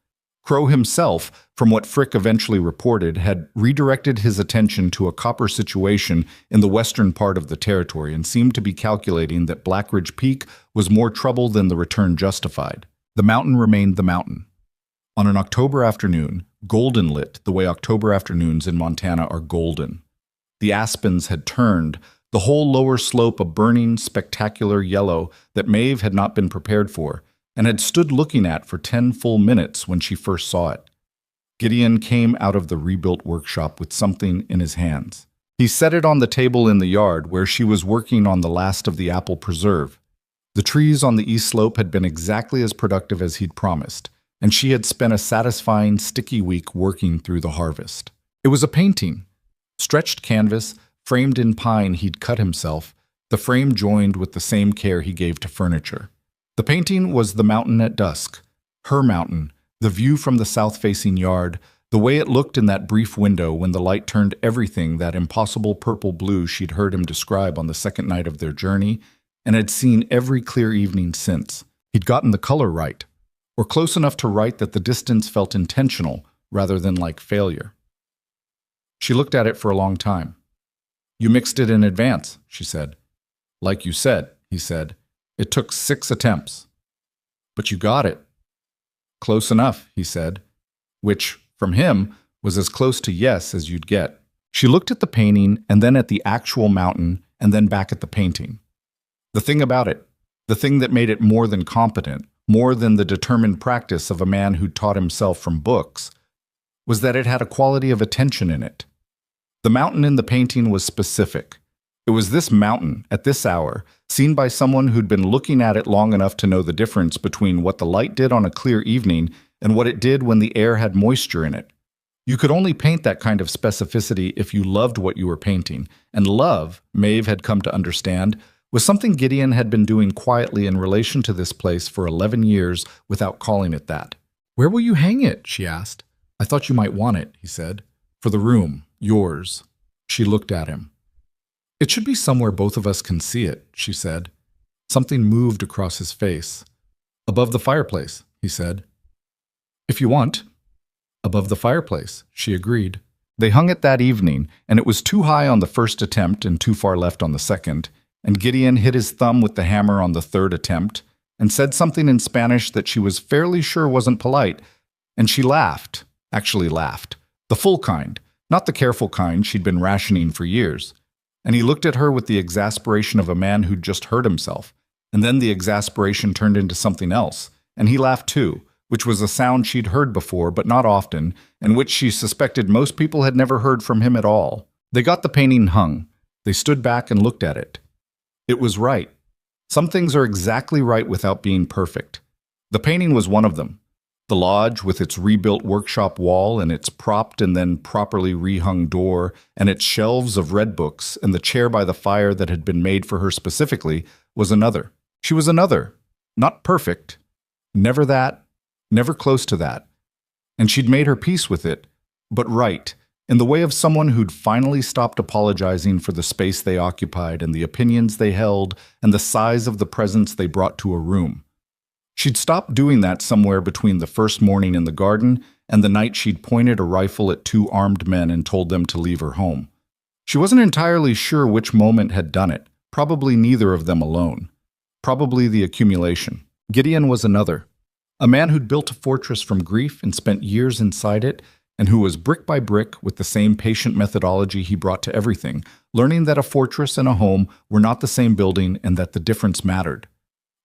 Crow himself, from what Frick eventually reported, had redirected his attention to a copper situation in the western part of the territory and seemed to be calculating that Blackridge Peak was more trouble than the return justified. The mountain remained the mountain. On an October afternoon, golden lit the way October afternoons in Montana are golden. The aspens had turned, the whole lower slope a burning, spectacular yellow that Maeve had not been prepared for, and had stood looking at for 10 full minutes when she first saw it. Gideon came out of the rebuilt workshop with something in his hands. He set it on the table in the yard where she was working on the last of the apple preserve. The trees on the east slope had been exactly as productive as he'd promised, and she had spent a satisfying, sticky week working through the harvest. It was a painting. Stretched canvas, framed in pine he'd cut himself, the frame joined with the same care he gave to furniture. The painting was the mountain at dusk, her mountain, the view from the south-facing yard, the way it looked in that brief window when the light turned everything that impossible purple-blue she'd heard him describe on the second night of their journey, and had seen every clear evening since. He'd gotten the color right, or close enough to right that the distance felt intentional rather than like failure. She looked at it for a long time. "You mixed it in advance," she said. "Like you said," he said. "It took 6 attempts. But you got it." "Close enough," he said, which, from him, was as close to yes as you'd get. She looked at the painting and then at the actual mountain and then back at the painting. The thing about it, the thing that made it more than competent, more than the determined practice of a man who'd taught himself from books, was that it had a quality of attention in it. The mountain in the painting was specific. It was this mountain, at this hour, seen by someone who'd been looking at it long enough to know the difference between what the light did on a clear evening and what it did when the air had moisture in it. You could only paint that kind of specificity if you loved what you were painting, and love, Maeve had come to understand, was something Gideon had been doing quietly in relation to this place for 11 years without calling it that. "Where will you hang it?" she asked. "I thought you might want it," he said. "For the room, yours." She looked at him. "It should be somewhere both of us can see it," she said. Something moved across his face. "Above the fireplace," he said. "If you want." "Above the fireplace," she agreed. They hung it that evening, and it was too high on the first attempt and too far left on the second, and Gideon hit his thumb with the hammer on the third attempt and said something in Spanish that she was fairly sure wasn't polite, and she laughed, actually laughed, the full kind, not the careful kind she'd been rationing for years. And he looked at her with the exasperation of a man who'd just hurt himself, and then the exasperation turned into something else, and he laughed too, which was a sound she'd heard before but not often, and which she suspected most people had never heard from him at all. They got the painting hung. They stood back and looked at it. It was right. Some things are exactly right without being perfect. The painting was one of them. The lodge, with its rebuilt workshop wall and its propped and then properly rehung door, and its shelves of red books, and the chair by the fire that had been made for her specifically, was another. She was another. Not perfect. Never that. Never close to that. And she'd made her peace with it, but right, in the way of someone who'd finally stopped apologizing for the space they occupied and the opinions they held and the size of the presence they brought to a room. She'd stopped doing that somewhere between the first morning in the garden and the night she'd pointed a rifle at two armed men and told them to leave her home. She wasn't entirely sure which moment had done it, probably neither of them alone. Probably the accumulation. Gideon was another. A man who'd built a fortress from grief and spent years inside it, and who was brick by brick with the same patient methodology he brought to everything, learning that a fortress and a home were not the same building and that the difference mattered.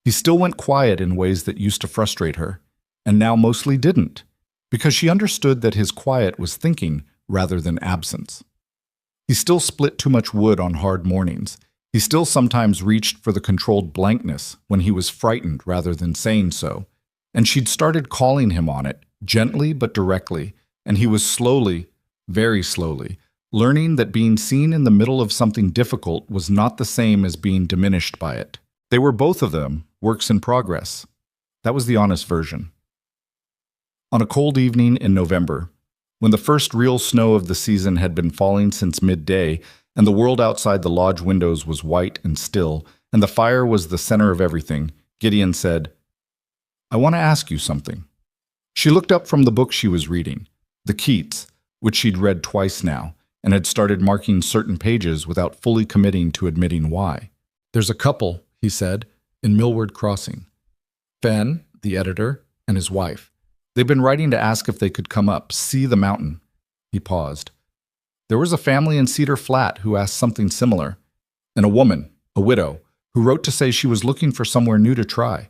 He still went quiet in ways that used to frustrate her, and now mostly didn't, because she understood that his quiet was thinking rather than absence. He still split too much wood on hard mornings. He still sometimes reached for the controlled blankness when he was frightened rather than saying so, and she'd started calling him on it, gently but directly, and he was slowly, very slowly, learning that being seen in the middle of something difficult was not the same as being diminished by it. They were both of them works in progress. That was the honest version. On a cold evening in November, when the first real snow of the season had been falling since midday, and the world outside the lodge windows was white and still, and the fire was the center of everything, Gideon said, "I want to ask you something." She looked up from the book she was reading, the Keats, which she'd read twice now, and had started marking certain pages without fully committing to admitting why. "There's a couple," he said, "in Millward Crossing. Fenn, the editor, and his wife. They've been writing to ask if they could come up, see the mountain." He paused. "There was a family in Cedar Flat who asked something similar, and a woman, a widow, who wrote to say she was looking for somewhere new to try."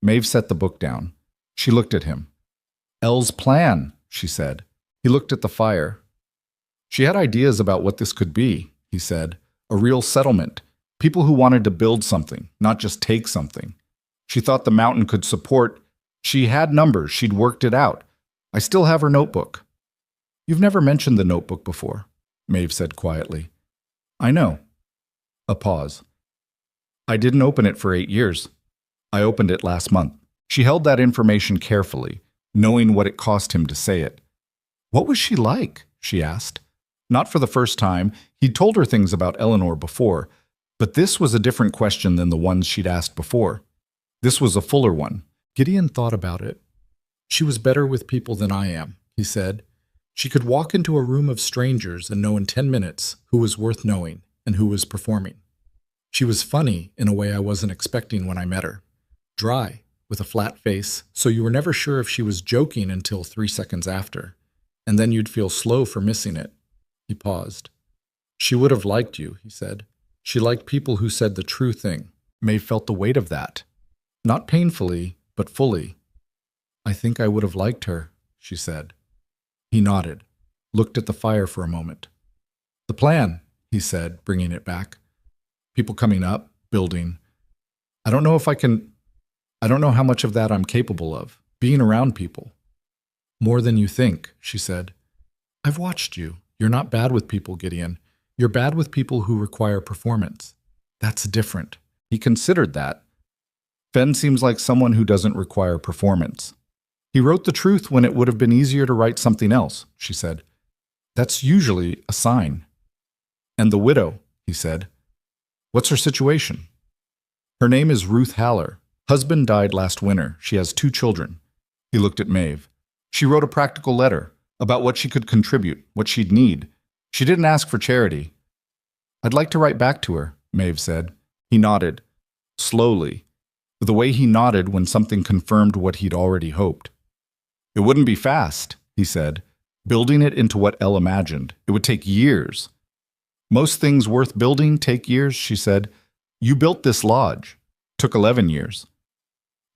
Maeve set the book down. She looked at him. "Elle's plan," she said. He looked at the fire. "She had ideas about what this could be," he said. "A real settlement. People who wanted to build something, not just take something. She thought the mountain could support. She had numbers. She'd worked it out. I still have her notebook." "You've never mentioned the notebook before," Maeve said quietly. "I know." A pause. "I didn't open it for 8 years. I opened it last month." She held that information carefully, knowing what it cost him to say it. "What was she like?" she asked. Not for the first time. He'd told her things about Eleanor before, but this was a different question than the ones she'd asked before. This was a fuller one. Gideon thought about it. "She was better with people than I am," he said. "She could walk into a room of strangers and know in 10 minutes who was worth knowing and who was performing. She was funny in a way I wasn't expecting when I met her. Dry, with a flat face, so you were never sure if she was joking until 3 seconds after, and then you'd feel slow for missing it." He paused. "She would have liked you," he said. "She liked people who said the true thing." Maeve felt the weight of that. Not painfully, but fully. "I think I would have liked her," she said. He nodded, looked at the fire for a moment. The plan, he said, bringing it back. People coming up, building. I don't know how much of that I'm capable of, being around people. More than you think, she said. I've watched you. You're not bad with people, Gideon. You're bad with people who require performance. That's different. He considered that. Fen seems like someone who doesn't require performance. He wrote the truth when it would have been easier to write something else, she said. That's usually a sign. And the widow, he said. What's her situation? Her name is Ruth Haller. Husband died last winter. She has 2 children. He looked at Maeve. She wrote a practical letter about what she could contribute, what she'd need. She didn't ask for charity. I'd like to write back to her, Maeve said. He nodded, slowly, the way he nodded when something confirmed what he'd already hoped. It wouldn't be fast, he said, building it into what Elle imagined. It would take years. Most things worth building take years, she said. You built this lodge. Took 11 years.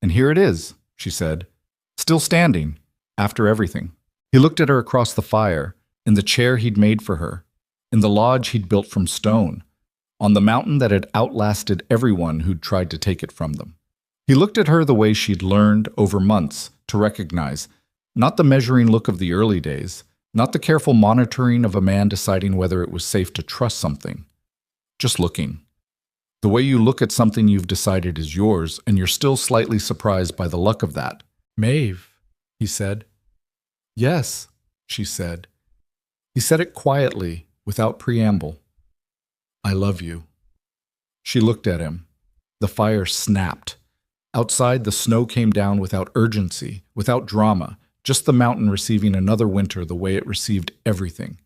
And here it is, she said, still standing, after everything. He looked at her across the fire, in the chair he'd made for her, in the lodge he'd built from stone, on the mountain that had outlasted everyone who'd tried to take it from them. He looked at her the way she'd learned over months to recognize, not the measuring look of the early days, not the careful monitoring of a man deciding whether it was safe to trust something, just looking. The way you look at something you've decided is yours, and you're still slightly surprised by the luck of that. Maeve, he said. Yes, she said. He said it quietly, without preamble. I love you. She looked at him. The fire snapped. Outside, the snow came down without urgency, without drama, just the mountain receiving another winter the way it received everything,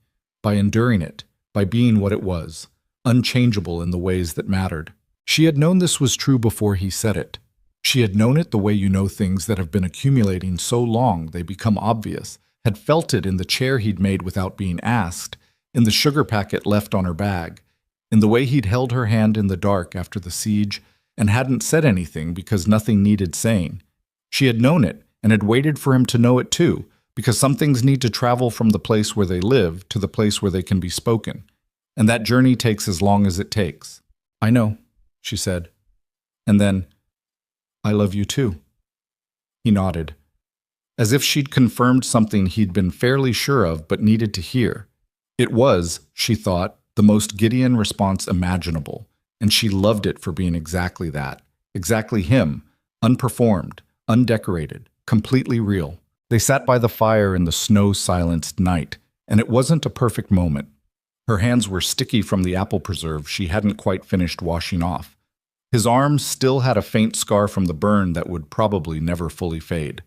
by enduring it, by being what it was, unchangeable in the ways that mattered. She had known this was true before he said it. She had known it the way you know things that have been accumulating so long they become obvious, had felt it in the chair he'd made without being asked, in the sugar packet left on her bag, in the way he'd held her hand in the dark after the siege and hadn't said anything because nothing needed saying. She had known it and had waited for him to know it too, because some things need to travel from the place where they live to the place where they can be spoken, and that journey takes as long as it takes. I know, she said. And then, I love you too. He nodded, as if she'd confirmed something he'd been fairly sure of but needed to hear. It was, she thought, the most Gideon response imaginable, and she loved it for being exactly that, exactly him, unperformed, undecorated, completely real. They sat by the fire in the snow-silenced night, and it wasn't a perfect moment. Her hands were sticky from the apple preserve she hadn't quite finished washing off. His arms still had a faint scar from the burn that would probably never fully fade.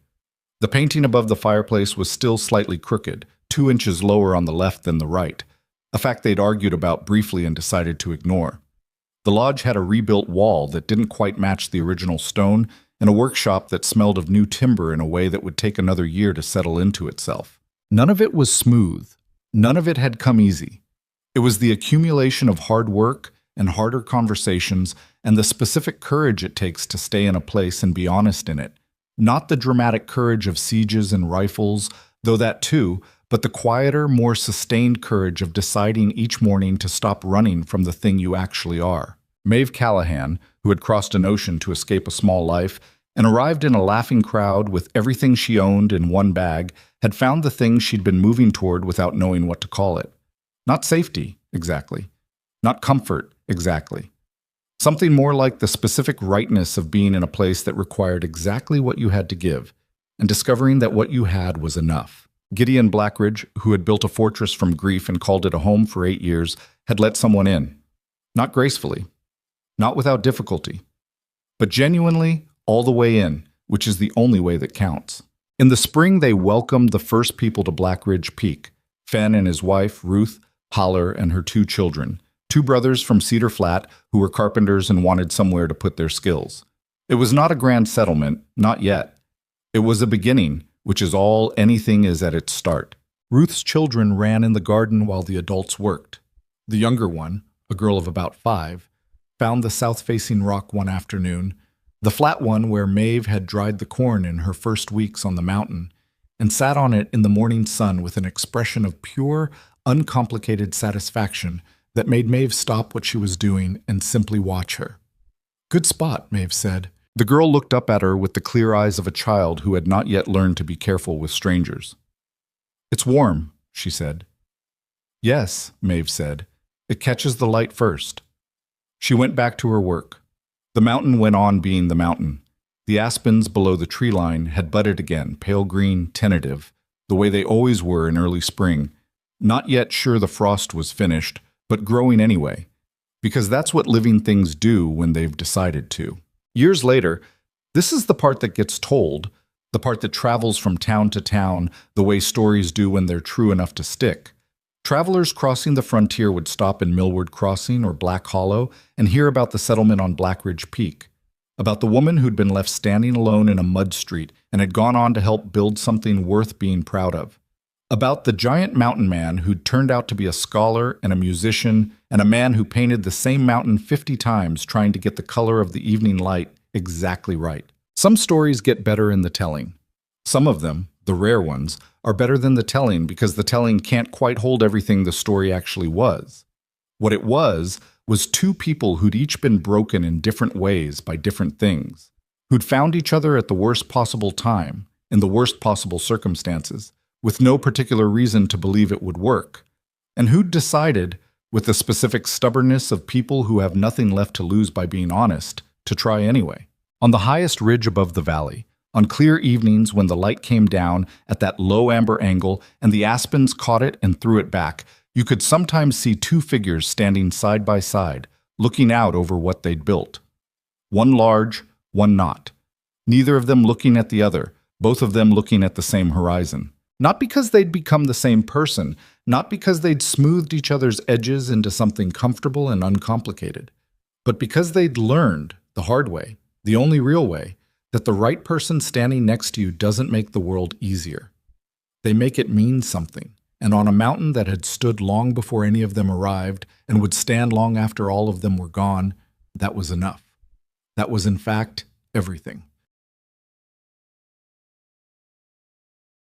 The painting above the fireplace was still slightly crooked, 2 inches lower on the left than the right, a fact they'd argued about briefly and decided to ignore. The lodge had a rebuilt wall that didn't quite match the original stone, and a workshop that smelled of new timber in a way that would take another year to settle into itself. None of it was smooth. None of it had come easy. It was the accumulation of hard work and harder conversations and the specific courage it takes to stay in a place and be honest in it. Not the dramatic courage of sieges and rifles, though that too, but the quieter, more sustained courage of deciding each morning to stop running from the thing you actually are. Maeve Callahan, who had crossed an ocean to escape a small life and arrived in a laughing crowd with everything she owned in one bag, had found the thing she'd been moving toward without knowing what to call it. Not safety, exactly. Not comfort, exactly. Something more like the specific rightness of being in a place that required exactly what you had to give, and discovering that what you had was enough. Gideon Blackridge, who had built a fortress from grief and called it a home for 8 years, had let someone in. Not gracefully, not without difficulty, but genuinely all the way in, which is the only way that counts. In the spring, they welcomed the first people to Blackridge Peak, Fen and his wife, Ruth, Haller, and her 2 children, 2 brothers from Cedar Flat who were carpenters and wanted somewhere to put their skills. It was not a grand settlement, not yet. It was a beginning, which is all anything is at its start. Ruth's children ran in the garden while the adults worked. The younger one, a girl of about 5, found the south-facing rock one afternoon, the flat one where Maeve had dried the corn in her first weeks on the mountain, and sat on it in the morning sun with an expression of pure, uncomplicated satisfaction that made Maeve stop what she was doing and simply watch her. "Good spot," Maeve said. The girl looked up at her with the clear eyes of a child who had not yet learned to be careful with strangers. "It's warm," she said. "Yes," Maeve said. "It catches the light first." She went back to her work. The mountain went on being the mountain. The aspens below the tree line had budded again, pale green, tentative, the way they always were in early spring, not yet sure the frost was finished, but growing anyway, because that's what living things do when they've decided to. Years later, this is the part that gets told, the part that travels from town to town, the way stories do when they're true enough to stick. Travelers crossing the frontier would stop in Millward Crossing or Black Hollow and hear about the settlement on Blackridge Peak, about the woman who'd been left standing alone in a mud street and had gone on to help build something worth being proud of, about the giant mountain man who'd turned out to be a scholar and a musician and a man who painted the same mountain 50 times trying to get the color of the evening light exactly right. Some stories get better in the telling. Some of them, the rare ones, are better than the telling because the telling can't quite hold everything the story actually was. What it was two people who'd each been broken in different ways by different things, who'd found each other at the worst possible time, in the worst possible circumstances, with no particular reason to believe it would work, and who'd decided, with the specific stubbornness of people who have nothing left to lose by being honest, to try anyway. On the highest ridge above the valley, on clear evenings when the light came down at that low amber angle and the aspens caught it and threw it back, you could sometimes see two figures standing side by side, looking out over what they'd built. One large, one not. Neither of them looking at the other, both of them looking at the same horizon. Not because they'd become the same person, not because they'd smoothed each other's edges into something comfortable and uncomplicated, but because they'd learned, the hard way, the only real way, that the right person standing next to you doesn't make the world easier. They make it mean something, and on a mountain that had stood long before any of them arrived and would stand long after all of them were gone, that was enough. That was, in fact, everything.